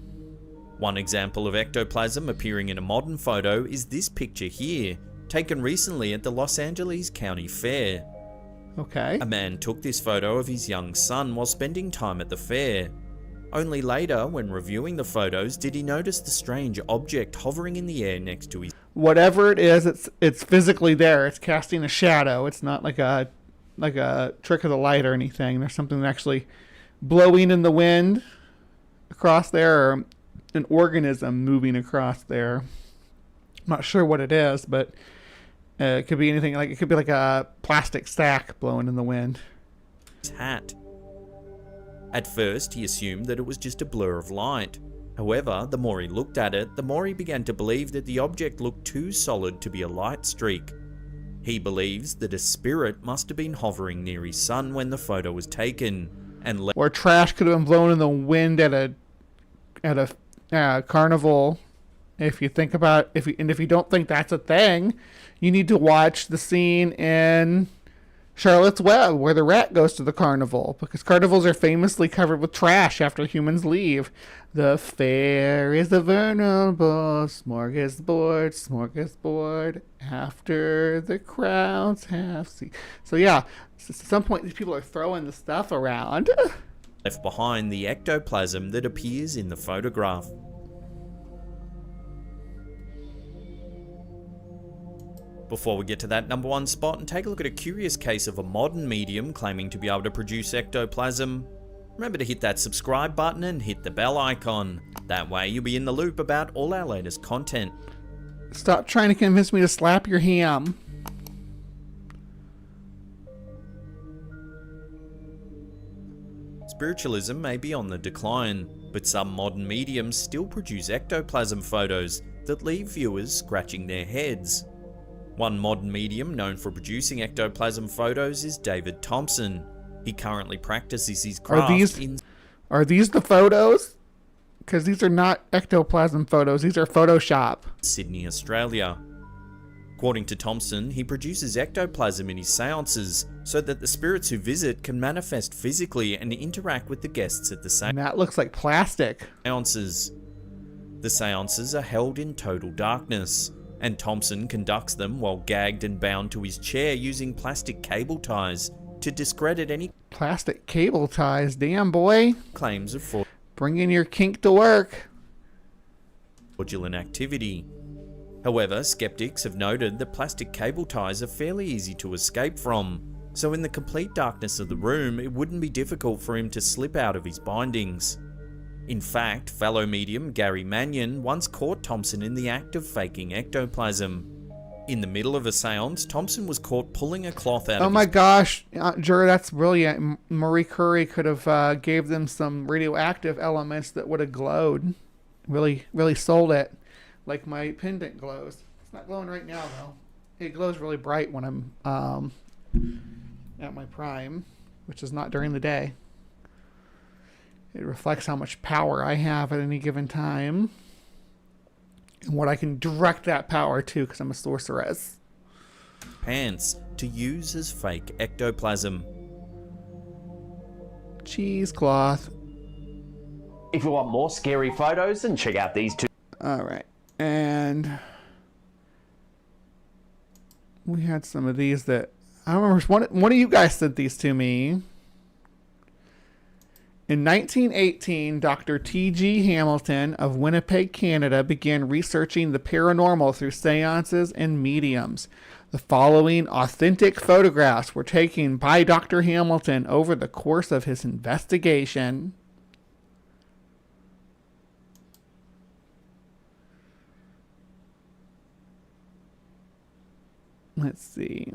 One example of ectoplasm appearing in a modern photo is this picture here, taken recently at the Los Angeles County Fair. Okay. A man took this photo of his young son while spending time at the fair. Only later, when reviewing the photos, did he notice the strange object hovering in the air next to his... Whatever it is, it's physically there. It's casting a shadow. It's not like a trick of the light or anything. There's something actually blowing in the wind across there, or an organism moving across there. I'm not sure what it is, but it could be anything. Like it could be like a plastic sack blowing in the wind. His hat. At first, he assumed that it was just a blur of light. However, the more he looked at it, the more he began to believe that the object looked too solid to be a light streak. He believes that a spirit must have been hovering near his son when the photo was taken, and or trash could have been blown in the wind at a carnival. If you think about if you don't think that's a thing, you need to watch the scene in Charlotte's Web where the rat goes to the carnival, because carnivals are famously covered with trash after humans leave. The fair is a venerable smorgasbord, smorgasbord, after the crowds have seen. So yeah, at some point these people are throwing the stuff around. left behind the ectoplasm that appears in the photograph. Before we get to that number one spot and take a look at a curious case of a modern medium claiming to be able to produce ectoplasm, remember to hit that subscribe button and hit the bell icon. That way you'll be in the loop about all our latest content. Stop trying to convince me to slap your ham. Spiritualism may be on the decline, but some modern mediums still produce ectoplasm photos that leave viewers scratching their heads. One modern medium known for producing ectoplasm photos is David Thompson. He currently practices his craft Are these the photos? Because these are not ectoplasm photos, these are Photoshop. Sydney, Australia. According to Thompson, he produces ectoplasm in his seances so that the spirits who visit can manifest physically and interact with the guests at the same. And that looks like plastic. Seances. The seances are held in total darkness, and Thompson conducts them while gagged and bound to his chair using plastic cable ties to discredit any plastic cable ties, damn boy. Claims of bringing your kink to work. Fraudulent activity. However, skeptics have noted that plastic cable ties are fairly easy to escape from, so in the complete darkness of the room, it wouldn't be difficult for him to slip out of his bindings. In fact, fellow medium Gary Mannion once caught Thompson in the act of faking ectoplasm. In the middle of a seance, Thompson was caught pulling a cloth out of Oh my gosh, Jura, that's brilliant. Marie Curie could have gave them some radioactive elements that would have glowed. Really sold it. Like my pendant glows. It's not glowing right now though. It glows really bright when I'm at my prime, which is not during the day. It reflects how much power I have at any given time and what I can direct that power to, because I'm a sorceress. Pants to use as fake ectoplasm. Cheesecloth. If you want more scary photos, then check out these two. Alright, and we had some of these that I remember one of you guys sent these to me. In 1918, Dr. T.G. Hamilton of Winnipeg, Canada, began researching the paranormal through seances and mediums. The following authentic photographs were taken by Dr. Hamilton over the course of his investigation. Let's see.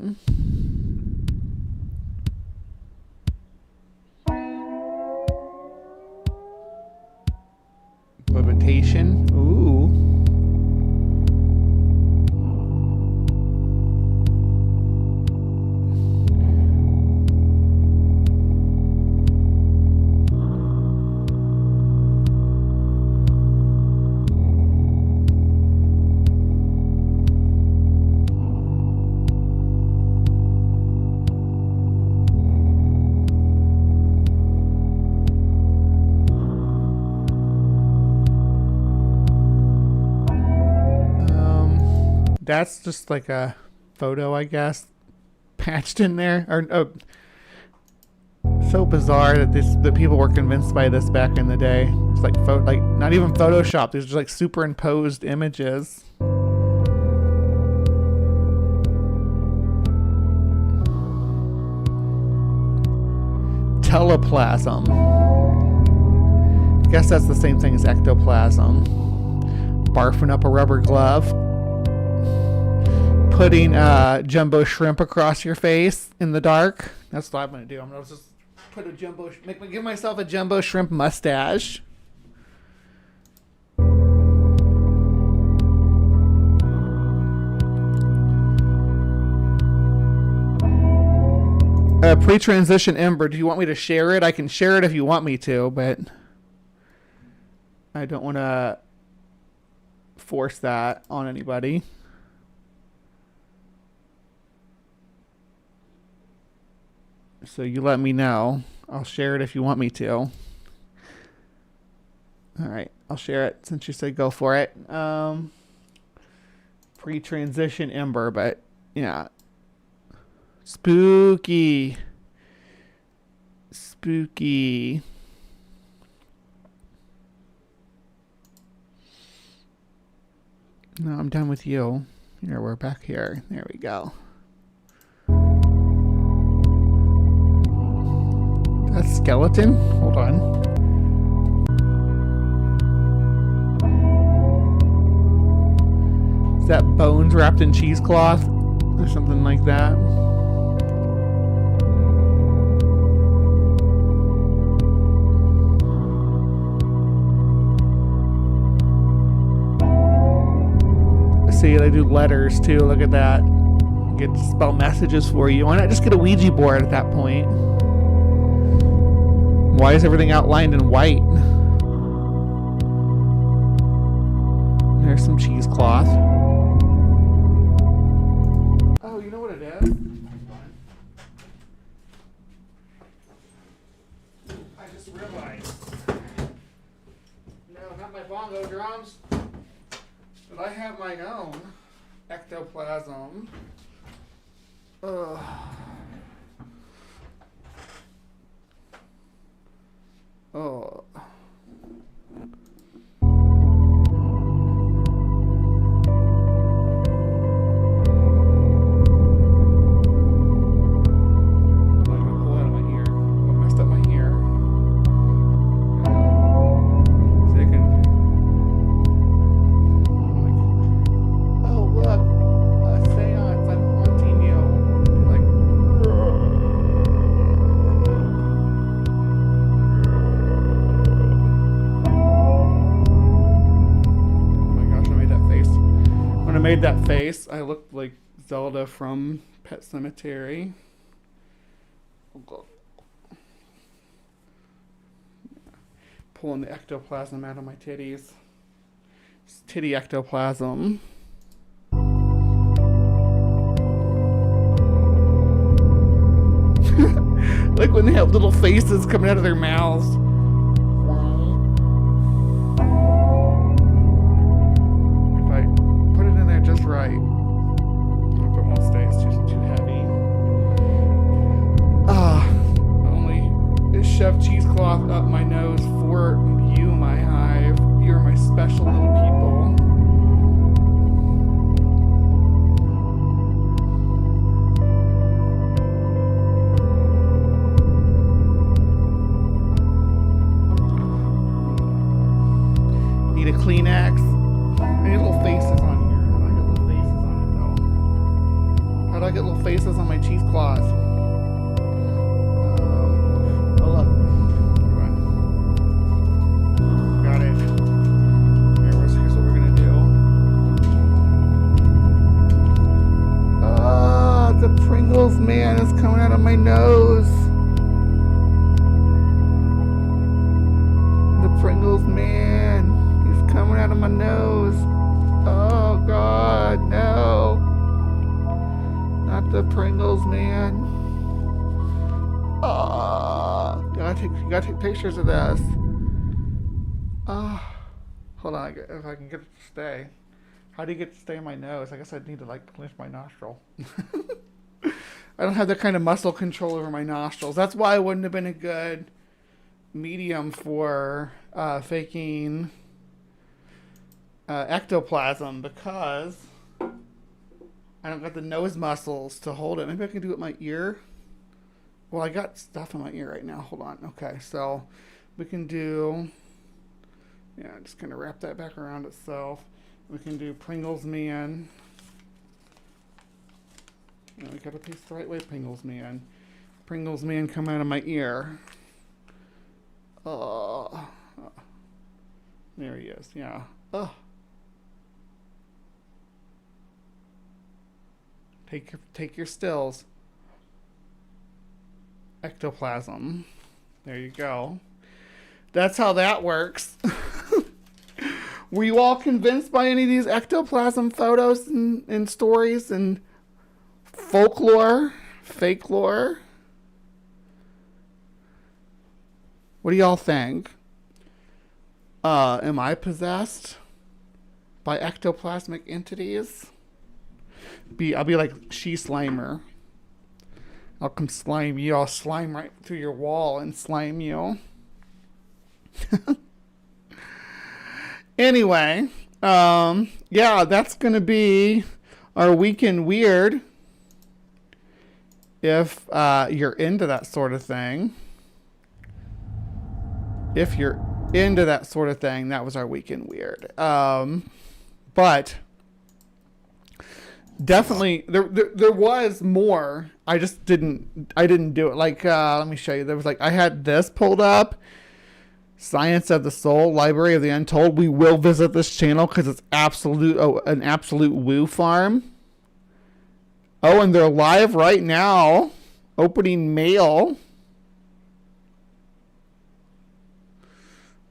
Levitation. Ooh. That's just like a photo, I guess, patched in there. Or so bizarre that people were convinced by this back in the day. It's like not even Photoshop. These are just like superimposed images. Teleplasm. I guess that's the same thing as ectoplasm. Barfing up a rubber glove. Putting jumbo shrimp across your face in the dark. That's what I'm gonna do. I'm gonna just put give myself a jumbo shrimp mustache. Pre-transition ember. Do you want me to share it? I can share it if you want me to, but I don't want to force that on anybody. So you let me know. I'll share it if you want me to. All right, I'll share it since you said go for it. Pre-transition ember, but yeah. Spooky. Spooky. No, I'm done with you. Here, we're back here. There we go. That skeleton? Hold on. Is that bones wrapped in cheesecloth? Or something like that? See, they do letters too. Look at that. Get to spell messages for you. Why not just get a Ouija board at that point? Why is everything outlined in white? There's some cheesecloth. Oh, you know what it is? I just realized. No, not my bongo drums. But I have my own ectoplasm. Ugh. Oh. Made that face, I looked like Zelda from Pet Sematary. Pulling the ectoplasm out of my titties. It's titty ectoplasm. Like when they have little faces coming out of their mouths. Just right. I hope it won't stay. It's too heavy. Only it shoved cheesecloth up my nose. do I get little faces on my cheesecloth? Oh look. Got it. Here's what we're gonna do. Ah, the Pringles man is coming out of my nose. The Pringles man, he's coming out of my nose. Oh God, no. Not the Pringles man. Oh, you gotta take pictures of this. Oh, hold on, if I can get it to stay. How do you get it to stay in my nose? I guess I'd need to like clench my nostril. I don't have that kind of muscle control over my nostrils. That's why it wouldn't have been a good medium for faking ectoplasm, because I don't got the nose muscles to hold it. Maybe I can do it in my ear. Well, I got stuff in my ear right now. Hold on. Okay, so we can do, yeah, just kind of wrap that back around itself. We can do Pringles man. No, we gotta piece the right way, Pringles man. Pringles man come out of my ear. Oh, there he is. Yeah. Oh. Take your stills. Ectoplasm. There you go. That's how that works. Were you all convinced by any of these ectoplasm photos and stories and folklore, fake lore? What do y'all think? Am I possessed by ectoplasmic entities? I'll be like She Slimer. I'll come slime you. I'll slime right through your wall and slime you. Anyway, yeah, that's gonna be our weekend weird. If you're into that sort of thing. If you're into that sort of thing, that was our weekend weird. But definitely there was more. I just didn't do it. Like let me show you. There was like, I had this pulled up. Science of the Soul, Library of the Untold. We will visit this channel because it's an absolute woo farm. Oh, and they're live right now, opening mail.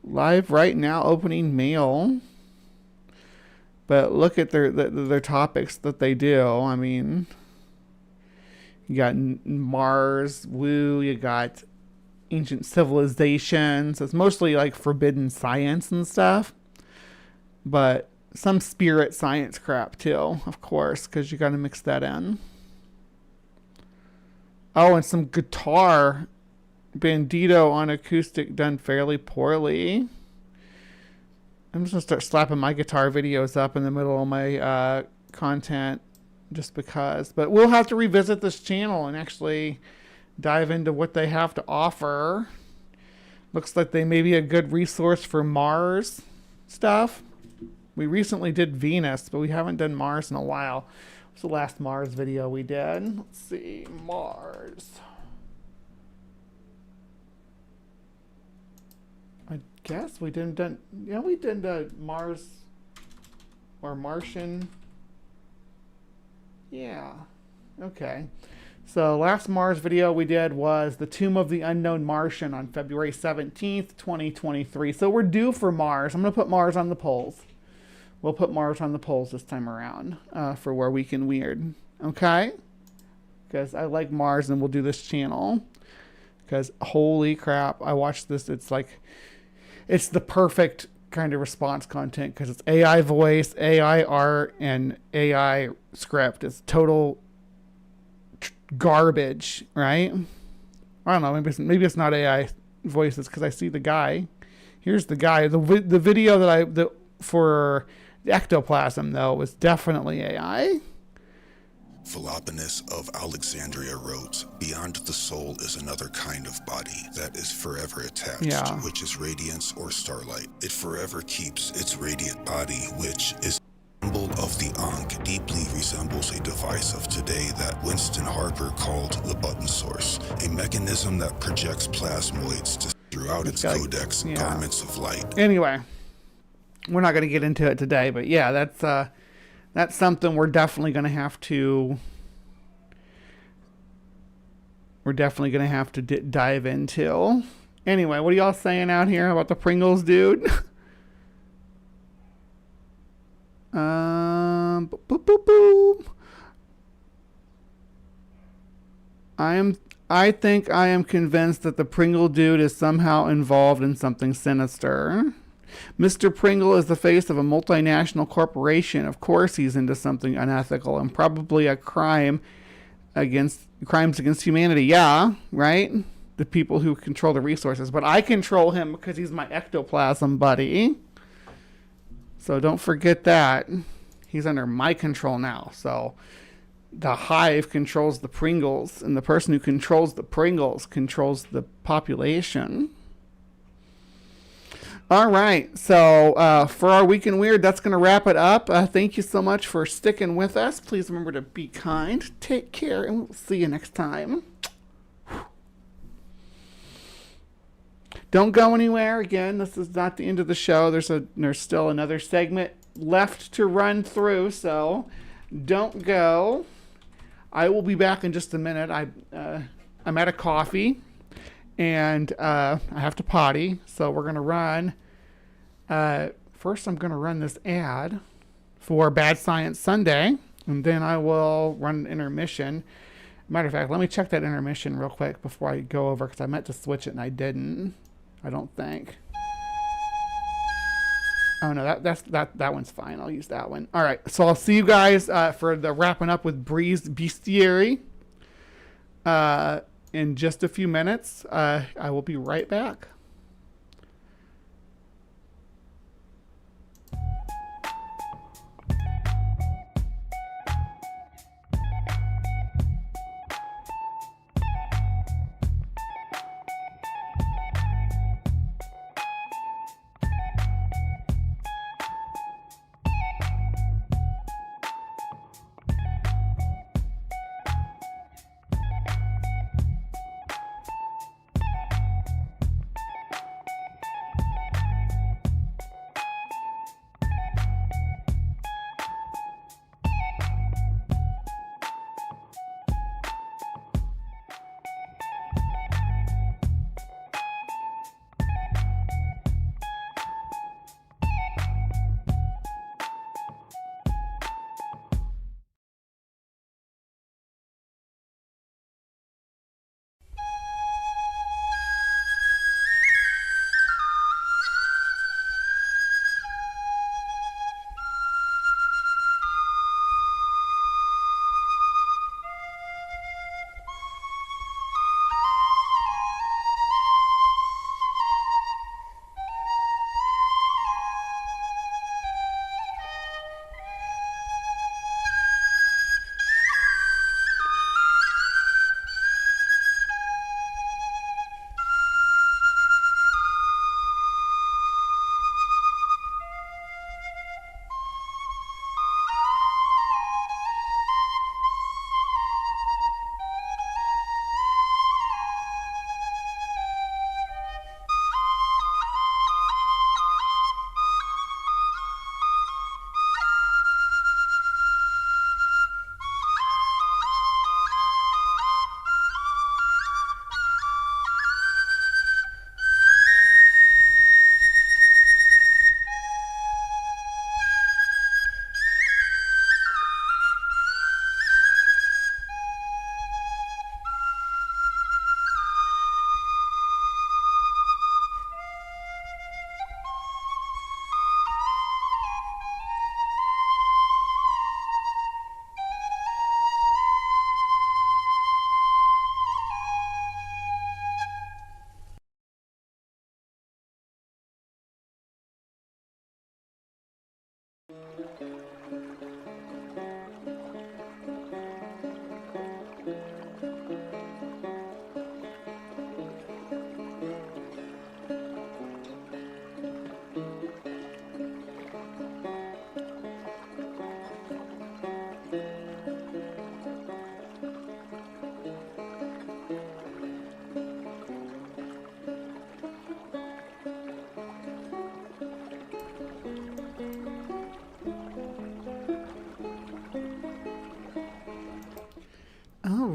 Live right now, opening mail. But look at their topics that they do. I mean, you got Mars, woo. You got ancient civilizations. It's mostly like forbidden science and stuff, but some spirit science crap too, of course, because you got to mix that in. Oh, and some guitar bandito on acoustic done fairly poorly. I'm just gonna start slapping my guitar videos up in the middle of my content just because, but we'll have to revisit this channel and actually dive into what they have to offer. Looks like they may be a good resource for Mars stuff. We recently did Venus, but we haven't done Mars in a while. What's the last Mars video we did? Let's see, Mars. I guess we didn't yeah, we did Mars or Martian. Yeah. Okay. So last Mars video we did was the Tomb of the Unknown Martian on February 17th, 2023. So we're due for Mars. I'm going to put Mars on the polls. We'll put Mars on the polls this time around for Where Weekend Weird. Okay? Because I like Mars and we'll do this channel. Because holy crap, I watched this. It's like, it's the perfect kind of response content because it's AI voice, AI art, and AI script. It's total garbage, right? I don't know. Maybe it's not AI voices because I see the guy. Here's the guy. The video that for the ectoplasm though was definitely AI. Philoponus of Alexandria wrote, "Beyond the soul is another kind of body that is forever attached, which is radiance or starlight. It forever keeps its radiant body, which is..." symbol of the Ankh deeply resembles a device of today that Winston Harper called the button source, a mechanism that projects plasmoids to throughout its codex garments of light. Anyway, we're not going to get into it today, but yeah, that's something we're definitely going to have to dive into. Anyway, what are y'all saying out here about the Pringles, dude? Boop, boop, boop. I think I am convinced that the Pringle dude is somehow involved in something sinister. Mr. Pringle is the face of a multinational corporation. Of course he's into something unethical and probably a crimes against humanity. Yeah, right? The people who control the resources. But I control him because he's my ectoplasm buddy. So don't forget that. He's under my control now. So the Hive controls the Pringles, and the person who controls the Pringles controls the population. All right. So for our Week in Weird, that's going to wrap it up. Thank you so much for sticking with us. Please remember to be kind, take care, and we'll see you next time. Don't go anywhere. Again, this is not the end of the show. There's still another segment left to run through, so don't go. I will be back in just a minute. I'm at a coffee, and I have to potty, so we're going to run. First, I'm going to run this ad for Bad Science Sunday, and then I will run an intermission. Matter of fact, let me check that intermission real quick before I go over, because I meant to switch it and I didn't. I don't think. Oh no, that one's fine. I'll use that one. All right, so I'll see you guys for the wrapping up with Breeze Bestiary in just a few minutes. I will be right back.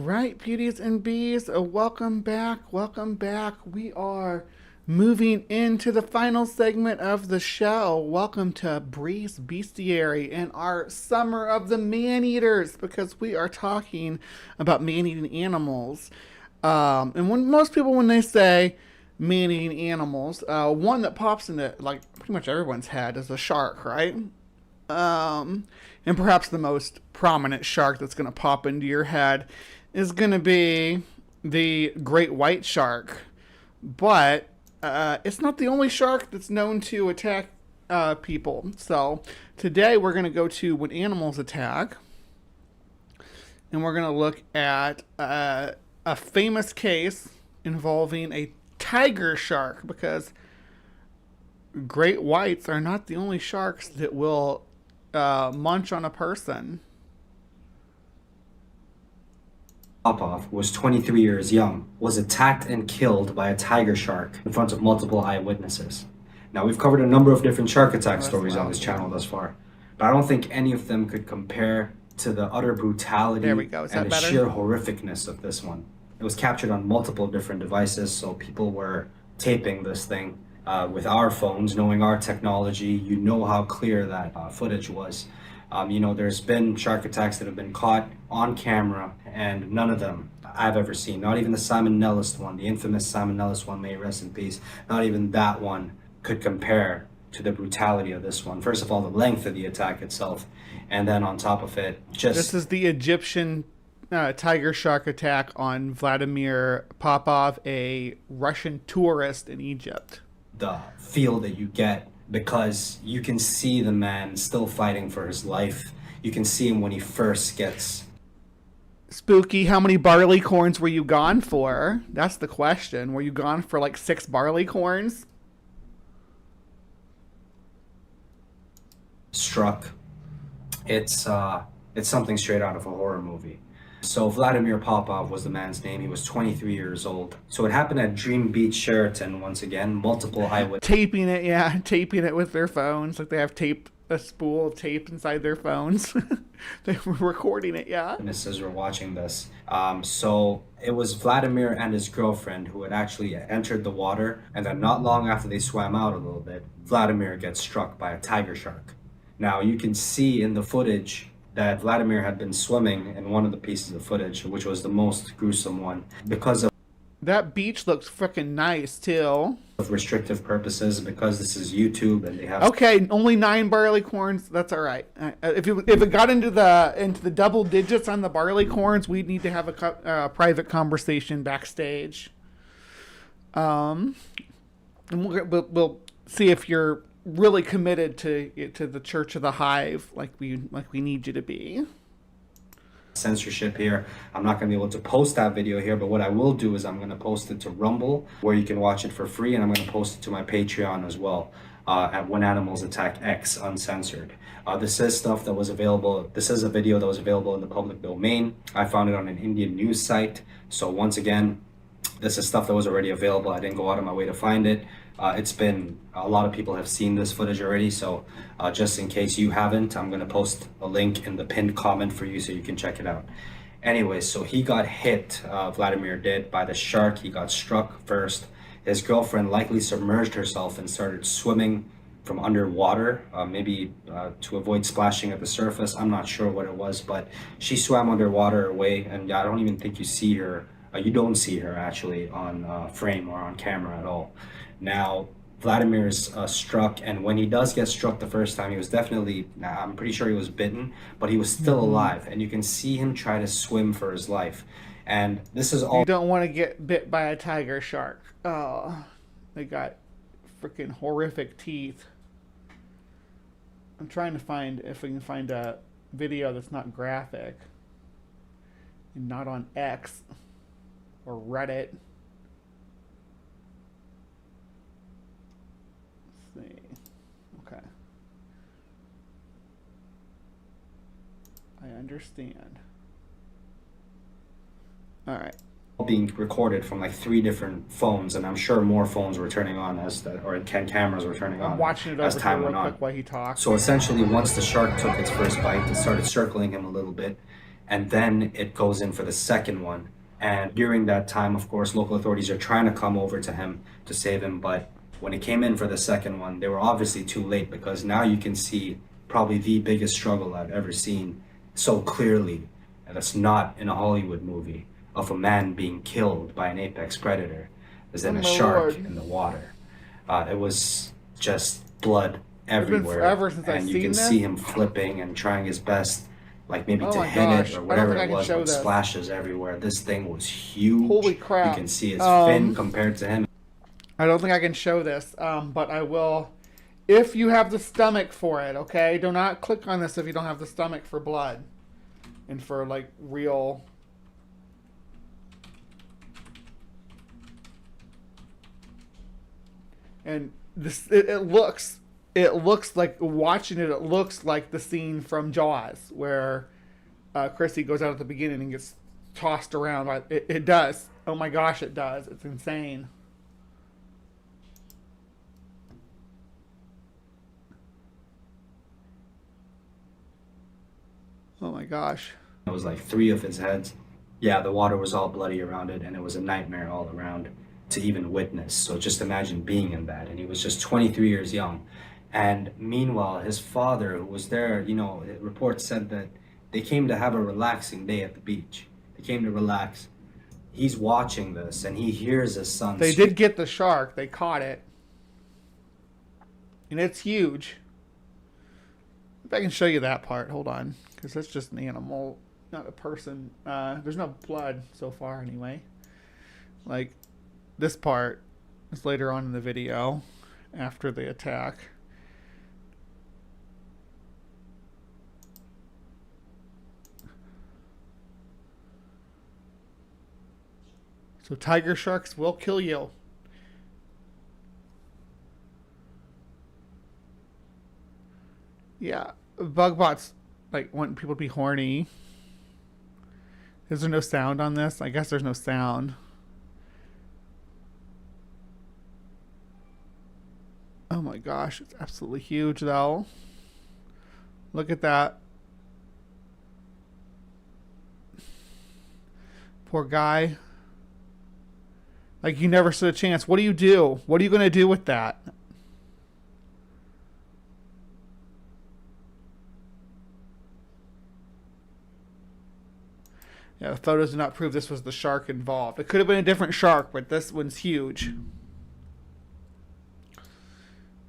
right, beauties and bees, welcome back, welcome back. We are moving into the final segment of the show. Welcome to Bree's Bestiary and our Summer of the Man-Eaters, because we are talking about man-eating animals. And when most people, when they say man-eating animals, one that pops into, like, pretty much everyone's head is a shark, right? And perhaps the most prominent shark that's going to pop into your head is going to be the great white shark. But it's not the only shark that's known to attack people. So today we're going to go to when animals attack. And we're going to look at a famous case involving a tiger shark, because great whites are not the only sharks that will munch on a person. Popov was 23 years young, was attacked and killed by a tiger shark in front of multiple eyewitnesses. Now, we've covered a number of different shark attack stories on this channel thus far, but I don't think any of them could compare to the utter brutality and the sheer horrificness of this one. It was captured on multiple different devices, so people were taping this thing with our phones, knowing our technology. You know how clear that footage was. You know, there's been shark attacks that have been caught on camera, and none of them I've ever seen. Not even the salmonellist one, the infamous salmonellist one, may rest in peace. Not even that one could compare to the brutality of this one. First of all, the length of the attack itself, and then on top of it, just... This is the Egyptian tiger shark attack on Vladimir Popov, a Russian tourist in Egypt. The feel that you get, because you can see the man still fighting for his life. You can see him when he first gets... Spooky, how many barley corns were you gone for? That's the question. Were you gone for like 6 barley corns? Struck. It's something straight out of a horror movie. So Vladimir Popov was the man's name. He was 23 years old. So it happened at Dream Beach, Sheraton, once again. Multiple eyewitnesses. Taping it with their phones. Like they have a spool of tape inside their phones. They were recording it, yeah. Witnesses were watching this. So it was Vladimir and his girlfriend who had actually entered the water. And then not long after they swam out a little bit, Vladimir gets struck by a tiger shark. Now you can see in the footage that Vladimir had been swimming in one of the pieces of footage, which was the most gruesome one, because of that beach looks freaking nice too. Of restrictive purposes, because this is YouTube and they have... Okay, only 9 barley corns. That's all right. If it got into the double digits on the barley corns, we'd need to have a private conversation backstage. And we'll see if you're really committed to the Church of the Hive, like we need you to be. Censorship here. I'm not going to be able to post that video here, but what I will do is I'm going to post it to Rumble, where you can watch it for free, and I'm going to post it to my Patreon as well, at When Animals Attack X Uncensored. This is stuff that was available. This is a video that was available in the public domain. I found it on an Indian news site. So once again, this is stuff that was already available. I didn't go out of my way to find it. It's been, a lot of people have seen this footage already, so just in case you haven't, I'm going to post a link in the pinned comment for you so you can check it out. Anyway, so he got hit, Vladimir did, by the shark. He got struck first. His girlfriend likely submerged herself and started swimming from underwater, maybe to avoid splashing at the surface. I'm not sure what it was, but she swam underwater away, and I don't even think you see her. You don't see her actually on frame or on camera at all. Now, Vladimir's struck, and when he does get struck the first time, he was definitely, I'm pretty sure he was bitten, but he was still alive, and you can see him try to swim for his life. And this is all... You don't want to get bit by a tiger shark. Oh, they got freaking horrific teeth. I'm trying to find if we can find a video that's not graphic and not on X or Reddit. Let's see. Okay. I understand. All right. Being recorded from like 3 different phones, and I'm sure more phones were turning on cameras were turning on. I'm watching it as over time real went on. quick while he talks. So essentially, once the shark took its first bite, it started circling him a little bit, and then it goes in for the second one. And during that time, of course, local authorities are trying to come over to him to save him, but when it came in for the second one, they were obviously too late, because now you can see probably the biggest struggle I've ever seen so clearly, and it's not in a Hollywood movie, of a man being killed by an apex predator, as in a shark in the water. It was just blood everywhere, and you can see him flipping and trying his best, like maybe to hit it or whatever it was, but splashes everywhere. This thing was huge. Holy crap. You can see his fin compared to him. I don't think I can show this, but I will if you have the stomach for it, okay? Do not click on this if you don't have the stomach for blood and for, like, real... And this, it looks like, watching it, it looks like the scene from Jaws where Chrissy goes out at the beginning and gets tossed around. It does. Oh my gosh, it does. It's insane. Oh my gosh. It was like 3 of his heads. Yeah, the water was all bloody around it, and it was a nightmare all around to even witness. So just imagine being in that. And he was just 23 years young. And meanwhile, his father, who was there, you know, reports said that they came to have a relaxing day at the beach. They came to relax. He's watching this, and he hears his son. They did get the shark. They caught it. And it's huge. If I can show you that part, hold on. Because that's just an animal, not a person. There's no blood so far anyway. Like, this part is later on in the video, after the attack. So tiger sharks will kill you. Yeah, bug bots like want people to be horny. Is there no sound on this? I guess there's no sound. Oh my gosh, it's absolutely huge though. Look at that. Poor guy. Like, you never stood a chance. What do you do? What are you going to do with that? Yeah, the photos do not prove this was the shark involved. It could have been a different shark, but this one's huge.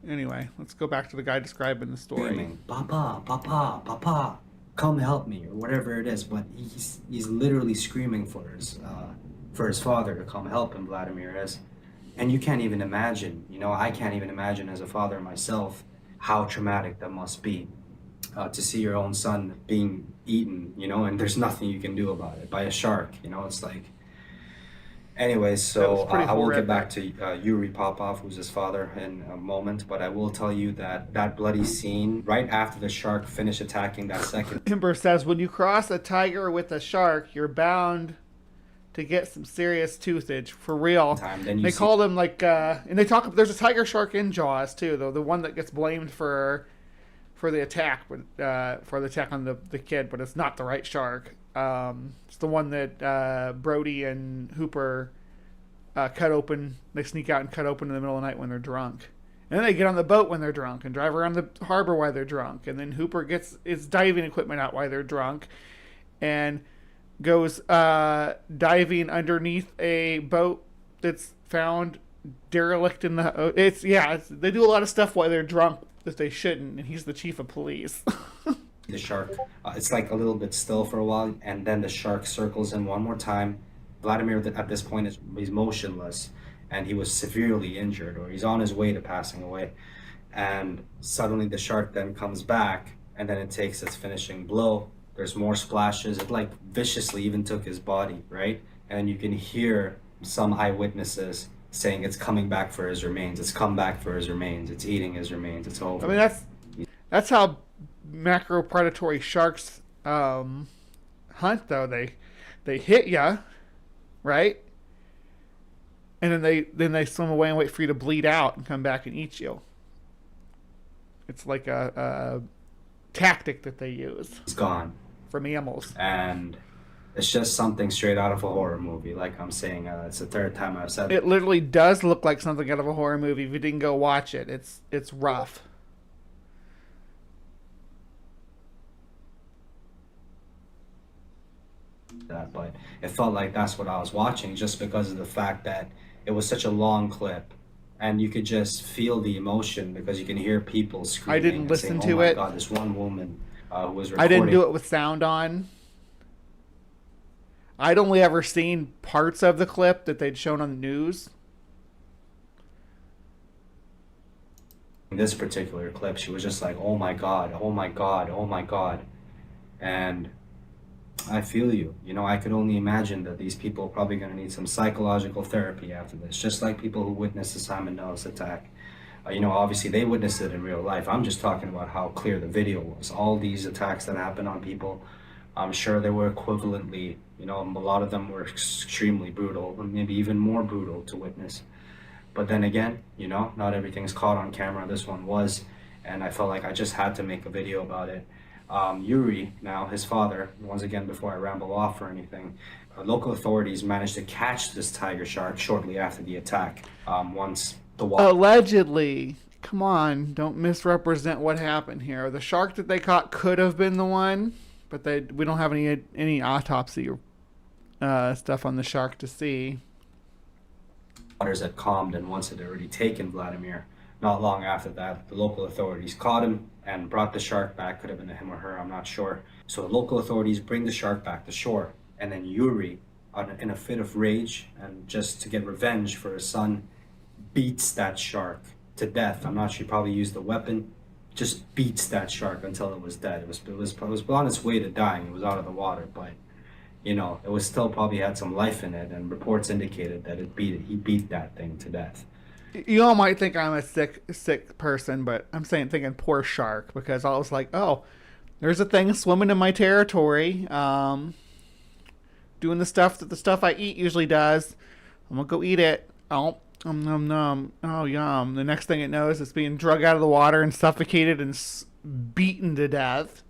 Anyway, let's go back to the guy describing the story. Screaming, Papa, Papa, Papa, come help me, or whatever it is. But he's literally screaming for his father to come help him, Vladimir is. And you can't even imagine, you know, I can't even imagine as a father myself how traumatic that must be. To see your own son being eaten, you know, and there's nothing you can do about it by a shark, you know. It's like, anyways, so I will get back to Yuri Popov, who's his father, in a moment, but I will tell you that that bloody scene right after the shark finished attacking that second. Ember says, when you cross a tiger with a shark, you're bound to get some serious toothage, for real. They call them like, and they talk, there's a tiger shark in Jaws too, though, the one that gets blamed for the attack, for the attack on the kid, but it's not the right shark. It's the one that Brody and Hooper cut open. They sneak out and cut open in the middle of the night when they're drunk. And then they get on the boat when they're drunk and drive around the harbor while they're drunk. And then Hooper gets his diving equipment out while they're drunk and goes diving underneath a boat that's found derelict in the... they do a lot of stuff while they're drunk that they shouldn't, and he's the chief of police. The shark, it's like a little bit still for a while, and then the shark circles in one more time. Vladimir at this point he's motionless, and he was severely injured, or he's on his way to passing away. And suddenly the shark then comes back, and then it takes its finishing blow. There's more splashes. It like viciously even took his body, right? And you can hear some eyewitnesses saying it's coming back for his remains. It's come back for his remains. It's eating his remains. It's over. I mean, that's how macro-predatory sharks hunt, though. They hit ya, right? And then they swim away and wait for you to bleed out and come back and eat you. It's like a tactic that they use. He's gone. for mammals. And it's just something straight out of a horror movie. Like I'm saying, it's the third time I've said it. Literally does look like something out of a horror movie. If you didn't go watch it, it's rough. That, but it felt like that's what I was watching, just because of the fact that it was such a long clip, and you could just feel the emotion because you can hear people screaming. I didn't listen saying, to it. Oh my God, this one woman who was recording. I didn't do it with sound on. I'd only ever seen parts of the clip that they'd shown on the news. In this particular clip, she was just like, oh my God, oh my God, oh my God. And I feel you. You know, I could only imagine that these people are probably going to need some psychological therapy after this, just like people who witnessed the Simon Nellis attack. You know, obviously they witnessed it in real life. I'm just talking about how clear the video was. All these attacks that happened on people, I'm sure they were equivalently, you know, a lot of them were extremely brutal, maybe even more brutal to witness. But then again, you know, not everything's caught on camera. This one was, and I felt like I just had to make a video about it. Yuri, now his father, once again, before I ramble off or anything, local authorities managed to catch this tiger shark shortly after the attack. Once the water... Allegedly. Come on, don't misrepresent what happened here. The shark that they caught could have been the one, but we don't have any autopsy or stuff on the shark to see. Waters had calmed, and once it had already taken Vladimir, not long after that, the local authorities caught him and brought the shark back. Could have been a him or her, I'm not sure. So the local authorities bring the shark back to shore, and then Yuri, in a fit of rage and just to get revenge for his son, beats that shark to death. I'm not sure, he probably used the weapon, just beats that shark until it was dead. It was on its way to dying. It was out of the water, but you know, it was still probably had some life in it, and reports indicated that he beat that thing to death. You all might think I'm a sick person, but I'm thinking poor shark, because I was like, oh, there's a thing swimming in my territory, doing the stuff I eat usually does. I'm gonna go eat it. Oh, oh, yum. The next thing it knows, it's being drug out of the water and suffocated and beaten to death.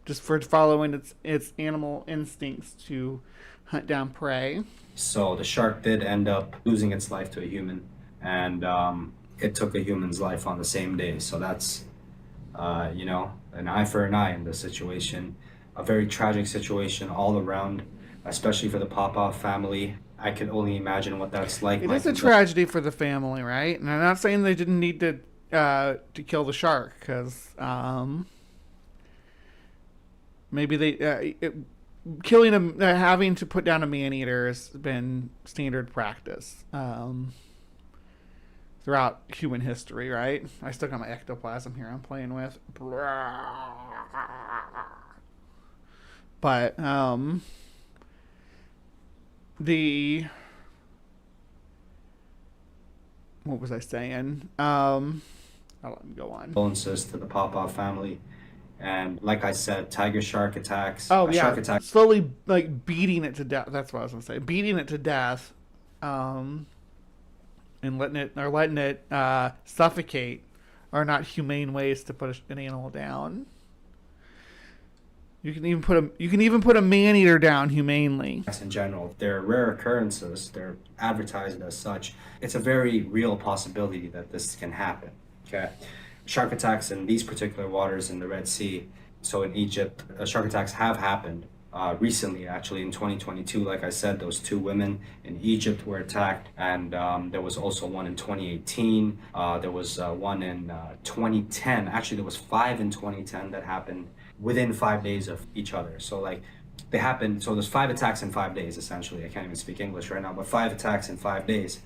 Just for following its animal instincts to hunt down prey. So the shark did end up losing its life to a human, and it took a human's life on the same day. So that's, you know, an eye for an eye in this situation. A very tragic situation all around, especially for the Popov family. I can only imagine what that's like. It is a tragedy for the family, right? And I'm not saying they didn't need to kill the shark, because maybe killing him, having to put down a man-eater has been standard practice throughout human history, right? I still got my ectoplasm here I'm playing with. But what was I saying? I'll let him go on. Condolences to the Popov family. And like I said, tiger shark attacks. Oh yeah, shark attack. Slowly like beating it to death. That's what I was gonna say. Beating it to death, and letting it suffocate are not humane ways to put an animal down. You can even put a man-eater down humanely. In general, they're rare occurrences. They're advertised as such. It's a very real possibility that this can happen. Okay. Shark attacks in these particular waters in the Red Sea, so in Egypt, shark attacks have happened recently, actually in 2022. Like I said, those 2 women in Egypt were attacked, and there was also one in 2018. There was one in 2010. Actually, there was 5 in 2010 that happened within 5 days of each other. So like they happened, so there's 5 attacks in 5 days, essentially. I can't even speak English right now, but 5 attacks in 5 days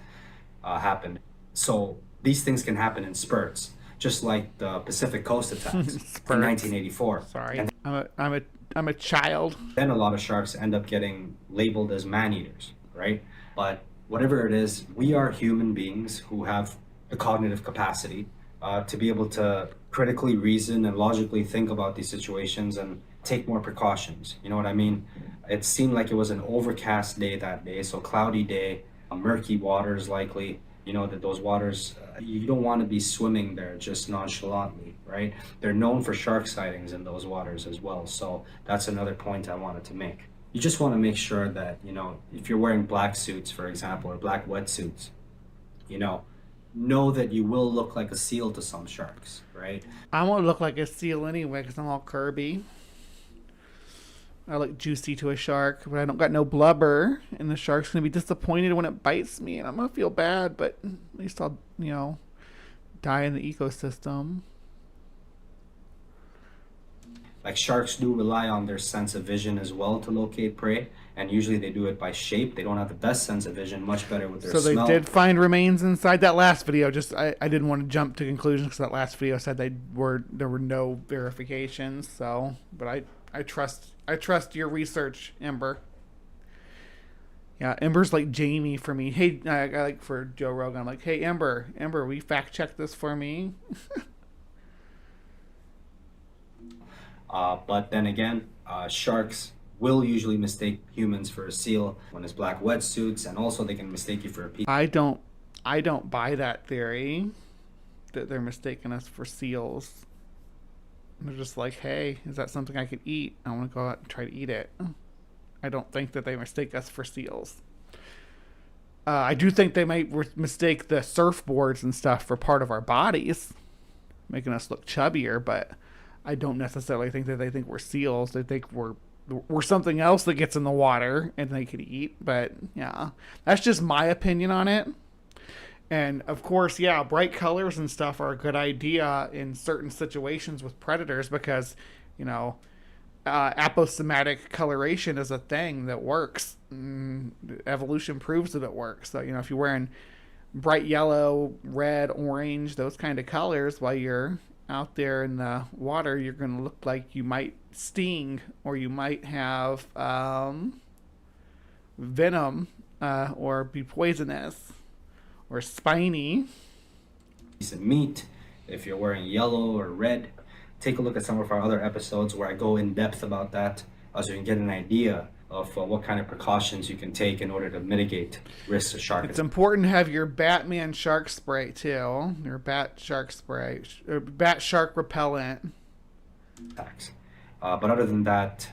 happened. So these things can happen in spurts, just like the Pacific Coast attacks in 1984. Sorry, and I'm a child. Then a lot of sharks end up getting labeled as man-eaters, right? But whatever it is, we are human beings who have the cognitive capacity to be able to critically reason and logically think about these situations and take more precautions. You know what I mean? It seemed like it was an overcast day that day, so cloudy day, murky waters likely, You know that those waters, you don't want to be swimming there just nonchalantly, right? They're known for shark sightings in those waters as well. So that's another point I wanted to make. You just want to make sure that, you know, if you're wearing black suits, for example, or black wetsuits, you know that you will look like a seal to some sharks, right? I won't look like a seal anyway because I'm all curvy. I look juicy to a shark, but I don't got no blubber, and the shark's gonna be disappointed when it bites me, and I'm gonna feel bad. But at least I'll, you know, die in the ecosystem. Like sharks do rely on their sense of vision as well to locate prey, and usually they do it by shape. They don't have the best sense of vision, much better with their smell. So they did find remains inside that last video. Just I didn't want to jump to conclusions because that last video said there were no verifications. So, but I trust your research, Ember. Yeah, Ember's like Jamie for me. Hey, I like for Joe Rogan. I'm like, hey, Ember, will you fact check this for me? But then again, sharks will usually mistake humans for a seal when it's black wetsuits, and also they can mistake you for a piece. I don't buy that theory that they're mistaking us for seals. They're just like, hey, is that something I could eat? I want to go out and try to eat it. I don't think that they mistake us for seals. I do think they might mistake the surfboards and stuff for part of our bodies, making us look chubbier, but I don't necessarily think that they think we're seals. They think we're something else that gets in the water and they could eat. But yeah, that's just my opinion on it. And of course, yeah, bright colors and stuff are a good idea in certain situations with predators because, you know, aposematic coloration is a thing that works. Evolution proves that it works. So, you know, if you're wearing bright yellow, red, orange, those kind of colors while you're out there in the water, you're going to look like you might sting or you might have venom or be poisonous or spiny. Piece of meat. If you're wearing yellow or red, take a look at some of our other episodes where I go in depth about that, so you can get an idea of what kind of precautions you can take in order to mitigate risks of shark. It's important to have your Batman shark spray too. Your bat shark spray, or bat shark repellent. Attacks. But other than that,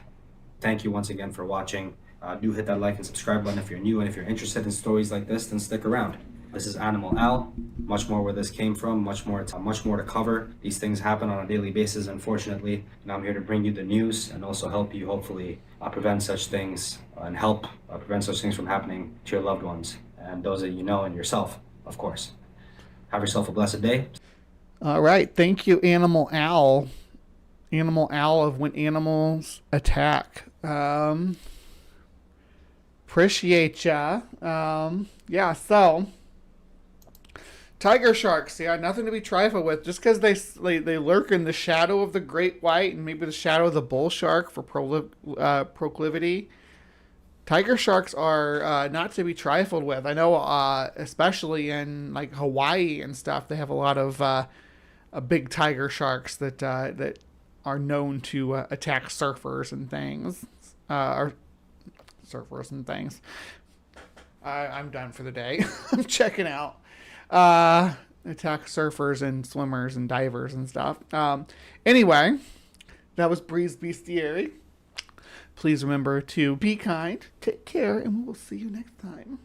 thank you once again for watching. Do hit that like and subscribe button if you're new, and if you're interested in stories like this, then stick around. This is Animal Al. Much more where this came from, much more to cover. These things happen on a daily basis, unfortunately, and I'm here to bring you the news and also help you hopefully prevent such things and help prevent such things from happening to your loved ones and those that you know and yourself, of course. Have yourself a blessed day. All right, thank you, Animal Al. Animal Al of When Animals Attack. Appreciate ya. Yeah, so tiger sharks, yeah, nothing to be trifled with. Just because they lurk in the shadow of the great white and maybe the shadow of the bull shark for proclivity. Tiger sharks are not to be trifled with. I know, especially in like Hawaii and stuff, they have a lot of big tiger sharks that are known to attack surfers and things. I'm done for the day. I'm checking out. Attack surfers and swimmers and divers and stuff. Anyway, that was Breeze Bestiary. Please remember to be kind, take care, and we'll see you next time.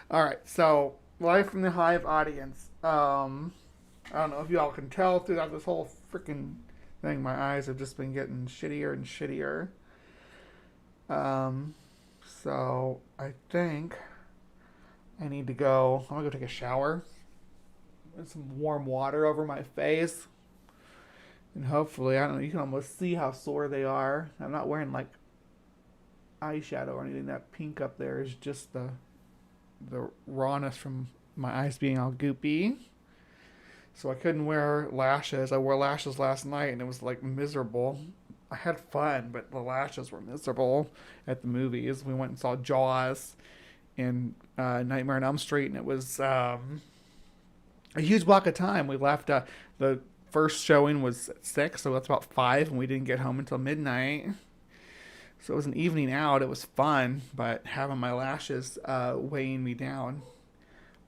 All right, so live from the Hive audience. I don't know if y'all can tell throughout this whole freaking thing, my eyes have just been getting shittier and shittier. So I think I need to go. I'm gonna go take a shower with some warm water over my face, and hopefully, I don't know, you can almost see how sore they are. I'm not wearing like eyeshadow or anything. That pink up there is just the rawness from my eyes being all goopy. So I couldn't wear lashes. I wore lashes last night and it was like miserable. I had fun, but the lashes were miserable at the movies. We went and saw Jaws and Nightmare on Elm Street, and it was a huge block of time. We left. The first showing was at 6, so that's about 5, and we didn't get home until midnight. So it was an evening out. It was fun, but having my lashes weighing me down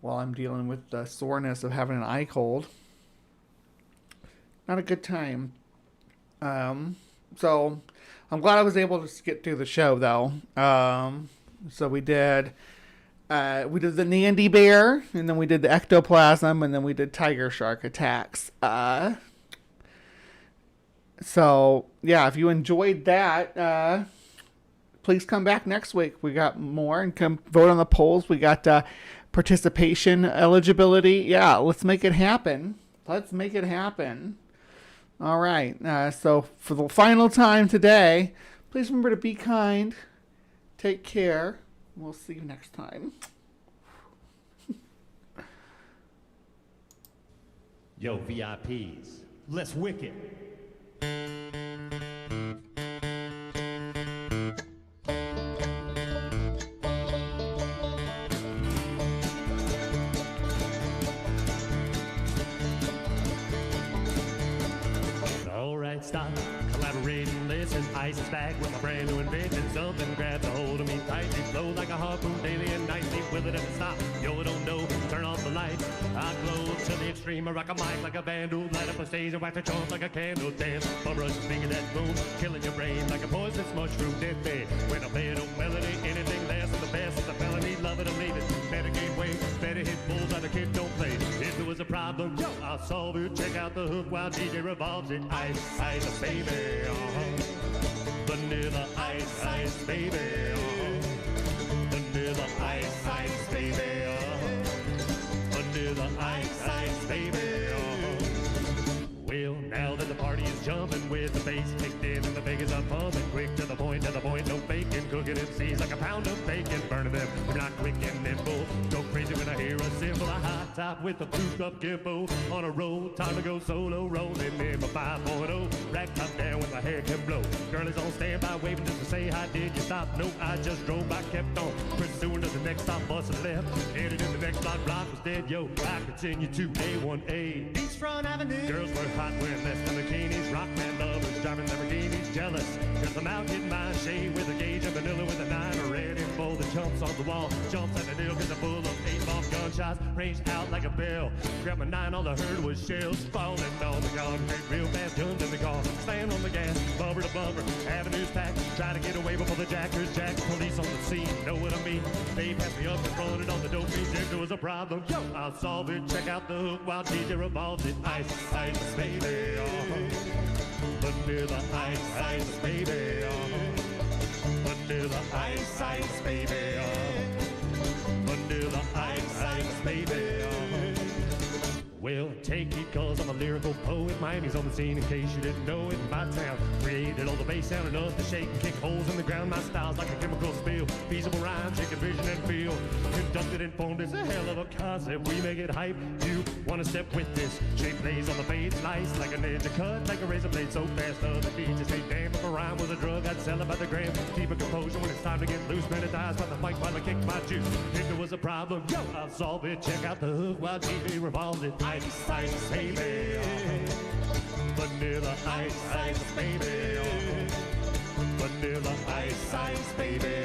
while I'm dealing with the soreness of having an eye cold. Not a good time. So I'm glad I was able to get through the show, though. So we did the Nandi bear, and then we did the ectoplasm, and then we did tiger shark attacks. So yeah, if you enjoyed that, please come back next week. We got more, and come vote on the polls. We got participation eligibility. Yeah, let's make it happen. Let's make it happen. All right. So for the final time today, please remember to be kind. Take care. We'll see you next time. Yo, VIPs, let's wick it. Alright, stop, collaborating, listen. Ice is back with my brand new invention. Something grabs a hold of me tightly, flows like a harpoon daily and nightly. Will it ever stop? Yo, I don't know. Turn off the light. I glow to the extreme. I rock a mic like a vandal. Light up a stage and wax a trunk like a candle. Dance, bum rush, speaking that boom, killing your brain like a poisonous mushroom. Dead bed. When I play it on melody, anything less than the best is a felony. Love it or leave it. Better gateway, better hit bulls like the kid don't play. If there was a problem, yo, I'll solve it. Check out the hook while DJ revolves it. Ice, ice, baby. Vanilla ice, ice, baby. Vanilla ice, ice, baby. Vanilla ice, ice, baby. Well, now that the party is jumping with the bass kicked in and the Vegas are pumping, quick to the point, no faking, cooking MCs like a pound of bacon, burning them, we're not quick and nimble, go crazy when I hear a cymbal, a hot top with a souped up gimpo, on a roll, time to go solo, rolling in my 5.0, rack top down when my hair can blow, girl is on standby, waving just to say hi, did you stop? No, I just drove by, kept on, pursuing to the next stop, busting left, headed in the next block was dead, yo, I continue to A1A, Beachfront Avenue, girls were hot wearing less than bikinis, rock man lovers driving Lamborghinis, jealous, cause I'm out getting my shade with a gauge of vanilla with a 9 ready for the jumps on the wall, jumps at the nail cause I'm full of 8-ball gunshots, ranged out like a bell, grabbed my 9, all I heard was shells falling on the concrete, real fast, guns in the car, stand on the gas, bumper to bumper, avenues packed, try to get away before the jackers jack, police on the scene, know what I mean, they passed me up and running on the dope beat, if there was a problem, yo, I'll solve it, check out the hook while DJ revolves it, ice, ice, baby, vanilla ice, ice, baby, vanilla ice, ice, baby, vanilla ice, ice, baby. Well, take it cause I'm a lyrical poet. Miami's on the scene in case you didn't know it. My town created all the bass sound enough to shake and kick holes in the ground. My style's like a chemical spill. Feasible rhymes, chicken vision and feel. Conducted and formed is a hell of a concept. We make it hype. You wanna step with this? Shape plays on the fade, slice like a ninja, cut like a razor blade. So fast, other DJs say, damn, if a rhyme was a drug, I'd sell it by the gram. Keep a composure when it's time to get loose. Man, it dies by the mic while I kick my juice. If there was a problem, yo, I'll solve it. Check out the hook while TV revolves it. Ice, ice, baby. Vanilla ice, ice, baby. Vanilla ice, ice, baby.